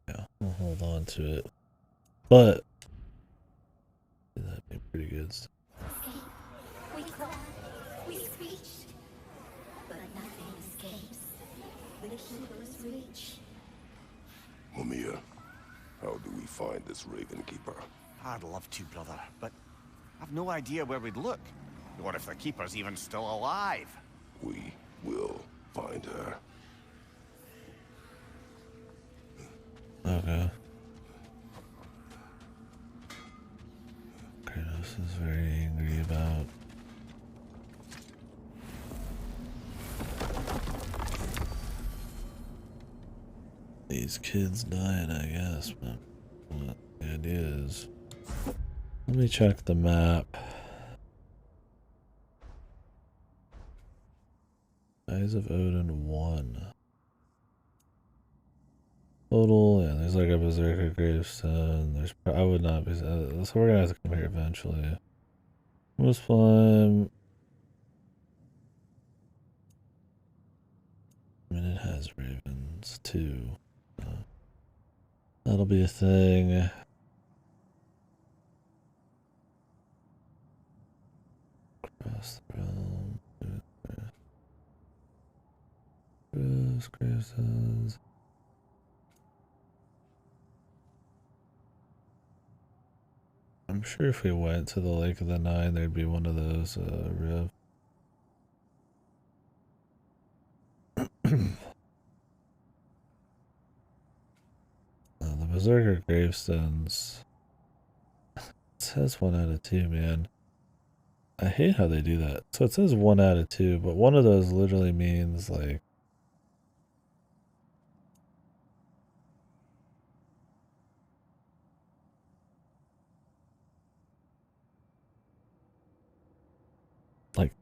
A: Yeah, I'll hold on to it. But that'd be pretty good.
M: We claw, we screech, but nothing escapes. The keeper's reach.
C: Mamiya, how do we find this Raven Keeper?
D: I'd love to, brother, but I've no idea where we'd look. Or if the keeper's even still alive.
C: We will find her.
A: Okay. Kratos is very angry about These kids dying, I guess, but what the idea is. Let me check the map. Eyes of Odin 1. Total, yeah, there's like a Berserker gravestone. There's, I would not be, so we're gonna have to come here eventually. Muspelheim. I mean, it has ravens too. That'll be a thing. Across the realm. Gravestones. I'm sure if we went to the Lake of the Nine, there'd be one of those rifts. The Berserker gravestones. It says 1 out of 2, man. I hate how they do that. So it says 1 out of 2, but one of those literally means like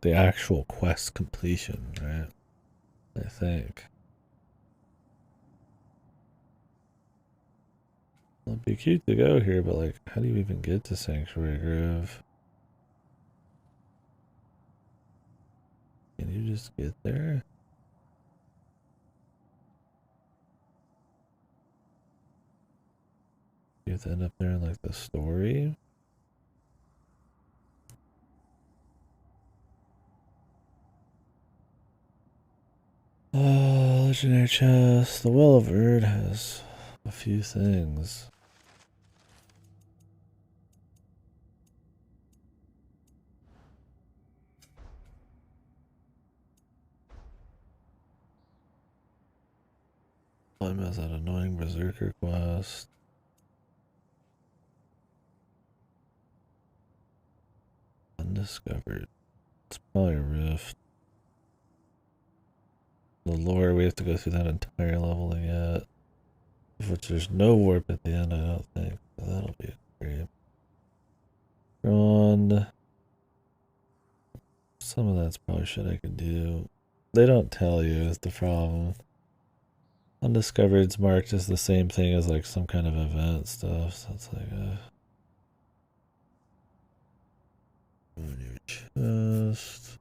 A: the actual quest completion, right? I think. It'd be cute to go here, but like, how do you even get to Sanctuary Grove? Can you just get there? You have to end up there in like the story? Legendary chest. The Well of Erd has a few things. One has that annoying Berserker quest. Undiscovered. It's probably a rift. The lore, we have to go through that entire level yet. Which there's no warp at the end, I don't think. So that'll be great. On. Some of that's probably shit I could do. They don't tell you is the problem. Undiscovered's marked as the same thing as like some kind of event stuff, so it's like on your chest.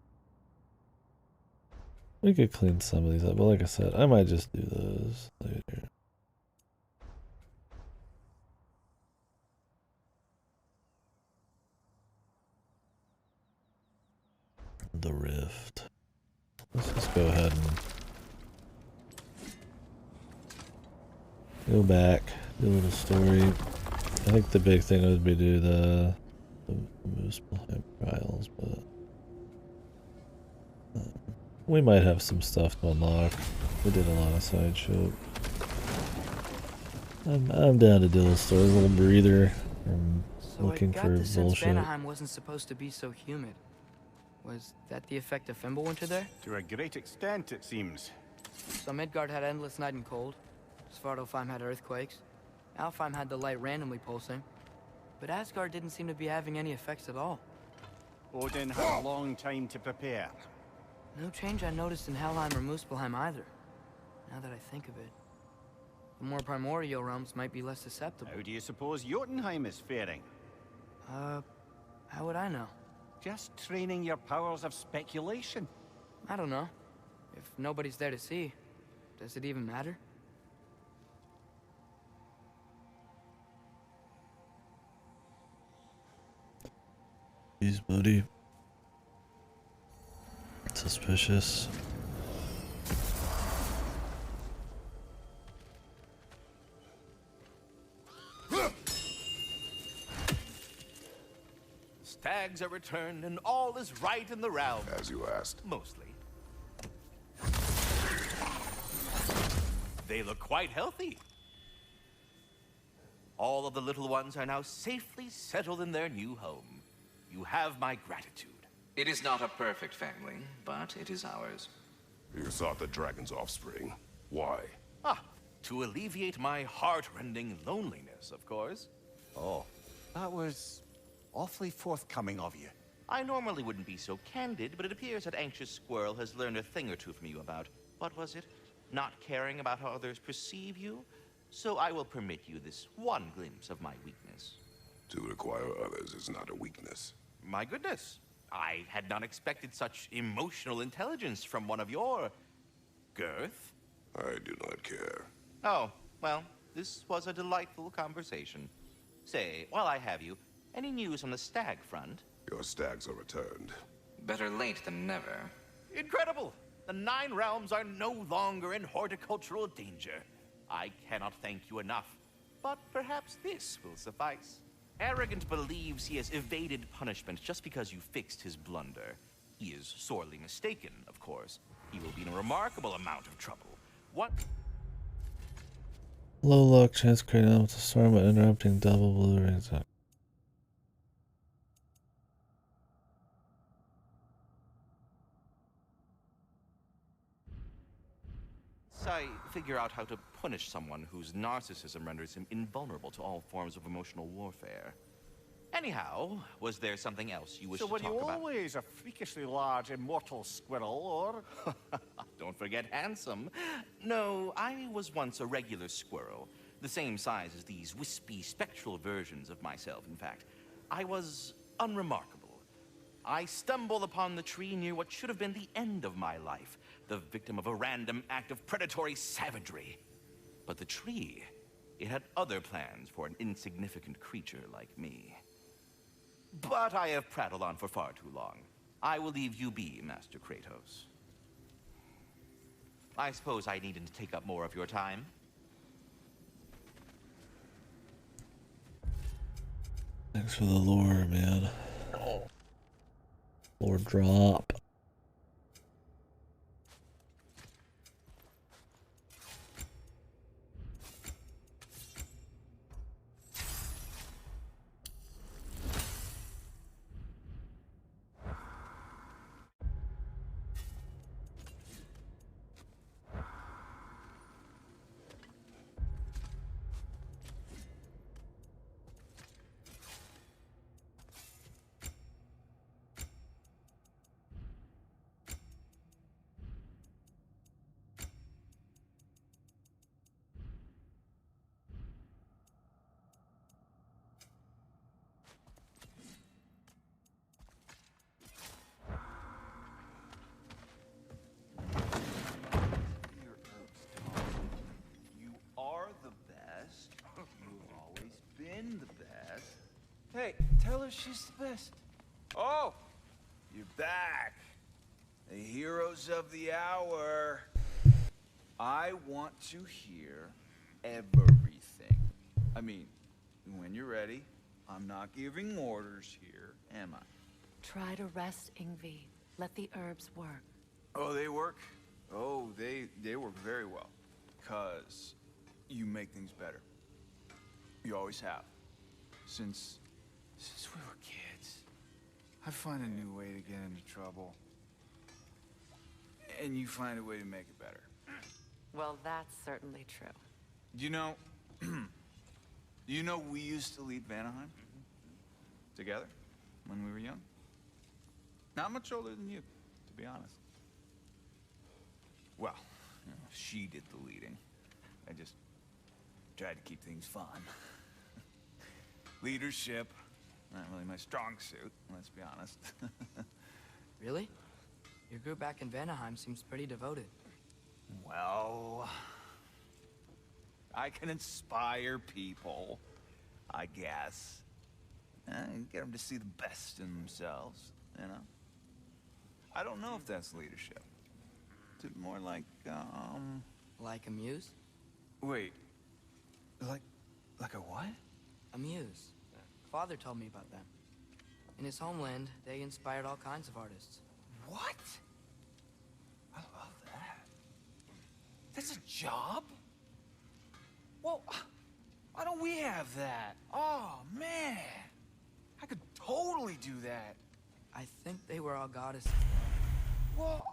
A: We could clean some of these up, but like I said, I might just do those later. The rift. Let's just go ahead and go back, do a little story. I think the big thing would be do the Muspelheim trials, but we might have some stuff to unlock. We did a lot of side shit. I'm down to do a story, a little breather from looking for
B: the sense
A: bullshit.
B: Vanaheim wasn't supposed to be so humid. Was that the effect of Fimbulwinter there?
D: To a great extent, it seems.
B: So Midgard had endless night and cold. Svartalfheim had earthquakes. Alfheim had the light randomly pulsing. But Asgard didn't seem to be having any effects at all.
D: Odin had a long time to prepare.
B: No change I noticed in Helheim or Muspelheim either. Now that I think of it. The more primordial realms might be less susceptible.
D: How do you suppose Jotunheim is faring?
B: How would I know?
D: Just training your powers of speculation.
B: I don't know. If nobody's there to see, does it even matter?
A: Jeez, buddy. Suspicious.
F: Stags are returned and all is right in the realm.
C: As you asked.
F: Mostly. They look quite healthy. All of the little ones are now safely settled in their new home. You have my gratitude.
N: It is not a perfect family, but it is ours.
C: You sought the dragon's offspring. Why?
F: Ah, To alleviate my heart-rending loneliness, of course.
D: Oh, that was awfully forthcoming of you.
F: I normally wouldn't be so candid, but it appears that Anxious Squirrel has learned a thing or two from you about, what was it? Not caring about how others perceive you? So I will permit you this one glimpse of my weakness.
C: To require others is not a weakness.
F: My goodness. I had not expected such emotional intelligence from one of your... girth?
C: I do not care.
F: Oh, well, this was a delightful conversation. Say, while I have you, any news on the stag front?
C: Your stags are returned.
N: Better late than never.
F: Incredible! The 9 realms are no longer in horticultural danger. I cannot thank you enough, but perhaps this will suffice. Arrogant believes he has evaded punishment just because you fixed his blunder. He is sorely mistaken, of course. He will be in a remarkable amount of trouble. What?
A: Low luck, chance creating elements of storm by interrupting double blue rings.
F: I figure out how to punish someone whose narcissism renders him invulnerable to all forms of emotional warfare. Anyhow, was there something else you wish to talk about?
I: So were you always a freakishly large immortal squirrel, or...?
F: Don't forget handsome. No, I was once a regular squirrel. The same size as these wispy, spectral versions of myself, in fact. I was unremarkable. I stumbled upon the tree near what should have been the end of my life, the victim of a random act of predatory savagery. But the tree, it had other plans for an insignificant creature like me. But I have prattled on for far too long. I will leave you be, Master Kratos. I suppose I needn't to take up more of your time.
A: Thanks for the lore, man. Lore drop.
O: Hey, tell her she's the best. Oh, you're back. The heroes of the hour. I want to hear everything. I mean, when you're ready. I'm not giving orders here, am I?
J: Try to rest, Ingvi. Let the herbs work.
O: Oh, they work? Oh, they work very well. 'Cause you make things better. You always have. Since we were kids, I find a new way to get into trouble. And you find a way to make it better.
J: Well, that's certainly true.
O: You know, we used to lead Vanaheim together when we were young. Not much older than you, to be honest. Well, you know, she did the leading. I just tried to keep things fun. Leadership, not really my strong suit, let's be honest.
B: Really? Your group back in Vanaheim seems pretty devoted.
O: Well, I can inspire people, I guess. Get them to see the best in themselves, you know? I don't know if that's leadership. It's more like,
B: Like a muse?
O: Wait. Like a what?
B: A muse. Father told me about them. In his homeland, they inspired all kinds of artists.
O: What? I love that. That's a job? Well, why don't we have that? Oh, man. I could totally do that.
B: I think they were all goddesses.
O: Well,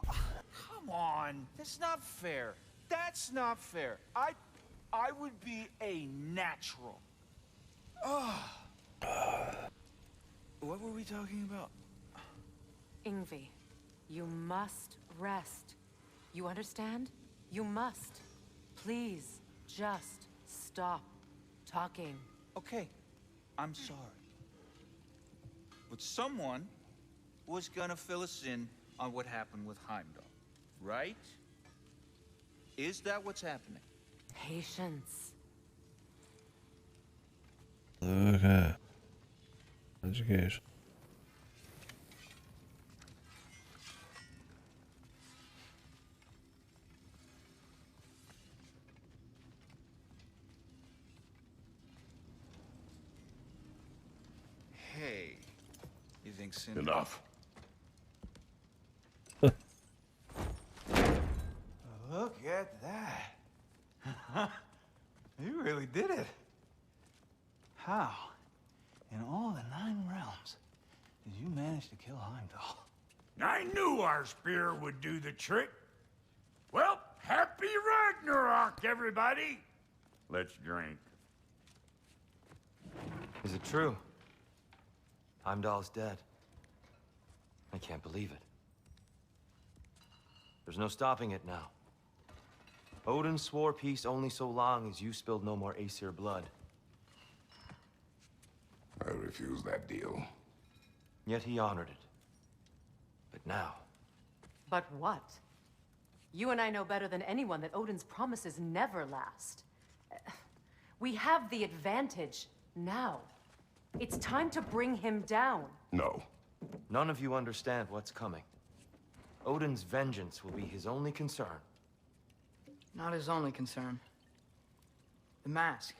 O: come on. That's not fair. That's not fair. I would be a natural. What were we talking about?
J: Ingvi, you must rest. You understand? You must. Please, just stop talking.
O: Okay, I'm sorry. But someone was gonna fill us in on what happened with Heimdall, right? Is that what's happening?
J: Patience.
A: Okay. Education.
O: Hey, you think Sin?
C: Enough.
O: Look at that. You really did it. How, in all the 9 realms, did you manage to kill Heimdall?
G: I knew our spear would do the trick. Well, happy Ragnarok, everybody! Let's drink.
P: Is it true? Heimdall's dead. I can't believe it. There's no stopping it now. Odin swore peace only so long as you spilled no more Aesir blood.
C: I refuse that deal.
P: Yet he honored it. But now...
J: But what? You and I know better than anyone that Odin's promises never last. We have the advantage now. It's time to bring him down.
C: No.
P: None of you understand what's coming. Odin's vengeance will be his only concern.
B: Not his only concern. The mask.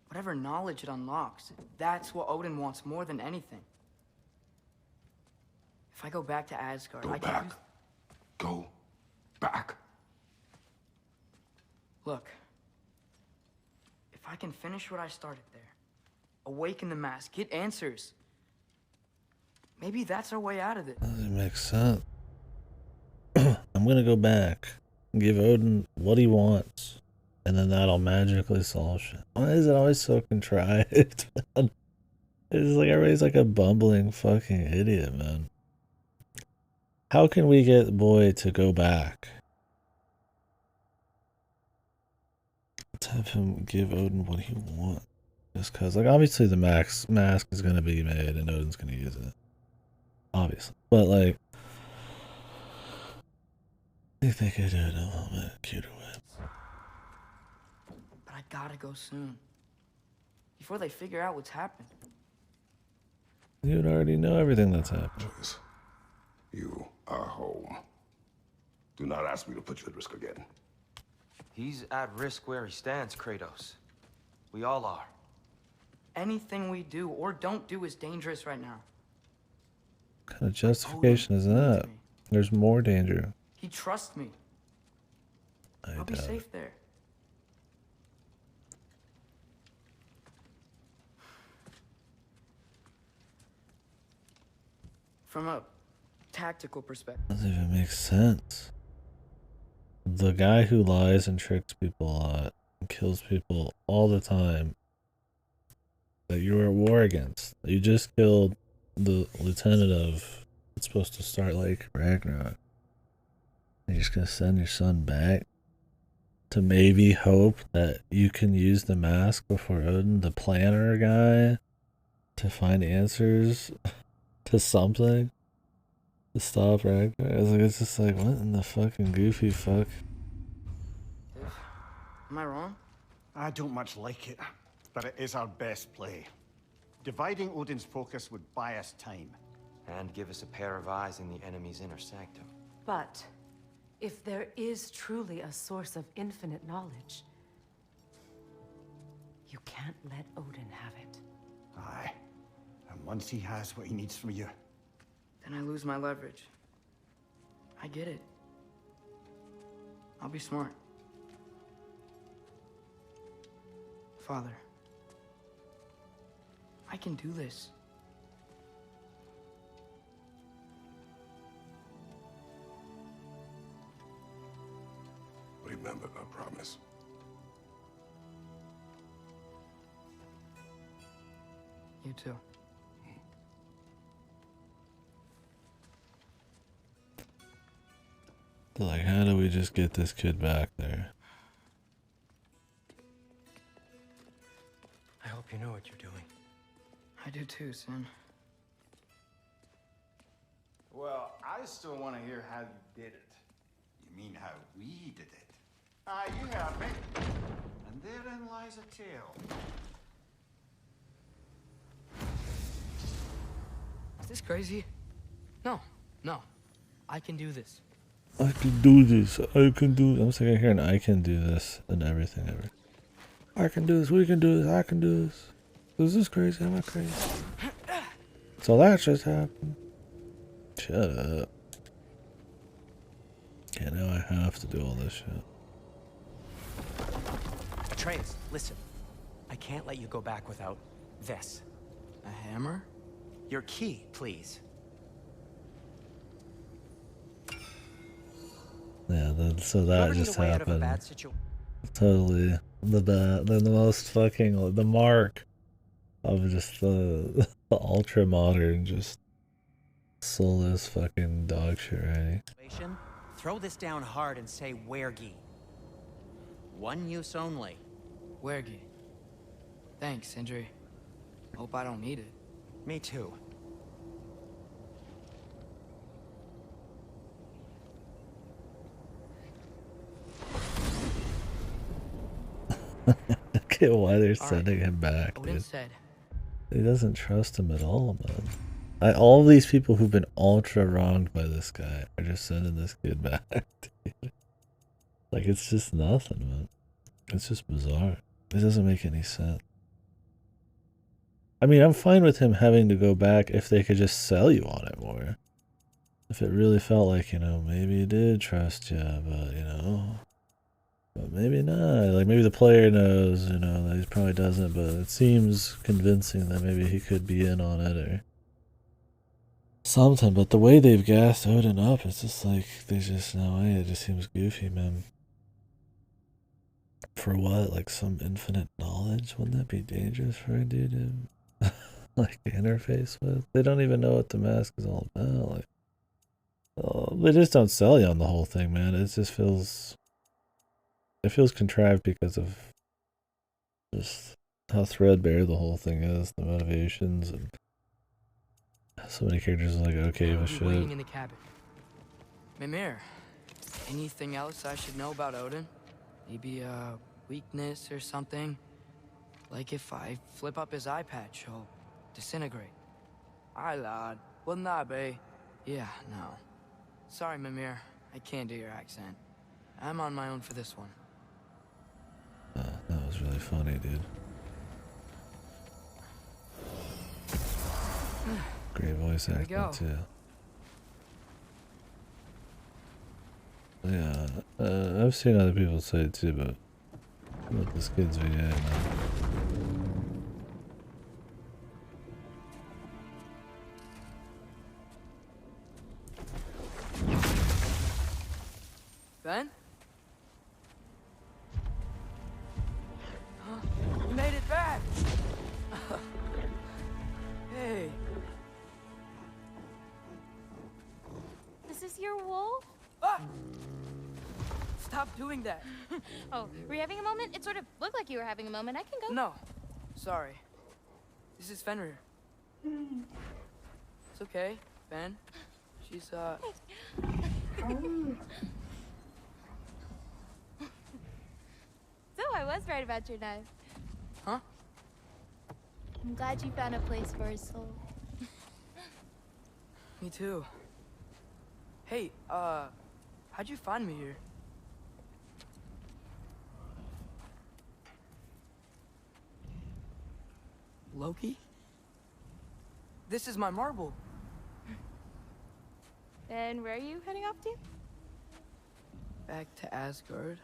B: Whatever knowledge it unlocks, that's what Odin wants more than anything. If I go back to Asgard,
C: Go back. Go back.
B: Look. If I can finish what I started there, awaken the mask, get answers, maybe that's our way out of it.
A: Doesn't make sense. I'm gonna go back and give Odin what he wants, and then that'll magically solve shit. Why is it always so contrived, man? It's like everybody's like a bumbling fucking idiot, man. How can we get Boy to go back? Let's have him give Odin what he wants. Just cause, like, obviously the mask is gonna be made and Odin's gonna use it. Obviously. But, like, I think they could do it a little bit cuter way.
B: But I gotta go soon. Before they figure out what's happened.
A: You'd already know everything that's happened.
C: Please. You are home. Do not ask me to put you at risk again.
P: He's at risk where he stands, Kratos. We all are.
B: Anything we do or don't do is dangerous right now.
A: What kind of justification is that? There's more danger.
B: He trusts me. I'll be safe there. From a tactical perspective.
A: Doesn't even make sense. The guy who lies and tricks people a lot and kills people all the time that you were at war against. You just killed the lieutenant of it's supposed to start like Ragnarok. You're just gonna send your son back to maybe hope that you can use the mask before Odin, the planner guy, to find answers to something to stop Ragnarok. It's just like, what in the fucking goofy fuck?
B: Am I wrong?
I: I don't much like it, but it is our best play. Dividing Odin's focus would buy us time.
P: And give us a pair of eyes in the enemy's inner sanctum.
J: But if there is truly a source of infinite knowledge, you can't let Odin have it.
I: Aye. And once he has what he needs from you...
B: Then I lose my leverage. I get it. I'll be smart. Father, I can do this.
C: Remember our promise.
B: You too.
A: They're like, how do we just get this kid back there?
Q: I hope you know what you're doing.
B: I do too, Sin.
I: Well, I still want to hear how you did it. You mean how we did it? Ah, you have me. And therein lies a tale.
B: Is this crazy? No, no. I can do this.
A: I can do this. I can do this. I'm sick of hearing I can do this and everything ever. I can do this. We can do this. I can do this. Is this crazy? Am I crazy? So that just happened. Shut up. Yeah, now I have to do all this shit.
Q: Atreus, listen. I can't let you go back without this.
B: A hammer?
Q: Your key, please.
A: Yeah, so that just happened. Totally the most fucking the mark of just the ultra modern just soulless fucking dog shit writing.
Q: Throw this down hard and say wergi. One use only.
B: Wergi. Thanks, Sindri. Hope I don't need it.
Q: Me too.
A: I get why they're sending him back,
B: Odin
A: dude.
B: said.
A: He doesn't trust him at all, man. All these people who've been ultra wronged by this guy are just sending this kid back, dude. Like, it's just nothing, man. It's just bizarre. It doesn't make any sense. I mean, I'm fine with him having to go back if they could just sell you on it more. If it really felt like, you know, maybe he did trust you, but, you know... But maybe not. Like, maybe the player knows, you know, that he probably doesn't, but it seems convincing that maybe he could be in on it or something. But the way they've gassed Odin up, it's just like, there's just no way. It just seems goofy, man. For what? Like, some infinite knowledge? Wouldn't that be dangerous for a dude to, like, interface with? They don't even know what the mask is all about. Like, oh, they just don't sell you on the whole thing, man. It just feels... It feels contrived because of just how threadbare the whole thing is, the motivations, and so many characters are like, okay with shit.
B: Waiting in the cabin. Mimir, anything else I should know about Odin? Maybe a weakness or something? Like if I flip up his eye patch, he'll disintegrate. Aye, lad. Wouldn't that be? Yeah, no. Sorry, Mimir. I can't do your accent. I'm on my own for this one.
A: That was really funny, dude. Great voice acting, too. Yeah, I've seen other people say it too, but with this kid's VA, man.
B: Ben? You made it back! Hey.
L: This is your wolf?
B: Ah! Stop doing that.
L: Oh, were you having a moment? It sort of looked like you were having a moment. I can go.
B: No. Sorry. This is Fenrir. It's okay, Ben. She's,
L: Oh. So I was right about your knife.
B: Huh?
L: I'm glad you found a place for his soul.
B: Me too. Hey, how'd you find me here? Loki? This is my marble.
L: And where are you heading off to?
B: Back to Asgard.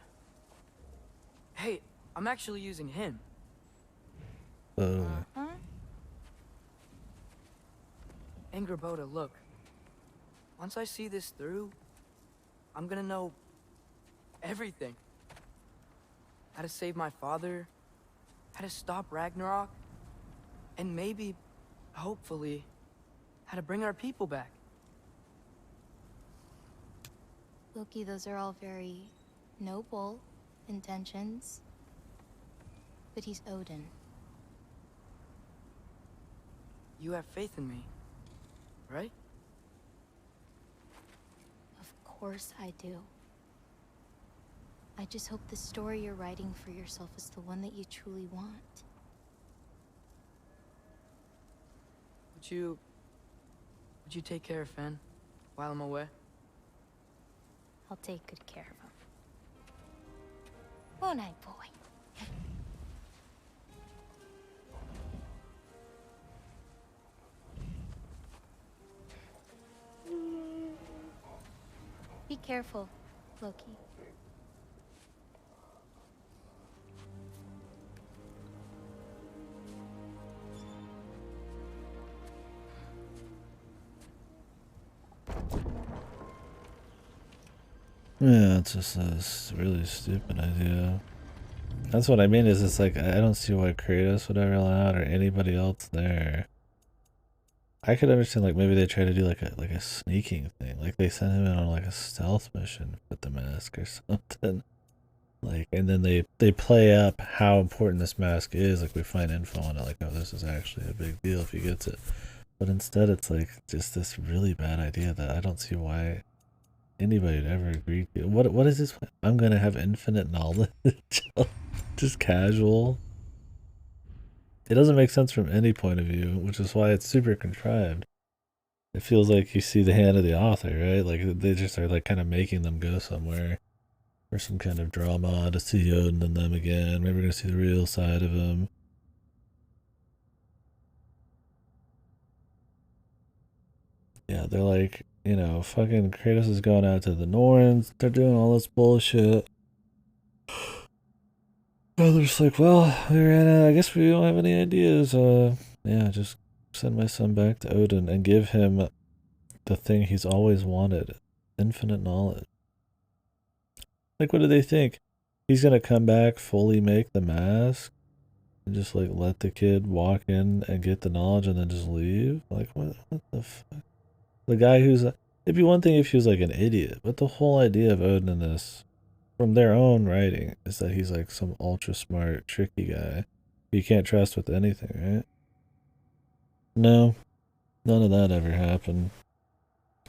B: Hey, I'm actually using him. Angerboda, look. Once I see this through, I'm gonna know everything. How to save my father, how to stop Ragnarok, and maybe hopefully, how to bring our people back.
L: Loki, those are all very noble intentions. But he's Odin.
B: You have faith in me, right?
L: Of course I do. I just hope the story you're writing for yourself is the one that you truly want.
B: Would you take care of Finn while I'm away?
L: I'll take good care of him. Won't I, boy? Be careful, Loki.
A: Yeah, it's just a really stupid idea. That's what I mean, is it's like, I don't see why Kratos would ever allow it, or anybody else there. I could understand, like, maybe they try to do like a sneaking thing, like they sent him in on like a stealth mission with the mask or something. Like, and then they play up how important this mask is, like we find info on it, like, oh, this is actually a big deal if he gets it. But instead it's like just this really bad idea that I don't see why anybody would ever agree to. What is this? I'm gonna have infinite knowledge. Just casual. It doesn't make sense from any point of view, which is why it's super contrived. It feels like you see the hand of the author, right? Like they just are like kind of making them go somewhere for some kind of drama to see Odin and them again. Maybe we're gonna see the real side of him. Yeah, they're like, you know, fucking Kratos is going out to the Norns. They're doing all this bullshit. Oh, they're just like, well, we ran out. I guess we don't have any ideas. Yeah, just send my son back to Odin and give him the thing he's always wanted, infinite knowledge. Like, what do they think? He's gonna come back, fully make the mask, and just like let the kid walk in and get the knowledge and then just leave? Like, what the fuck? The guy who's it'd be one thing if he was like an idiot, but the whole idea of Odin in this, from their own writing, is that he's like some ultra smart, tricky guy you can't trust with anything, right? No, none of that ever happened.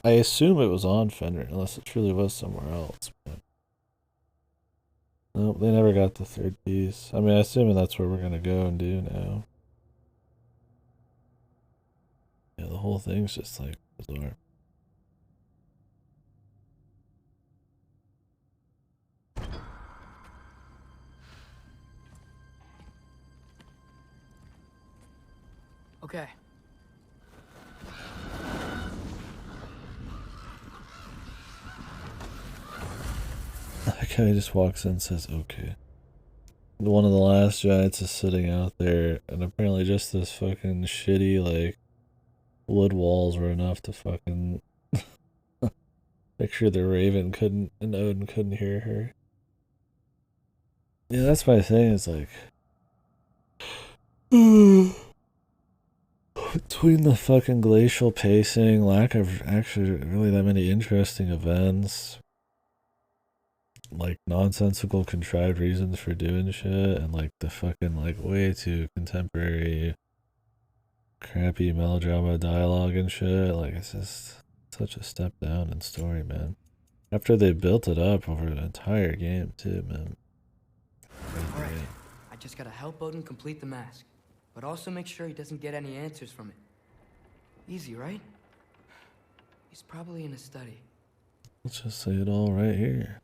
A: I assume it was on Fenrir, unless it truly was somewhere else. But nope, they never got the third piece. I mean, I assume that's where we're gonna go and do now. Yeah, the whole thing's just like bizarre.
B: Okay.
A: That guy just walks in and says, okay. One of the last giants is sitting out there, and apparently just this fucking shitty, like, wood walls were enough to fucking make sure the Raven couldn't, and Odin couldn't hear her. Yeah, that's my thing, it's like, between the fucking glacial pacing, lack of actually really that many interesting events, like nonsensical contrived reasons for doing shit, and like the fucking like way too contemporary crappy melodrama dialogue and shit, like it's just such a step down in story, man. After they built it up over an entire game too, man.
B: Alright, I just gotta help Odin complete the mask, but also make sure he doesn't get any answers from it. Easy, right? He's probably in a study.
A: Let's just say it all right here.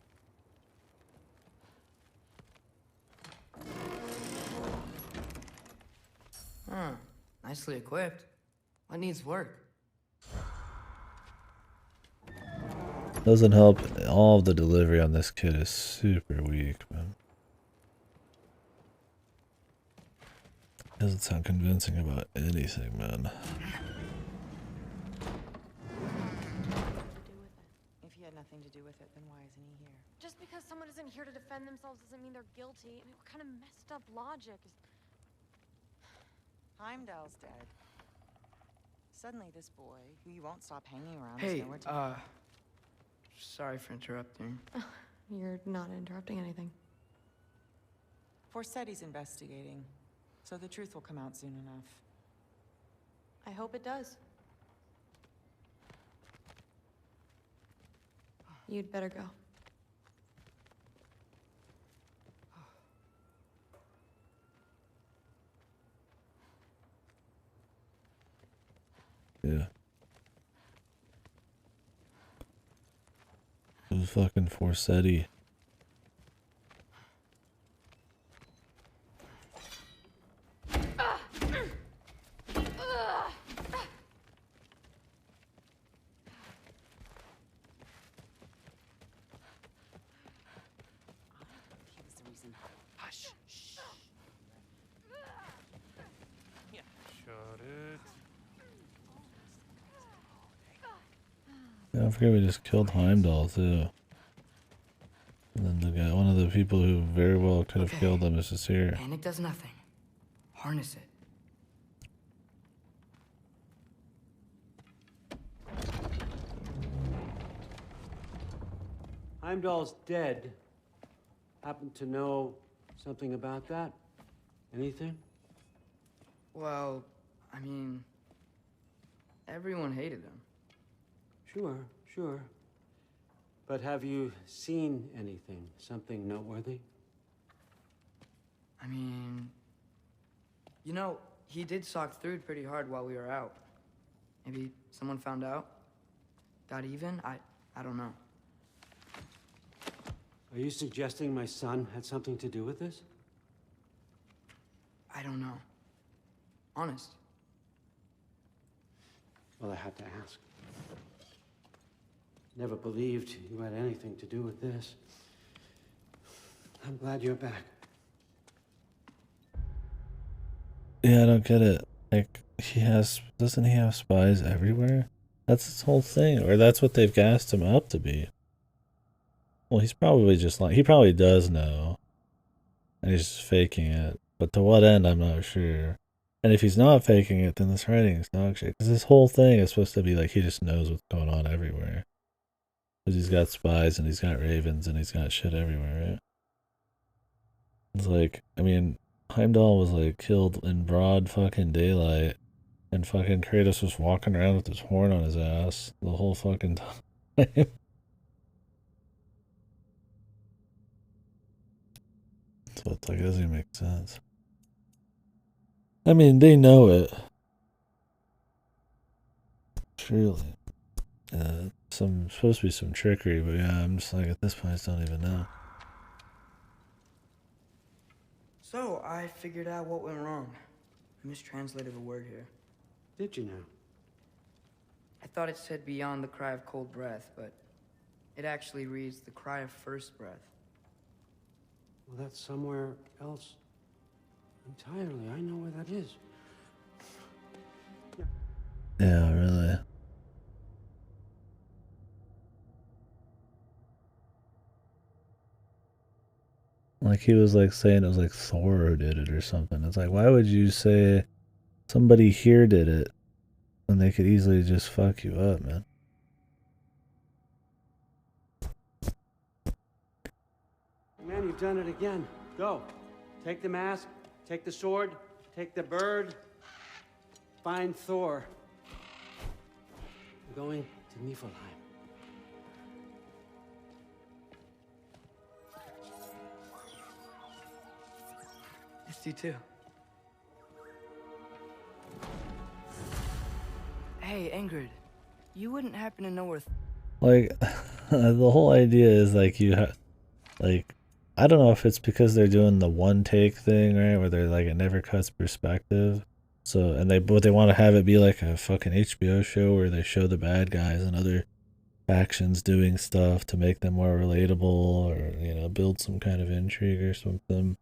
B: Huh. Nicely equipped. What needs work?
A: Doesn't help. All of the delivery on this kid is super weak, man. Doesn't sound convincing about anything, man.
R: If he had nothing to do with it, then why isn't he here?
J: Just because someone isn't here to defend themselves doesn't mean they're guilty. I mean, what kind of messed up logic is...
R: Heimdall's dead. Suddenly this boy, who you won't stop hanging around,
B: Hey,
R: is nowhere to
B: sorry for interrupting.
S: You're not interrupting anything.
R: Forseti's investigating, so the truth will come out soon enough.
J: I hope it does.
S: You'd better go.
A: Yeah. Who's fucking Forseti?
K: Hush. Shh. Shut it.
A: Yeah, I forget we just killed Heimdall too. And then the guy, one of the people who very well could have killed him is just here.
B: Panic does nothing. Harness it.
T: Heimdall's dead. Happen to know something about that? Anything?
B: Well, I mean, everyone hated him.
T: Sure, sure. But have you seen anything? Something noteworthy?
B: I mean, you know, he did sock through pretty hard while we were out. Maybe someone found out? Got even? I don't know.
T: Are you suggesting my son had something to do with this?
B: I don't know. Honest.
T: Well, I had to ask. Never believed you had anything to do with this. I'm glad you're back.
A: Yeah, I don't get it. Like, doesn't he have spies everywhere? That's his whole thing, or that's what they've gassed him up to be. Well, he's probably just like, he probably does know, and he's just faking it. But to what end, I'm not sure. And if he's not faking it, then this writing is dog shit. Because this whole thing is supposed to be like he just knows what's going on everywhere. Because he's got spies, and he's got ravens, and he's got shit everywhere, right? It's like, I mean, Heimdall was like killed in broad fucking daylight, and fucking Kratos was walking around with his horn on his ass the whole fucking time. So it's like, it doesn't even make sense. I mean, they know it. Surely. Supposed to be some trickery, but yeah, I'm just like, at this point, I just don't even know.
B: So, I figured out what went wrong. I mistranslated a word here.
T: Did you know?
B: I thought it said beyond the cry of cold breath, but it actually reads the cry of first breath.
T: Well, that's somewhere else entirely. I know where that is.
A: Yeah, really. Like, he was like saying it was like Thor who did it or something. It's like, why would you say somebody here did it when they could easily just fuck you up, man?
T: Man, you've done it again. Go. Take the mask, take the sword, take the bird, find Thor. We're going to Niflheim.
B: Missed you too. Hey, Ingrid, you wouldn't happen to know where...
A: Like, the whole idea is like like, I don't know if it's because they're doing the one take thing, right? Where they're like, it never cuts perspective. So, and but they want to have it be like a fucking HBO show where they show the bad guys and other factions doing stuff to make them more relatable, or, you know, build some kind of intrigue or something.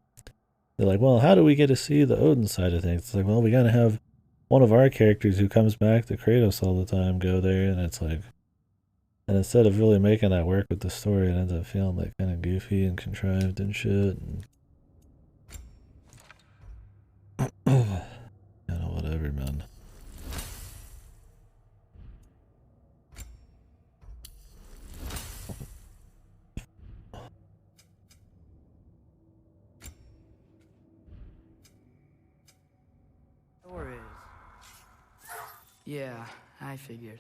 A: They're like, well, how do we get to see the Odin side of things? It's like, well, we gotta have one of our characters who comes back to Kratos all the time go there, and it's like, and instead of really making that work with the story, it ends up feeling like kind of goofy and contrived and shit. And you know, whatever, man.
B: Yeah, I figured.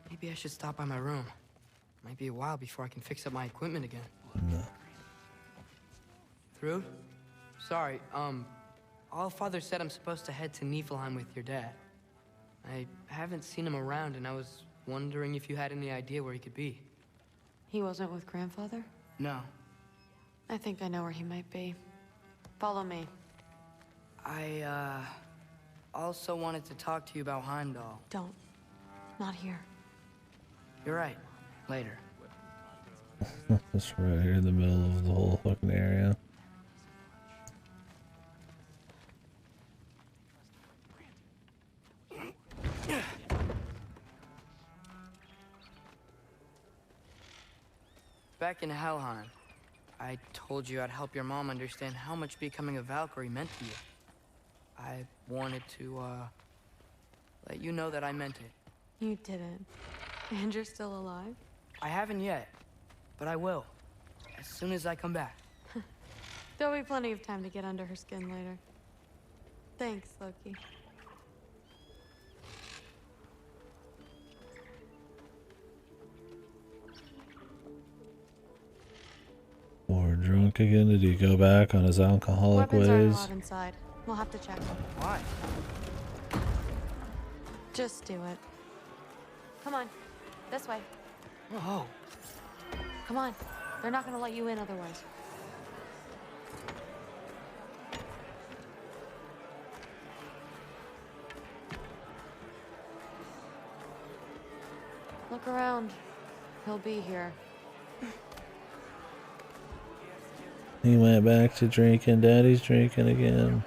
B: Maybe I should stop by my room. Might be a while before I can fix up my equipment again.
A: No.
B: Through? Sorry, Allfather said I'm supposed to head to Niflheim with your dad. I haven't seen him around, and I was wondering if you had any idea where he could be.
S: He wasn't with grandfather?
B: No.
S: I think I know where he might be. Follow me.
B: I, also wanted to talk to you about Heimdall.
S: Don't. Not here.
B: You're right. Later.
A: Just right here in the middle of the whole fucking area.
B: Back in Helheim, I told you I'd help your mom understand how much becoming a Valkyrie meant to you. I wanted to, let you know that I meant it.
S: You didn't. And you're still alive?
B: I haven't yet, but I will. As soon as I come back.
S: There'll be plenty of time to get under her skin later. Thanks, Loki.
A: Or drunk again? Did he go back on his alcoholic
S: Weapons aren't
A: ways?
S: allowed inside. We'll have to check them.
B: Why?
S: Just do it. Come on. This way.
B: Oh.
S: Come on. They're not gonna let you in otherwise. Look around. He'll be here.
A: He went back to drinking. Daddy's drinking again.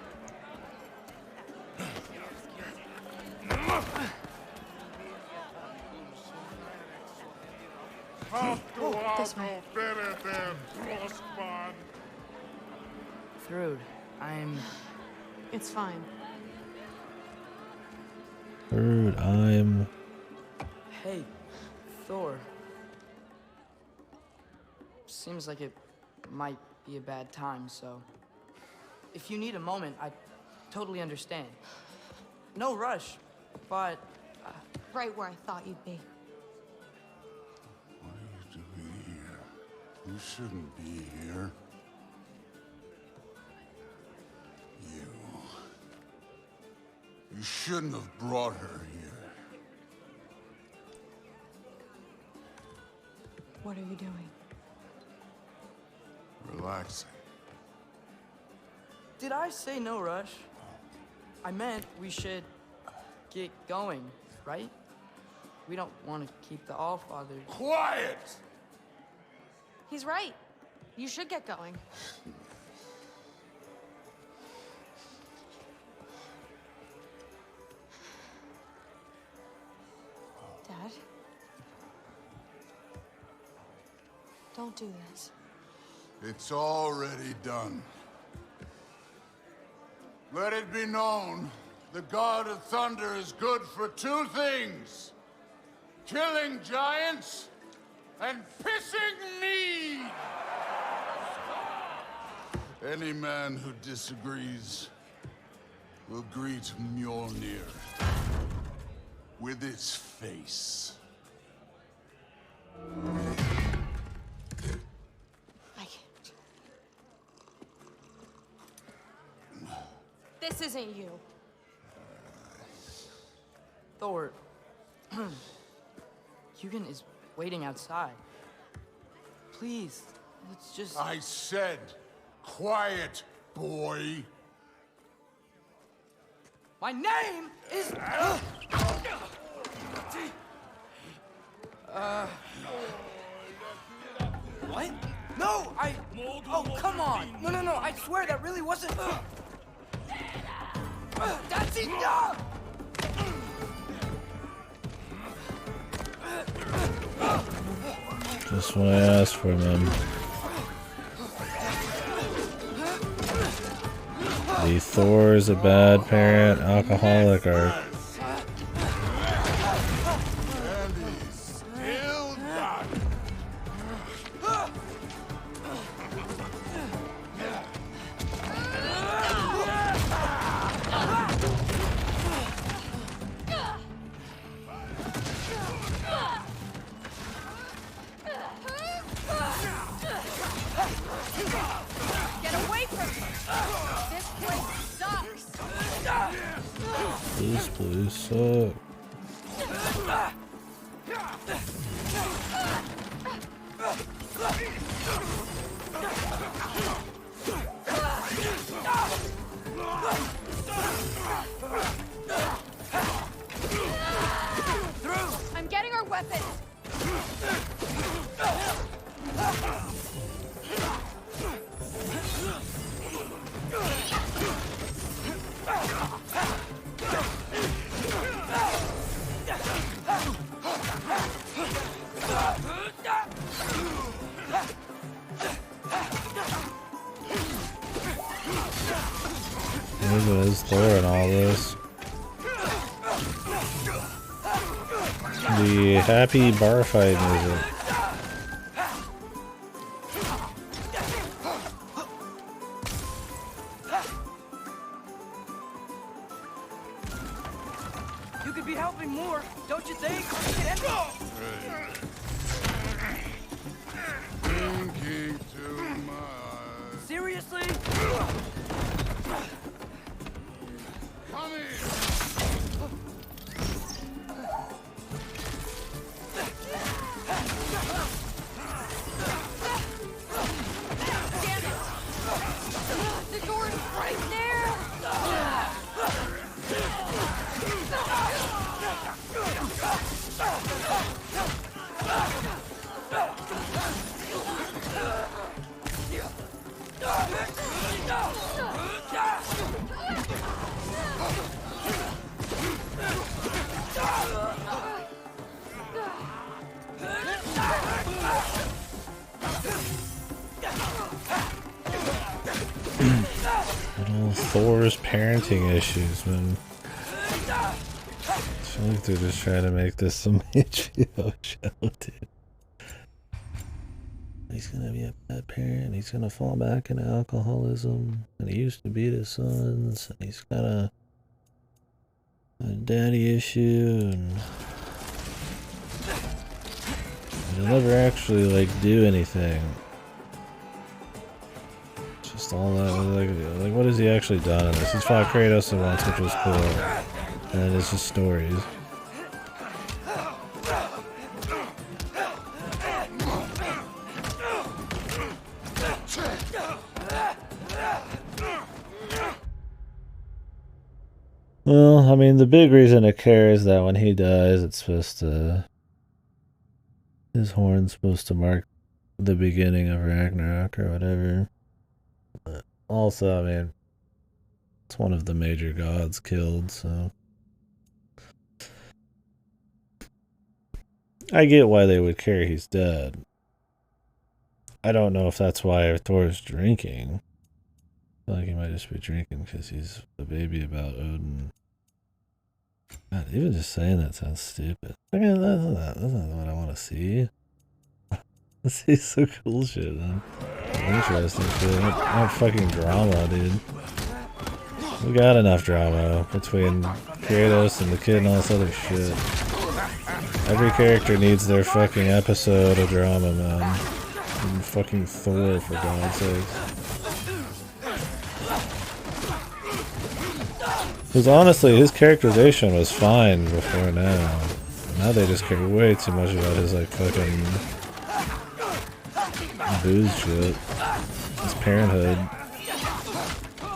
S: This way.
B: Thrud, I'm...
S: It's fine.
A: Third, I'm...
B: Hey, Thor. Seems like it might be a bad time, so... If you need a moment, I totally understand. No rush, but...
S: Right where I thought you'd be.
H: What are you doing here? You shouldn't be here. You shouldn't have brought her here.
S: What are you doing?
H: Relaxing.
B: Did I say no rush? I meant we should get going, right? We don't want to keep the Allfather...
H: Quiet!
S: He's right. You should get going. Dad? Don't do this.
H: It's already done. Let it be known, the God of Thunder is good for two things. Killing giants and pissing me! Any man who disagrees will greet Mjolnir with its face.
S: I can't. This isn't you.
B: Thor... Hugin is waiting outside. Please, let's just...
H: I said, quiet, boy.
B: My name is... What? No, I... Oh, come on. No, I swear that really wasn't... That's enough!
A: Just what I asked for, man. The Thor is a bad parent, alcoholic, or...
H: And
A: This place sucks.
L: I'm getting our weapons.
A: Maybe it is Thor and all this. The happy bar fight music.
B: You could be helping more, don't you think?
U: Thinking too much.
B: Seriously?
U: Come here.
L: Damn it! The door is right there!
A: Little Thor's parenting issues, man. I feel like they're just trying to make this some HBO show, dude. He's gonna be a bad parent, he's gonna fall back into alcoholism, and he used to beat his sons, and he's got a daddy issue, and he'll never actually, like, do anything. Just all that, like what has he actually done in this? He's fought Kratos once, which was cool, and then it's just stories. Well, I mean, the big reason to care is that when he dies, it's supposed to... his horn's supposed to mark the beginning of Ragnarok or whatever. But also, I mean, it's one of the major gods killed, so... I get why they would care he's dead. I don't know if that's why Thor's drinking. I feel like he might just be drinking because he's a baby about Odin. God, even just saying that sounds stupid. That's not what I want to see. Let's see some cool shit, man. Interesting shit. Not fucking drama, dude. We got enough drama between Kratos and the kid and all this other shit. Every character needs their fucking episode of drama, man. And fucking Thor, for God's sake. Because honestly, his characterization was fine before now. Now they just care way too much about his, like, fucking booze shit. His parenthood.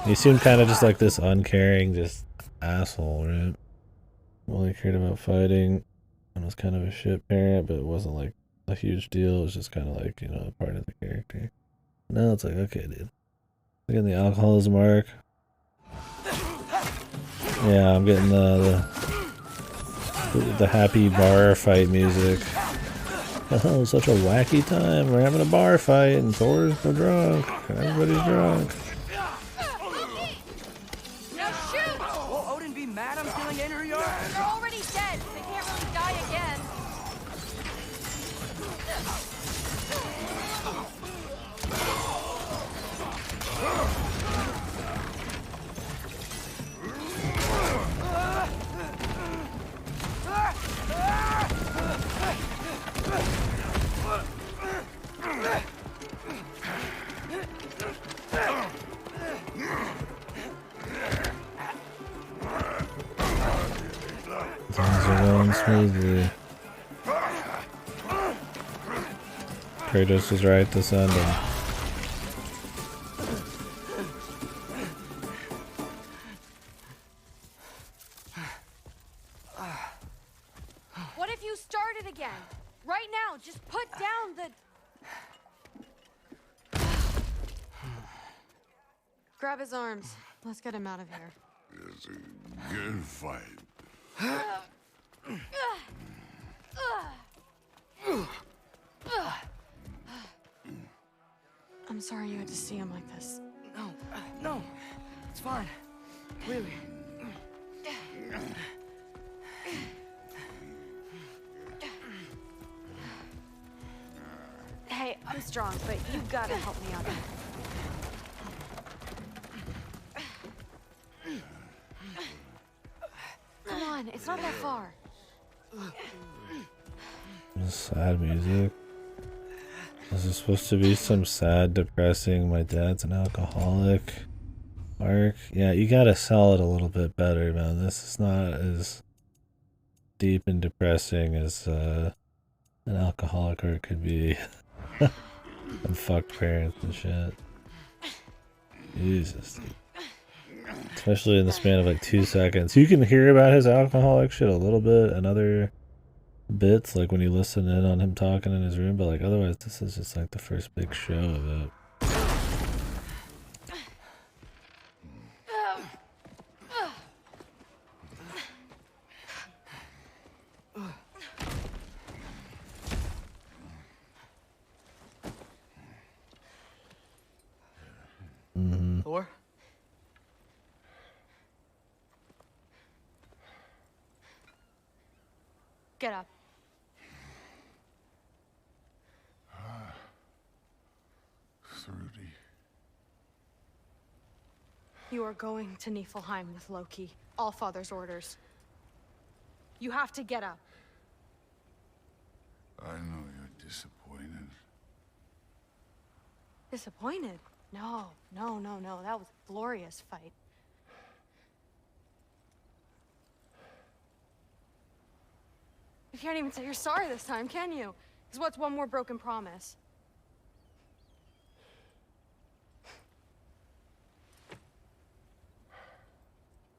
A: He seemed kind of just like this uncaring, just asshole, right? Well, he cared about fighting and was kind of a shit parent, but it wasn't like a huge deal. It was just kind of like, you know, a part of the character. Now it's like, okay, dude. Look at the alcoholism arc. Yeah, I'm getting the happy bar fight music. Oh, such a wacky time. We're having a bar fight and Thor's so drunk. Everybody's drunk.
L: Now shoot!
B: Will Odin be mad I'm stealing Andrew York?
L: They're already dead. They can't really die again.
A: Things are going smoothly. Kratos is right to send him.
S: What if you started again? Right now, just put down the... Grab his arms. Let's get him out of here.
U: It's a good fight.
S: I'm sorry you had to see him like this.
B: No, it's fine. Really.
S: Hey, I'm strong, but you gotta help me out. Come on, it's not that far.
A: Sad music. This is supposed to be some sad, depressing, my dad's an alcoholic arc. Yeah, you gotta sell it a little bit better, man. This is not as deep and depressing as an alcoholic arc could be. And fucked parents and shit. Jesus, dude. Especially in the span of like 2 seconds. You can hear about his alcoholic shit a little bit and other bits, like when you listen in on him talking in his room, but like otherwise this is just like the first big show of it.
B: Thor?
S: Get up.
U: Thrudy.
S: You are going to Niflheim with Loki. Allfather's orders. You have to get up.
U: I know you're disappointed.
S: Disappointed? No. That was a glorious fight. You can't even say you're sorry this time, can you? Because what's one more broken promise?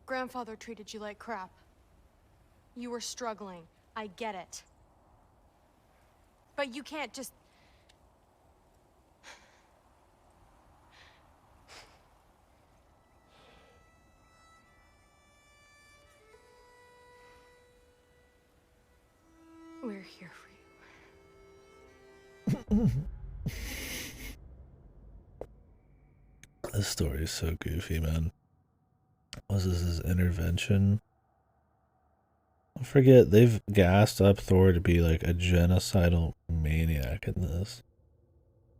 S: Grandfather treated you like crap. You were struggling. I get it. But you can't just... We're here for you.
A: This story is so goofy, man. Was this his intervention? I forget, they've gassed up Thor to be like a genocidal maniac in this.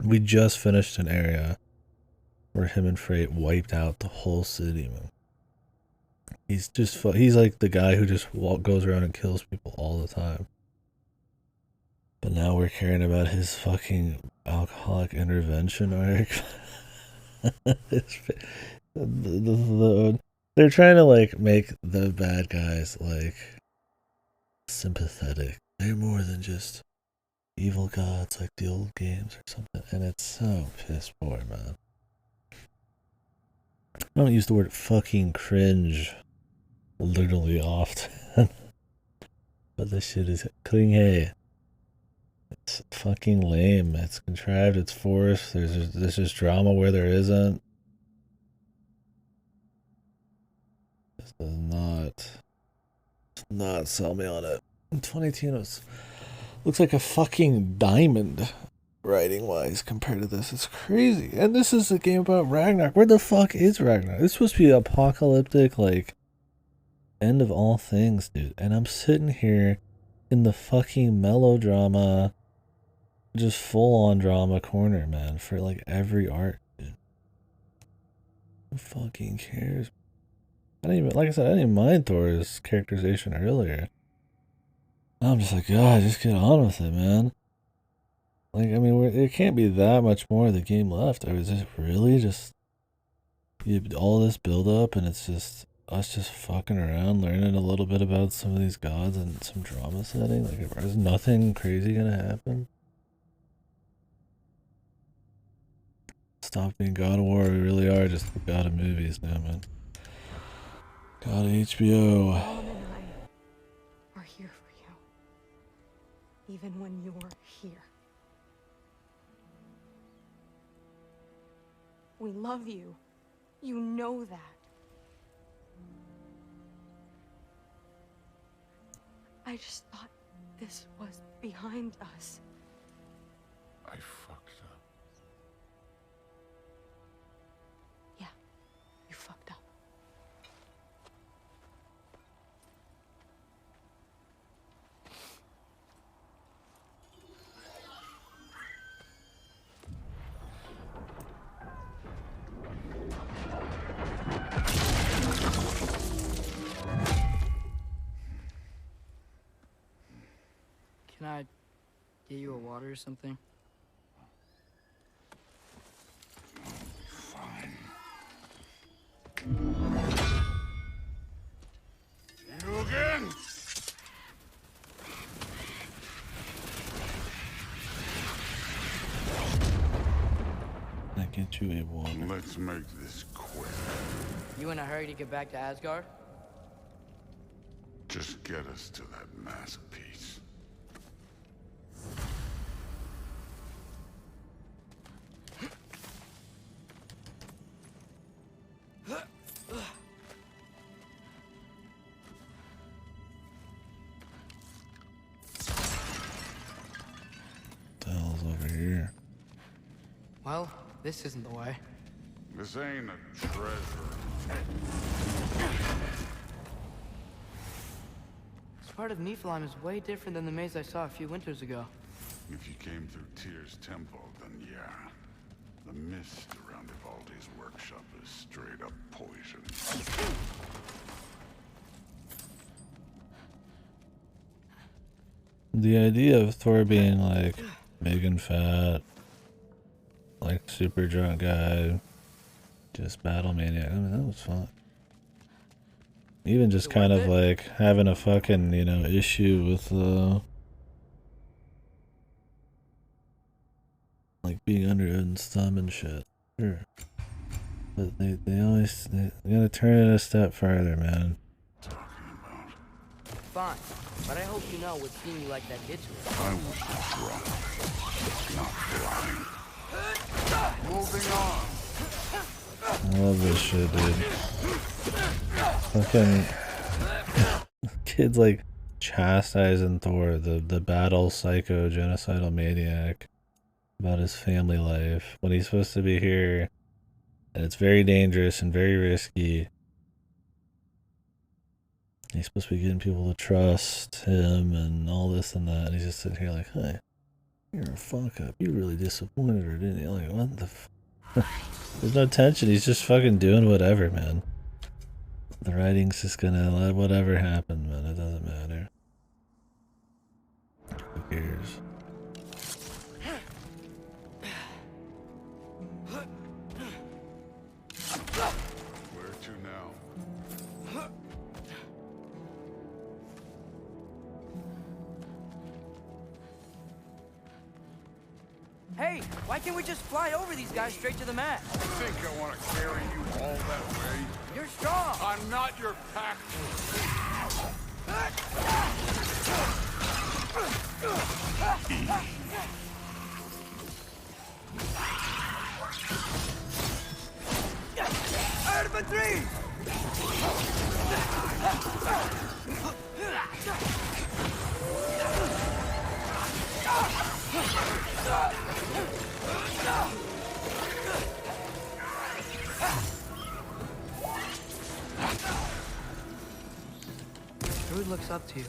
A: We just finished an area where him and Freight wiped out the whole city, man. He's just he's like the guy who just goes around and kills people all the time. But now we're caring about his fucking alcoholic intervention arc. They're trying to like make the bad guys like sympathetic. They're more than just evil gods like the old games or something. And it's so piss poor, man. I don't use the word fucking cringe literally often. But this shit is clingy. It's fucking lame. It's contrived. It's forced. There's just drama where there isn't. This does not sell me on it. 2018 looks like a fucking diamond writing wise compared to this. It's crazy. And this is a game about Ragnarok. Where the fuck is Ragnarok? This is supposed to be apocalyptic, like end of all things, dude. And I'm sitting here in the fucking melodrama, just full on drama corner, man, for like every art, dude. Who fucking cares? I didn't even, like I said, I didn't even mind Thor's characterization earlier. I'm just like, God, just get on with it, man. Like, I mean, there can't be that much more of the game left. Or is it really just all this build up and it's just us just fucking around, learning a little bit about some of these gods and some drama setting? Like, is nothing crazy gonna happen? Stop being God of War. We really are just the God of movies now, man. God of HBO.
S: Mom and I are here for you, even when you're here. We love you. You know that. I just thought this was behind us.
U: I fucked up.
S: Yeah, you fucked up.
B: Can I get you a water or something?
U: Fine.
G: You again?
A: I get you a water.
U: Let's make this quick.
B: You in a hurry to get back to Asgard?
U: Just get us to that masterpiece.
A: What the hell's over here?
B: Well, this isn't the way.
U: This ain't a treasure.
B: This part of Niflheim is way different than the maze I saw a few winters ago.
U: If you came through Tyr's temple, then yeah. The mist around Ivaldi's workshop is straight up poison.
A: The idea of Thor being like big and fat, like super drunk guy, just battle maniac, I mean, that was fun. Even just kind of like having a fucking, you know, issue with like being under Odin's thumb and shit. Sure. But they gotta turn it a step further, man.
B: Fine, but I hope you know what seeing you like that did to us.
U: I was drunk, not blind. Moving on.
A: I love this shit, dude. Fucking kids like chastising Thor, the battle psycho genocidal maniac, about his family life when he's supposed to be here, and it's very dangerous and very risky. He's supposed to be getting people to trust him and all this and that, and he's just sitting here like, "Hey, you're a fuck up. You really disappointed her, didn't you?" Like, what the There's no tension. He's just fucking doing whatever, man. The writing's just gonna let whatever happen, man. It doesn't matter. Who cares?
U: Where to now?
B: Hey, why can't we just fly over these guys straight to the mat?
U: You think I want to carry you all that way?
B: You're strong.
U: I'm not your pack.
B: Urban 3! Druid looks up to you.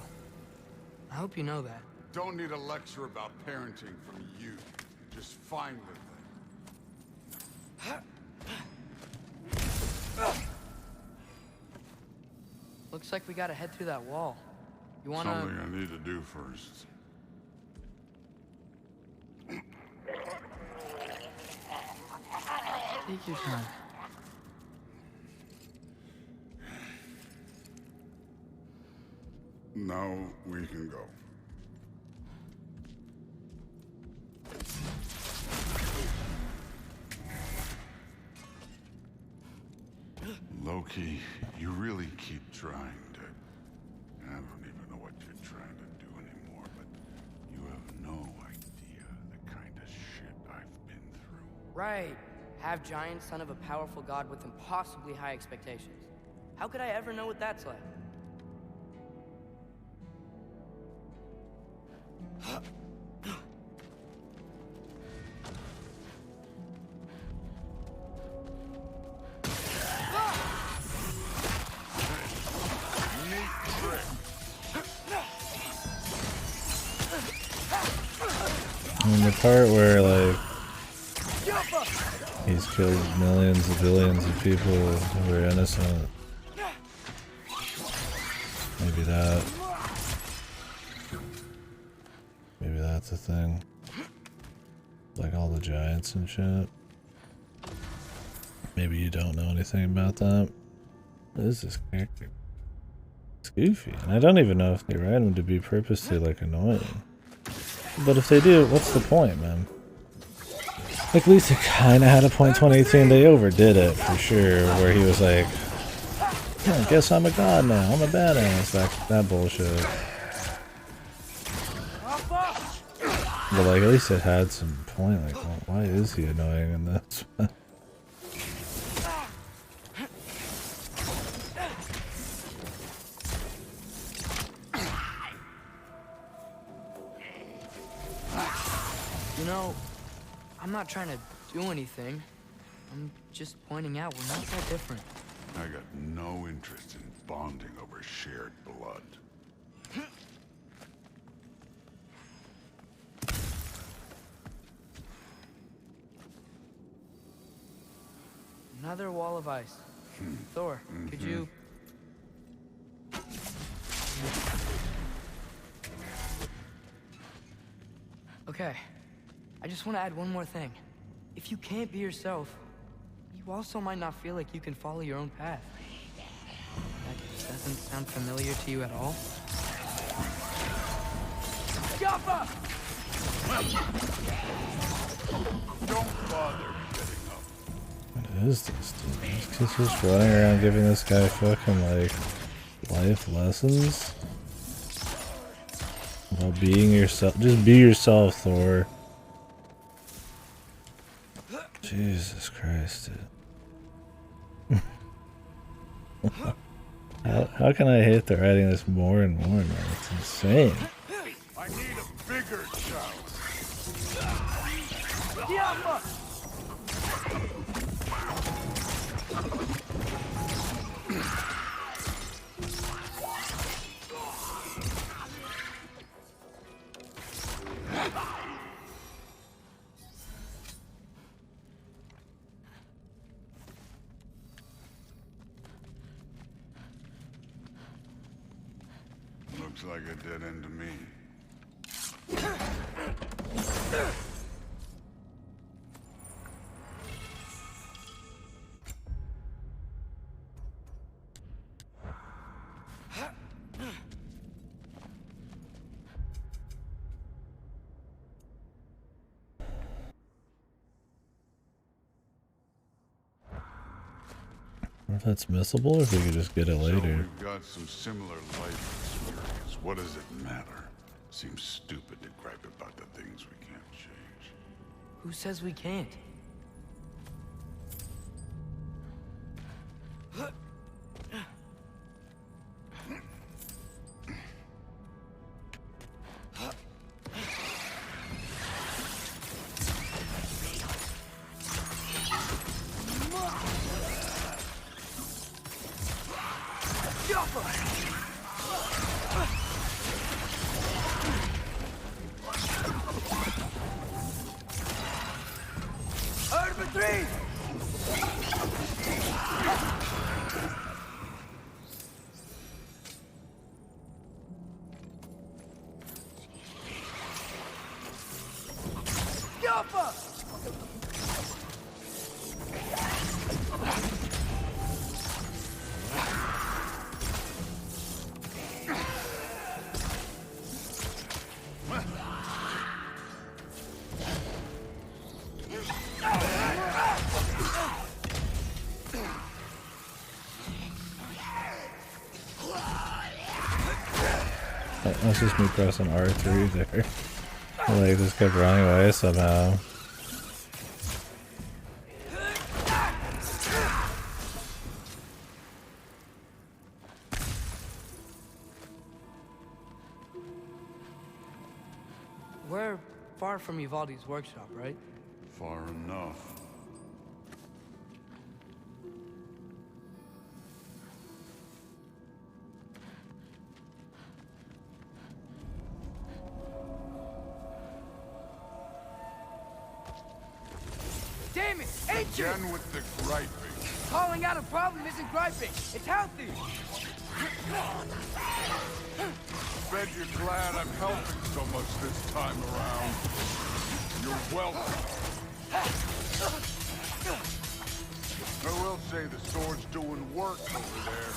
B: I hope you know that.
U: Don't need a lecture about parenting from you. Just find the thing.
B: Looks like we gotta head through that wall. You wanna...
U: Something I need to do first.
B: Take your time.
U: Now we can go. Loki, you really keep trying to... I don't even know what you're trying to do anymore, but you have no idea the kind of shit I've been through.
B: Right. Half giant, son of a powerful god with impossibly high expectations. How could I ever know what that's like?
A: I mean, the part where, like, he's killed millions of billions of people who are innocent. Maybe that. Maybe that's a thing. Like all the giants and shit. Maybe you don't know anything about that. What is this character? It's goofy. And I don't even know if they write him to be purposely, like, annoying. But if they do, what's the point, man? Like, at least it kind of had a point 2018. They overdid it, for sure, where he was like, I guess I'm a god now, I'm a badass. That bullshit. But, like, at least it had some point. Like, well, why is he annoying in this?
B: You know, I'm not trying to do anything. I'm just pointing out we're not that different.
U: I got no interest in bonding over shared blood.
B: Another wall of ice. Thor, could you... Okay, I just want to add one more thing. If you can't be yourself, you also might not feel like you can follow your own path. That doesn't sound familiar to you at all? Jumpa!
U: Don't bother.
A: What is this, dude? This kid's just running around giving this guy fucking, like, life lessons? About being yourself. Just be yourself, Thor. Jesus Christ, dude. How can I hate the writing this more and more, man? It's insane.
U: I need a bigger shout. Looks like a dead end to me.
A: I wonder if that's missable or if we could just get it later.
U: So we've got some similar life experience. What does it matter? Seems stupid to gripe about the things we can't change.
B: Who says we can't?
A: That's just me pressing R3 there. Like, just kept running away somehow.
B: We're far from Uvalde's workshop, right?
U: Far enough.
B: Damn it! Ancient!
U: Again with the griping.
B: Calling out a problem isn't griping. It's healthy.
U: Bet you're glad I'm helping so much this time around. You're welcome. I will say the sword's doing work over there.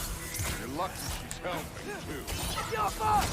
U: You're lucky she's helping, too.
B: Your fault!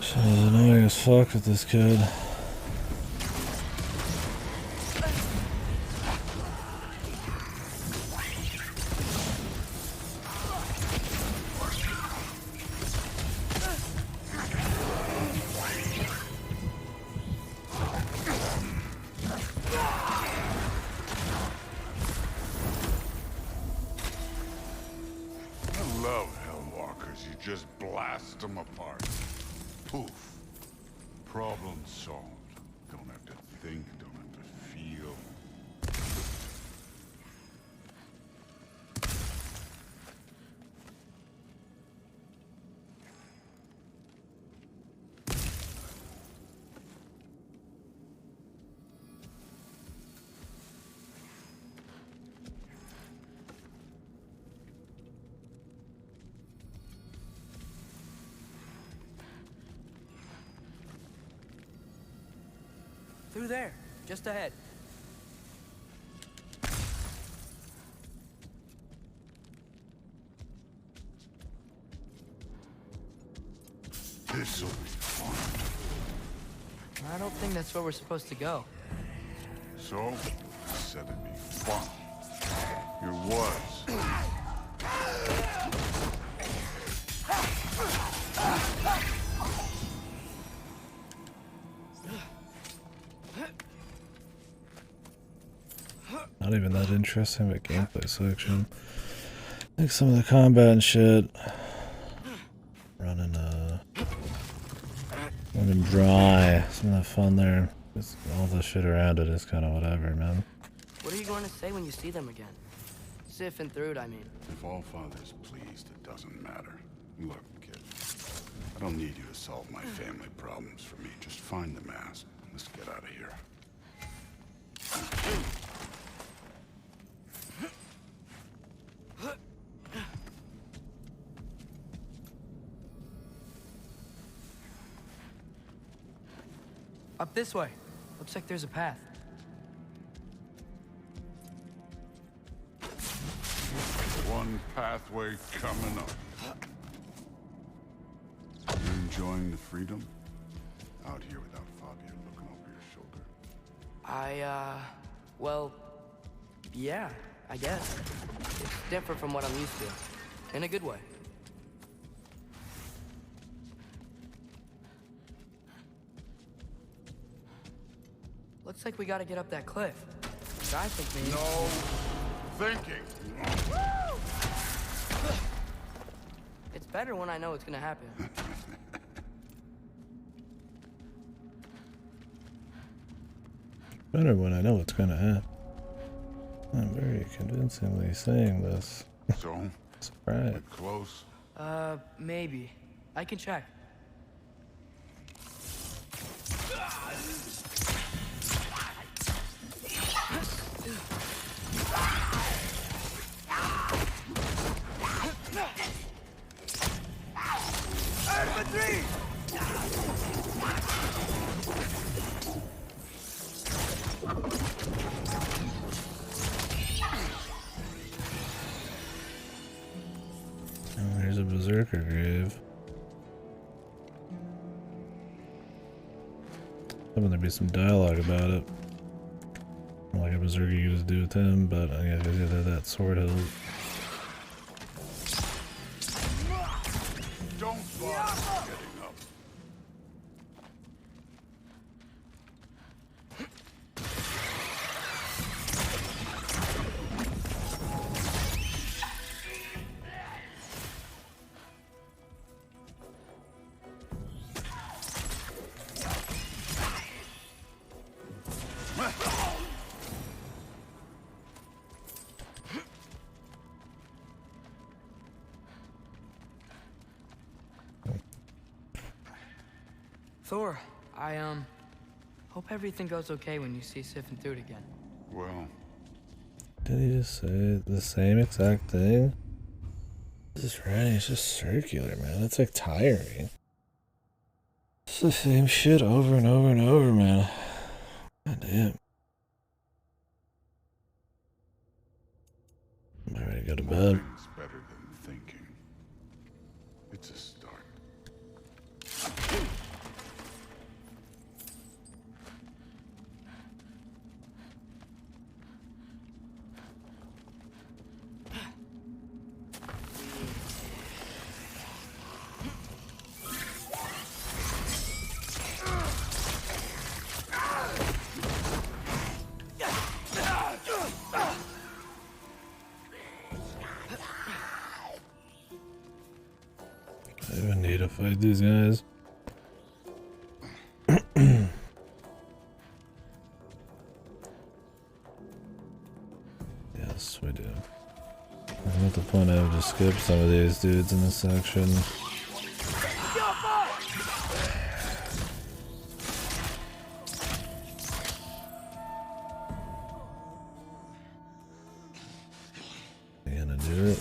A: She's annoying as fuck with this kid.
U: I love Hellwalkers. You just blast them apart. Poof. Problem solved. Don't have to think, don't have to feel.
B: Through there, just ahead.
U: This'll be fun.
B: I don't think that's where we're supposed to go.
U: So, I said it'd be fun. Here was.
A: Not even that interesting, but gameplay section. I think some of the combat and shit. Running dry. Some of the fun there. Just all the shit around it is kind of whatever, man.
B: What are you going to say when you see them again? Sif and Thrud, I mean.
U: If Allfather's pleased, it doesn't matter. Look, kid. I don't need you to solve my family problems for me. Just find the mask. Let's get out of here.
B: Up this way. Looks like there's a path.
U: One pathway coming up. You enjoying the freedom? Out here without Fabio looking over your shoulder.
B: Well, yeah, I guess. It's different from what I'm used to. In a good way. Looks like we gotta get up that cliff. I think maybe...
U: No thinking.
B: It's better when I know it's gonna happen.
A: Better when I know what's gonna happen. I'm very convincingly saying this.
U: So,
A: Surprise.
U: we're close.
B: Maybe. I can check.
A: Oh, here's a berserker grave. Hoping there'd be some dialogue about it. Like a berserker you just do with him, but I guess that sword hilt.
U: Don't bother getting up.
B: Thor, I, hope everything goes okay when you see Sifin through it again.
U: Well,
A: did he just say the same exact thing? This is right, it's just circular, man. It's like tiring. It's the same shit over and over and over, man. God damn. I'm ready to go to bed.
U: Knowing's better than thinking. It's a start.
A: I even need to fight these guys. Yes, we do. What the point I would just skip some of these dudes in this section. You gonna do it?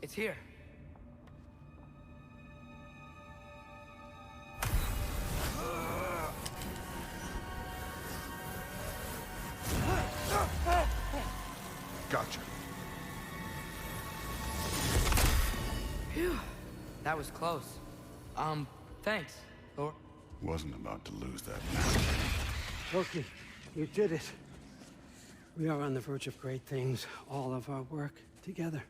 B: It's here.
U: Gotcha.
B: Phew. That was close. Thanks, Thor.
U: Wasn't about to lose that.
T: Loki, you did it. We are on the verge of great things. All of our work together.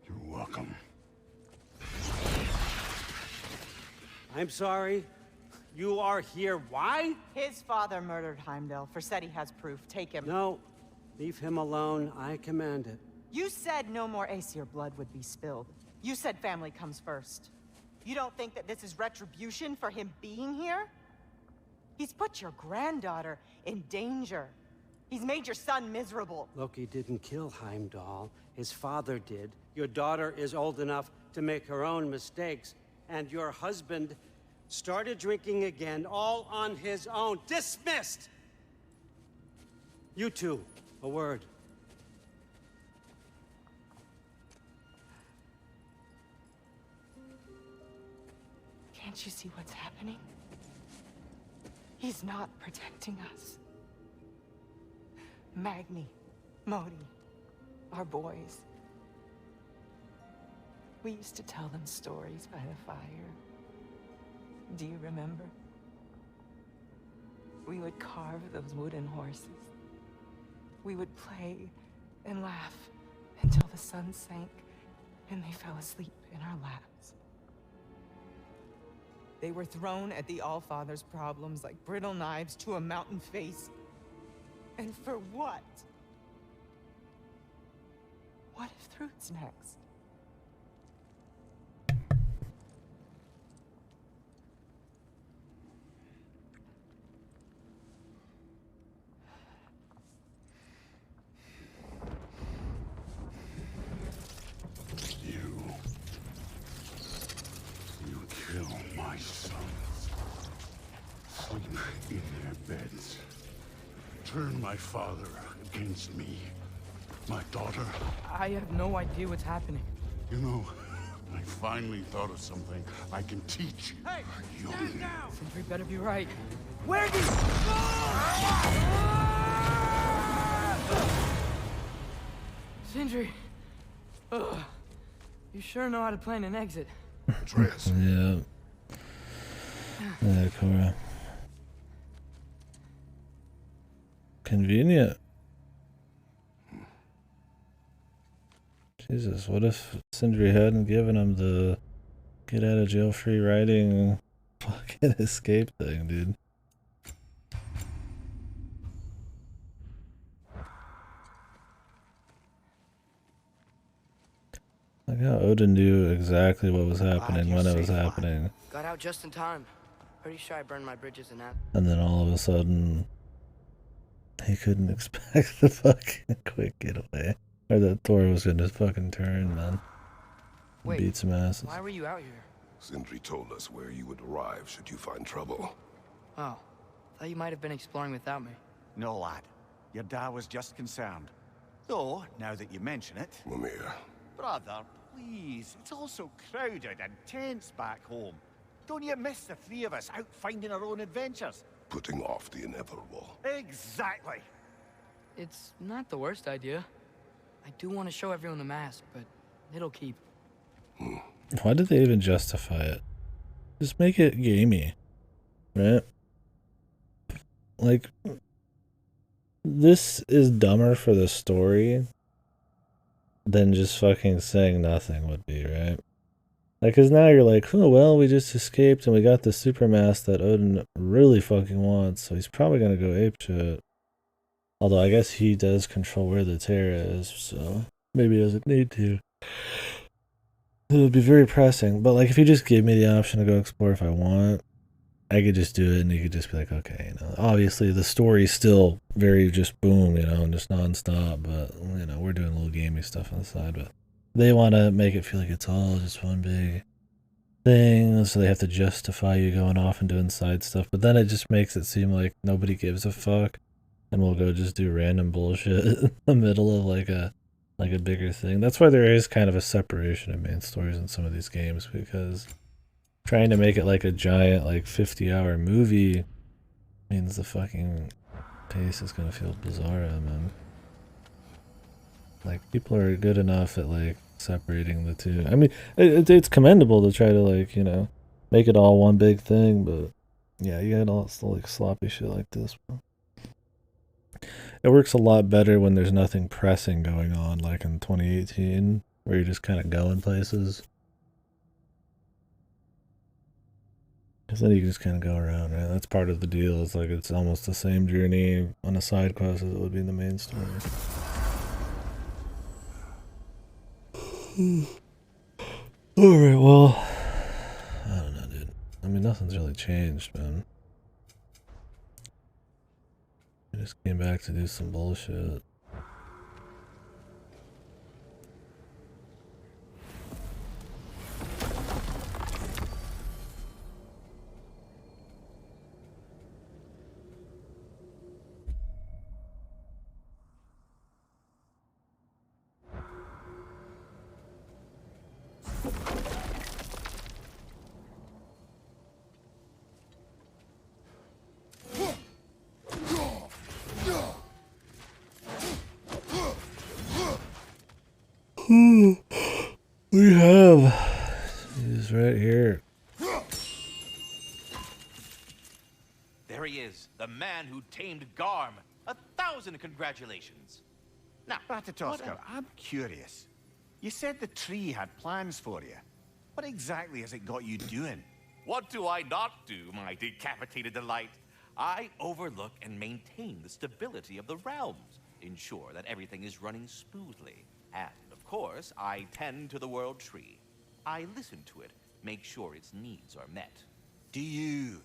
U: You're welcome.
T: I'm sorry. You are here. Why?
R: His father murdered Heimdall. Forseti has proof. Take him.
T: No. Leave him alone. I command it.
R: You said no more Aesir blood would be spilled. You said family comes first. You don't think that this is retribution for him being here? He's put your granddaughter in danger. He's made your son miserable.
T: Loki didn't kill Heimdall. His father did. Your daughter is old enough to make her own mistakes. And your husband started drinking again, all on his own. Dismissed! You two, a word.
R: Can't you see what's happening? He's not protecting us. Magni, Modi, our boys. We used to tell them stories by the fire. Do you remember? We would carve those wooden horses. We would play and laugh until the sun sank and they fell asleep in our laps. They were thrown at the Allfather's problems like brittle knives to a mountain face. And for what? What if Thrud's next?
U: You kill my sons. Sleep in their beds. Turn my father against me. My daughter.
B: I have no idea what's happening.
U: You know, I finally thought of something I can teach you.
B: Hey,
U: young.
B: stand down! Sindri better be right.
R: Where do you...
B: Sindri! Ugh. You sure know how to plan an exit.
C: Atreus.
A: Yeah. Yeah, Cora. Convenient. Jesus, what if Sindri hadn't given him the get out of jail free riding fucking escape thing, dude? Like how Odin knew exactly what was happening when it was happening.
B: Got out just in time. Pretty sure I burned my bridges in that.
A: And then all of a sudden, he couldn't expect the fucking quick getaway. Or that Thor was gonna fucking turn, man.
B: Wait,
A: beat some asses.
B: Why were you out here?
C: Sindri told us where you would arrive should you find trouble.
B: Oh, thought you might have been exploring without me.
I: No, lad. Your dad was just concerned. Though, now that you mention it...
C: Mimir.
I: Brother, please. It's all so crowded and tense back home. Don't you miss the three of us out finding our own adventures?
C: Putting off the inevitable.
I: Exactly.
B: It's not the worst idea. I do want to show everyone the mask, but it'll keep.
A: Why did they even justify it? Just make it gamey, right? Like, this is dumber for the story than just fucking saying nothing would be, right? Like, cause now you're like, oh well, we just escaped and we got the super mask that Odin really fucking wants, so he's probably gonna go apeshit. Although I guess he does control where the Terra is, so maybe he doesn't need to. It would be very pressing, but like if you just give me the option to go explore if I want, I could just do it and you could just be like, okay, you know, obviously the story's still very just boom, you know, and just nonstop, but you know, we're doing a little gamey stuff on the side, but they want to make it feel like it's all just one big thing, so they have to justify you going off and doing side stuff, but then it just makes it seem like nobody gives a fuck. And we'll go just do random bullshit in the middle of like a bigger thing. That's why there is kind of a separation of main stories in some of these games, because trying to make it like a giant like 50-hour movie means the fucking pace is gonna feel bizarre, man. Like people are good enough at like separating the two. I mean, it's commendable to try to like, you know, make it all one big thing, but yeah, you got all like sloppy shit like this, bro. It works a lot better when there's nothing pressing going on, like in 2018, where you're just kind of going places. Because then you can just kind of go around, right? That's part of the deal. It's like it's almost the same journey on a side quest as it would be in the main story. Alright, well, I don't know, dude. I mean, nothing's really changed, man. I just came back to do some bullshit. We have. He's right here.
F: There he is, the man who tamed Garm. 1,000 congratulations. Now,
I: Ratatoska, I'm curious. You said the tree had plans for you. What exactly has it got you doing?
F: What do I not do, my decapitated delight? I overlook and maintain the stability of the realms, ensure that everything is running smoothly, and, of course, I tend to the world tree. I listen to it, make sure its needs are met.
D: Do you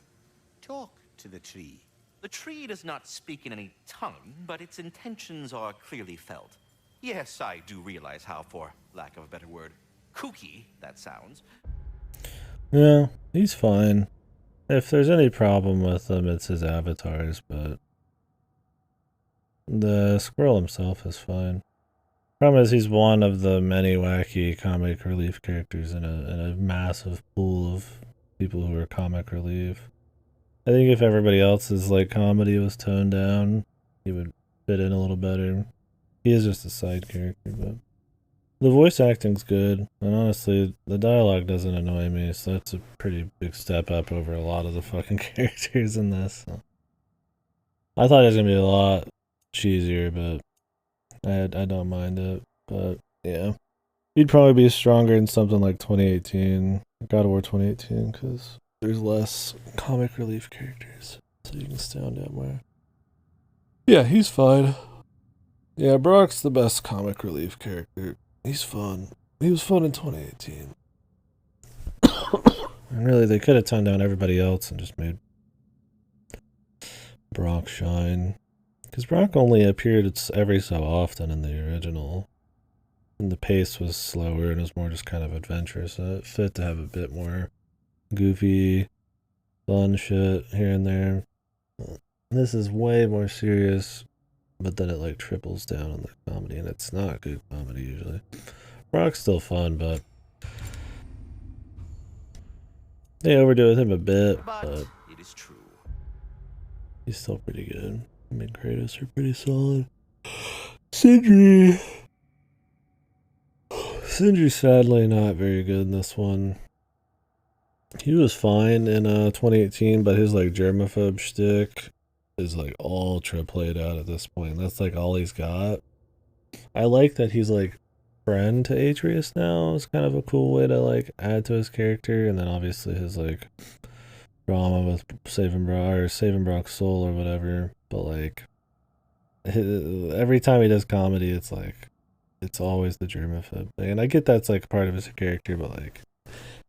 D: talk to the tree?
F: The tree does not speak in any tongue, but its intentions are clearly felt. Yes, I do realize how, for lack of a better word, kooky that sounds.
A: Yeah, he's fine. If there's any problem with him, it's his avatars, but the squirrel himself is fine. Problem is, he's one of the many wacky comic relief characters in a massive pool of people who are comic relief. I think if everybody else's like comedy was toned down, he would fit in a little better. He is just a side character, but the voice acting's good, and honestly, the dialogue doesn't annoy me, so that's a pretty big step up over a lot of the fucking characters in this. So. I thought it was gonna be a lot cheesier, but I don't mind it. But yeah, he'd probably be stronger in something like 2018, God of War 2018, because there's less comic relief characters, so you can stand out more. Yeah, he's fine. Yeah, Brock's the best comic relief character. He's fun. He was fun in 2018. And really, they could have toned down everybody else and just made Brock shine. Because Brock only appeared every so often in the original. And the pace was slower and it was more just kind of adventurous. So it fit to have a bit more goofy, fun shit here and there. This is way more serious, but then it like triples down on the comedy, and it's not good comedy usually. Brock's still fun, but they overdo it with him a bit, but
F: it is true.
A: He's still pretty good. I mean, Kratos are pretty solid. Sindri's sadly not very good in this one. He was fine in 2018, but his like germaphobe shtick is like ultra played out at this point. That's like all he's got. I like that he's like friend to Atreus now. It's kind of a cool way to like add to his character, and then obviously his like drama with saving Brock's soul or whatever. But like every time he does comedy, it's like it's always the germaphobe thing, and I get that's like part of his character, but like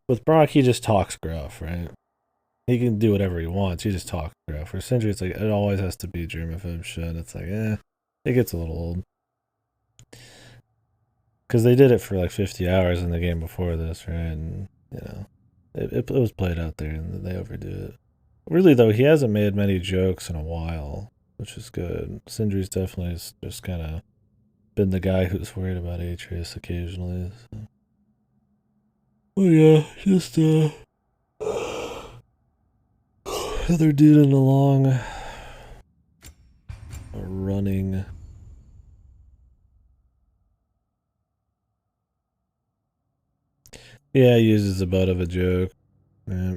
A: with Brock, he just talks gruff, right? He can do whatever he wants. He just talks gruff. For Sindri, it's like it always has to be germaphobe shit. And it's like, it gets a little old. Because they did it for like 50 hours in the game before this, right? And, you know, it was played out there and they overdo it. Really, though, he hasn't made many jokes in a while, which is good. Sindri's definitely just kind of been the guy who's worried about Atreus occasionally. So. Oh, yeah, just, they're doing along, running. Yeah, he uses a butt of a joke. Yeah.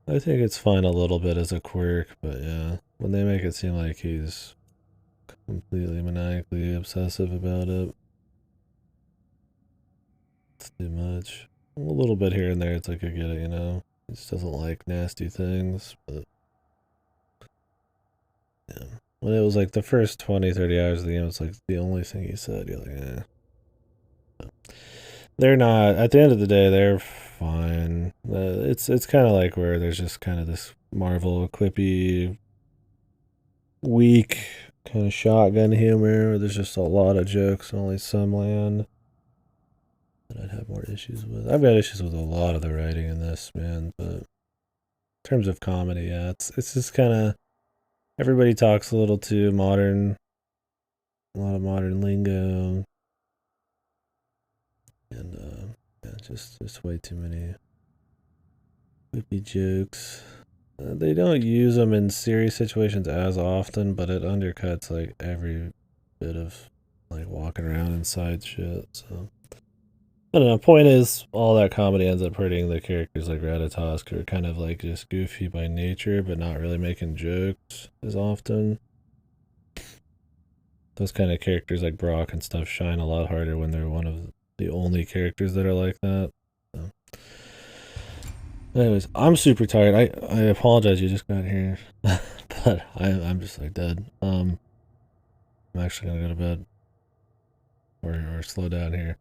A: I think it's fine a little bit as a quirk, but yeah, when they make it seem like he's completely maniacally obsessive about it, it's too much. A little bit here and there, it's like I get it, you know? He just doesn't like nasty things, but yeah. When it was like the first 20, 30 hours of the game, it's like the only thing he said, you're like, They're not, at the end of the day, they're fine. It's kind of like where there's just kind of this Marvel quippy, weak kind of shotgun humor where there's just a lot of jokes and only some land that I'd have more issues with. I've got issues with a lot of the writing in this, man, but in terms of comedy, yeah, it's just kind of, everybody talks a little too modern, a lot of modern lingo, and yeah, just way too many quippy jokes. They don't use them in serious situations as often, but it undercuts like every bit of like walking around inside shit. So I don't know. Point is, all that comedy ends up hurting the characters like Ratatosk, who are kind of like just goofy by nature, but not really making jokes as often. Those kind of characters like Brock and stuff shine a lot harder when they're one of the only characters that are like that. So. Anyways, I'm super tired. I apologize you just got here. But I'm just like dead. I'm actually gonna go to bed. Or slow down here.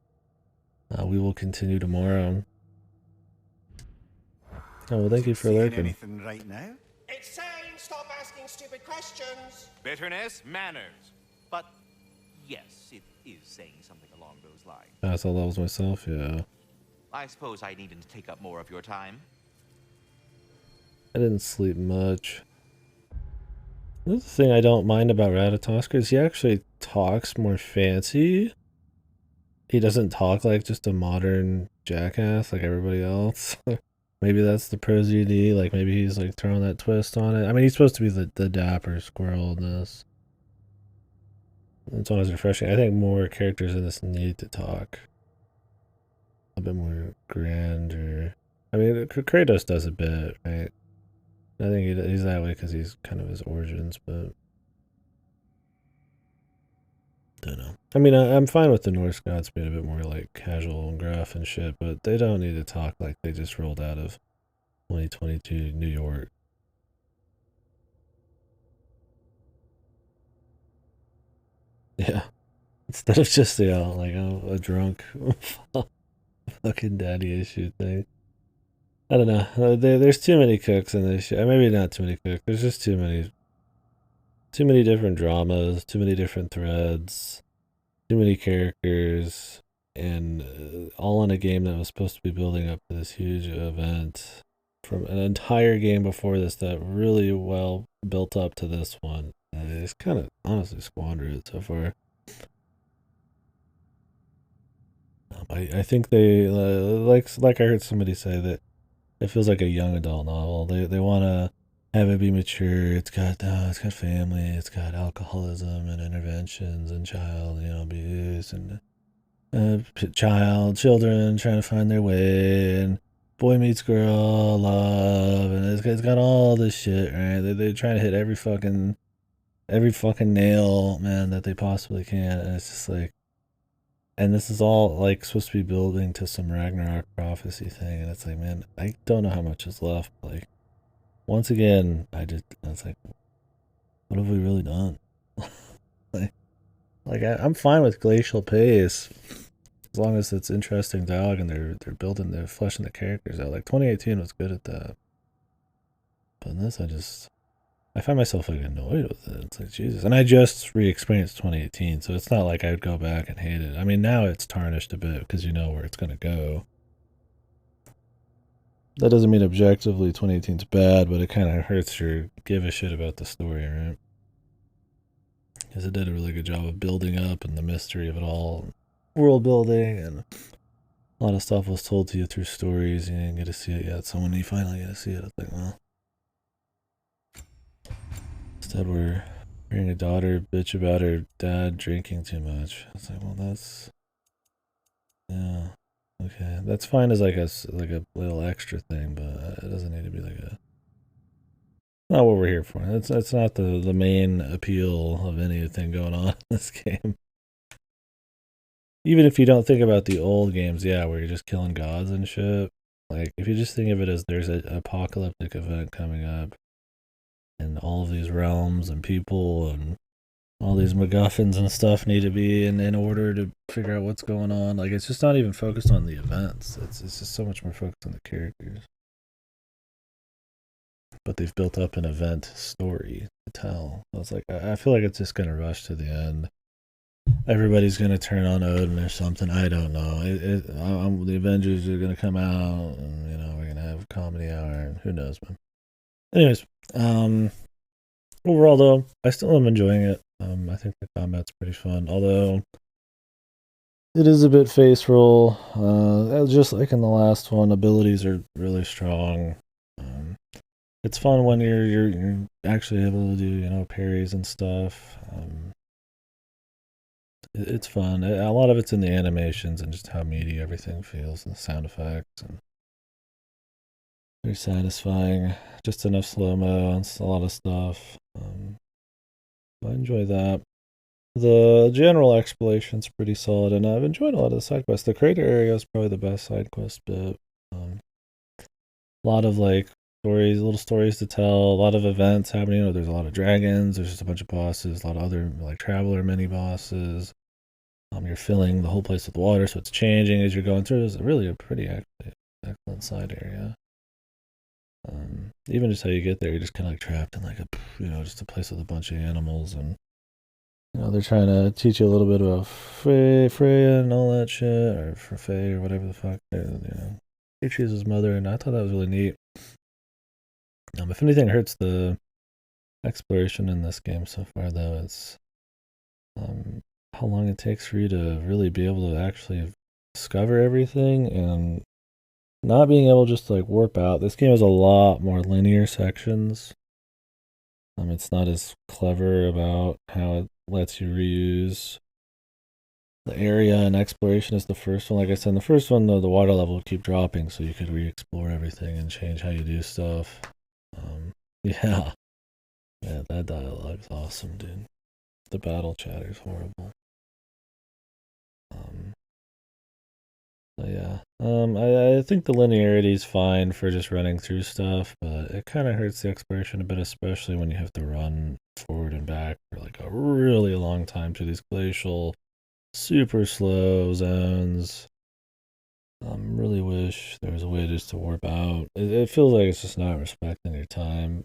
A: We will continue tomorrow. Oh, well, thank you for lurking.
D: Anything right now?
E: It's saying stop asking stupid questions.
F: Bitterness, manners. But yes, it is saying something along those lines.
A: Pass all levels myself, yeah.
F: I suppose I needn't take up more of your time.
A: I didn't sleep much. This is the thing I don't mind about Ratatoskr is he actually talks more fancy. He doesn't talk like just a modern jackass like everybody else. Maybe that's the pros you need. Like maybe he's like throwing that twist on it. I mean, he's supposed to be the dapper squirrel in this. It's always refreshing. I think more characters in this need to talk a bit more grander. I mean, Kratos does a bit, right? I think he's that way because he's kind of his origins, but don't know. I mean, I'm fine with the Norse gods being a bit more like casual and gruff and shit, but they don't need to talk like they just rolled out of 2022 New York. Yeah. Instead of just like a drunk fucking daddy issue thing. I don't know. There's too many cooks in this shit. Maybe not too many cooks. There's just too many different dramas, too many different threads, too many characters, and all in a game that was supposed to be building up to this huge event from an entire game before this that really well built up to this one. It's kind of honestly squandered it so far. I think they like I heard somebody say that it feels like a young adult novel. They want to have it be mature. It's got family. It's got alcoholism and interventions and child abuse and children trying to find their way and boy meets girl love and it's got all this shit, right? They're trying to hit every fucking nail, man, that they possibly can, and it's just like. And this is all like supposed to be building to some Ragnarok prophecy thing, and it's like, man, I don't know how much is left. Like, once again, I was like, what have we really done? I'm fine with glacial pace as long as it's interesting dialogue and they're building, they're fleshing the characters out. Like 2018 was good at that, but in this, I find myself like annoyed with it. It's like, Jesus. And I just re-experienced 2018, so it's not like I would go back and hate it. I mean, now it's tarnished a bit because you know where it's going to go. That doesn't mean objectively 2018 is bad, but it kind of hurts your give a shit about the story, right? Because it did a really good job of building up and the mystery of it all. World building, and a lot of stuff was told to you through stories. You didn't get to see it yet, so when you finally get to see it, it's like, well. Instead, we're hearing a daughter bitch about her dad drinking too much. It's like, well, that's, yeah, okay, that's fine as like a little extra thing, but it doesn't need to be like not what we're here for. It's not the main appeal of anything going on in this game. Even if you don't think about the old games, yeah, where you're just killing gods and shit. Like, if you just think of it as there's an apocalyptic event coming up, and all of these realms and people and all these MacGuffins and stuff need to be in order to figure out what's going on. Like, it's just not even focused on the events. It's just so much more focused on the characters. But they've built up an event story to tell. So it's like, I feel like it's just going to rush to the end. Everybody's going to turn on Odin or something. I don't know. The Avengers are going to come out, and, we're going to have a comedy hour, and who knows, man. Anyways, overall though, I still am enjoying it. I think the combat's pretty fun, although it is a bit face roll. Just like in the last one, abilities are really strong. It's fun when you're actually able to do parries and stuff. It's fun. A lot of it's in the animations and just how meaty everything feels and the sound effects and. Very satisfying. Just enough slow-mo and a lot of stuff. I enjoy that. the general exploration's pretty solid, and I've enjoyed a lot of the side quests. The crater area is probably the best side quest bit. A lot of like stories, little stories to tell, a lot of events happening. There's a lot of dragons, there's just a bunch of bosses, a lot of other like traveler mini bosses. You're filling the whole place with water, so it's changing as you're going through. It's really a pretty excellent side area. Even just how you get there, you're just kind of like trapped in like a, just a place with a bunch of animals, and they're trying to teach you a little bit about Freya and all that shit, or for Faye or whatever the fuck. He chooses his mother, and I thought that was really neat. If anything hurts the exploration in this game so far, though, it's how long it takes for you to really be able to actually discover everything, and not being able just to like warp out. This game has a lot more linear sections. It's not as clever about how it lets you reuse the area and exploration as the first one. Like I said, in the first one, though, the water level would keep dropping, so you could re-explore everything and change how you do stuff. Yeah, that dialogue's awesome, dude. The battle chatter's horrible. So yeah, I think the linearity is fine for just running through stuff, but it kind of hurts the exploration a bit, especially when you have to run forward and back for like a really long time through these glacial, super slow zones. Really wish there was a way just to warp out. It feels like it's just not respecting your time.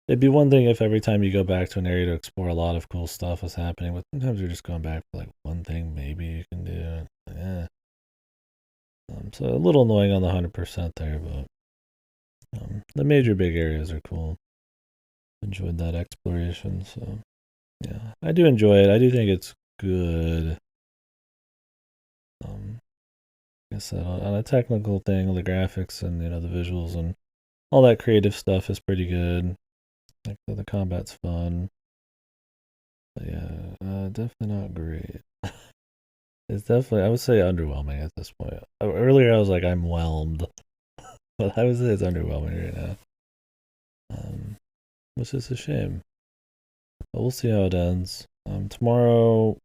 A: It'd be one thing if every time you go back to an area to explore, a lot of cool stuff was happening, but sometimes you're just going back for like one thing maybe you can do. Yeah. So a little annoying on the 100% there, but the major big areas are cool. Enjoyed that exploration, so yeah, I do enjoy it. I do think it's good. Like I said, on a technical thing, the graphics and the visuals and all that creative stuff is pretty good. Like the combat's fun, but yeah, definitely not great. It's definitely, I would say, underwhelming at this point. Earlier, I was like, I'm whelmed, but I would say it's underwhelming right now, which is a shame. But we'll see how it ends. Tomorrow,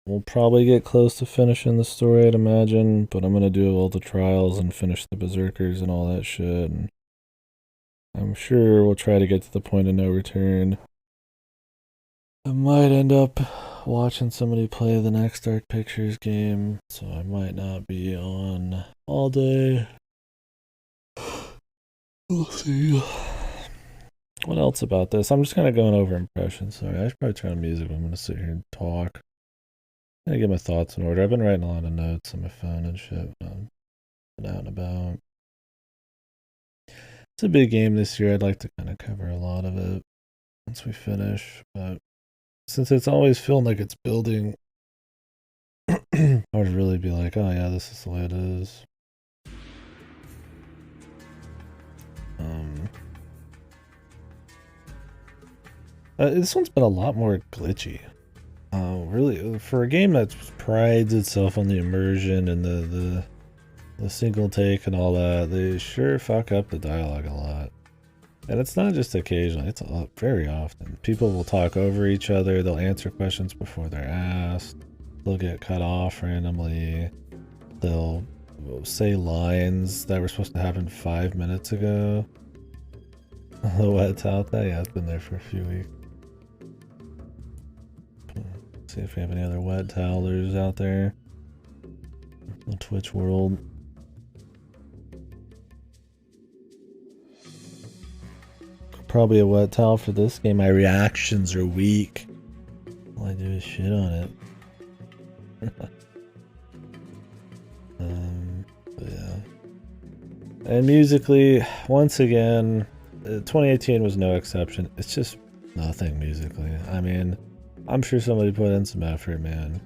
A: we'll probably get close to finishing the story, I'd imagine, but I'm gonna do all the trials and finish the berserkers and all that shit, and I'm sure we'll try to get to the point of no return. I might end up watching somebody play the next Dark Pictures game, so I might not be on all day. We'll see. What else about this? I'm just kind of going over impressions. Sorry, I should probably turn on music. I'm going to sit here and talk. I'm going to get my thoughts in order. I've been writing a lot of notes on my phone and shit. Been out and about. It's a big game this year. I'd like to kind of cover a lot of it once we finish, but since it's always feeling like it's building, I would really be like, oh yeah, this is the way it is. This one's been a lot more glitchy. Really, for a game that prides itself on the immersion and the single take and all that, they sure fuck up the dialogue a lot. And it's not just occasionally, it's very often. People will talk over each other, they'll answer questions before they're asked, they'll get cut off randomly, they'll say lines that were supposed to happen 5 minutes ago. The wet towel thing, yeah, it's been there for a few weeks. See if we have any other wet towelers out there. The Twitch world. Probably a wet towel for this game. My reactions are weak. All I do is shit on it. But yeah. And musically, once again, 2018 was no exception. It's just nothing musically. I mean, I'm sure somebody put in some effort, man.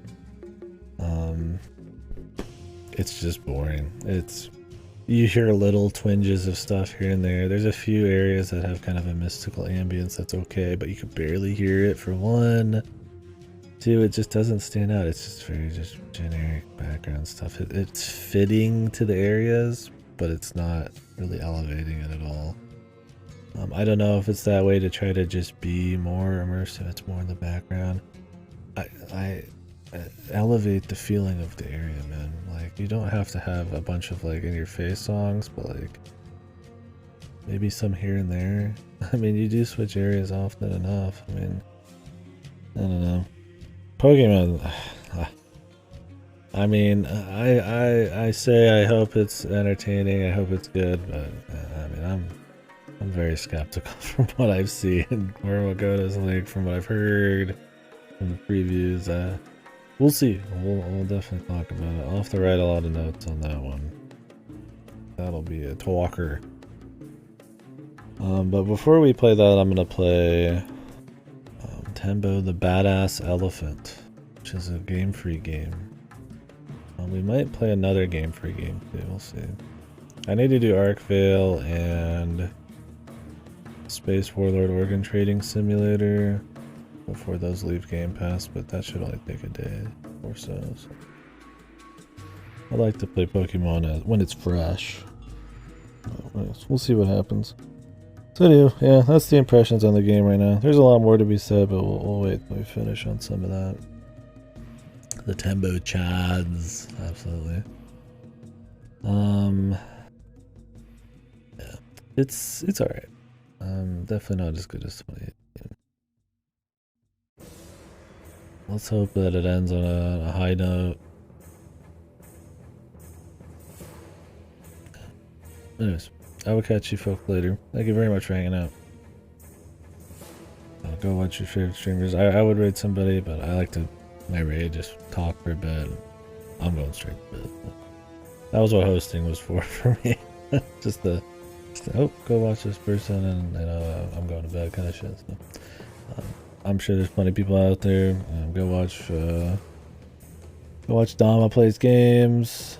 A: It's just boring. You hear little twinges of stuff here and there. There's a few areas that have kind of a mystical ambience that's okay, but you can barely hear it for one. Two, it just doesn't stand out. It's just very just generic background stuff. It's fitting to the areas, but it's not really elevating it at all. I don't know if it's that way to try to just be more immersive. It's more in the background. I elevate the feeling of the area, man. Like, you don't have to have a bunch of like in your face songs, but like maybe some here and there. I mean, you do switch areas often enough. I mean, I don't know. Pokemon. I mean, I say I hope it's entertaining. I hope it's good, but I mean, I'm very skeptical from what I've seen. Where we'll go to this league, from what I've heard from the previews. We'll see. We'll definitely talk about it. I'll have to write a lot of notes on that one. That'll be a talker. But before we play that, I'm gonna play Tembo the Badass Elephant, which is a Game Freak game. We might play another Game Freak game too. We'll see. I need to do Arkvale and Space Warlord Organ Trading Simulator before those leave Game Pass, but that should only take a day or so. I like to play Pokemon when it's fresh. We'll see what happens. So anyway, yeah, that's the impressions on the game right now. There's a lot more to be said, but we'll wait till we finish on some of that. The Tembo Chads, absolutely. Yeah, it's alright. Definitely not as good as 2018. Let's hope that it ends on a high note. Anyways, I will catch you folks later. Thank you very much for hanging out. Go watch your favorite streamers. I would raid somebody, but I like to raid, just talk for a bit. I'm going straight to bed. That was what hosting was for me. just the oh, go watch this person, and I'm going to bed kind of shit. So, I'm sure there's plenty of people out there. Go watch Dama plays games.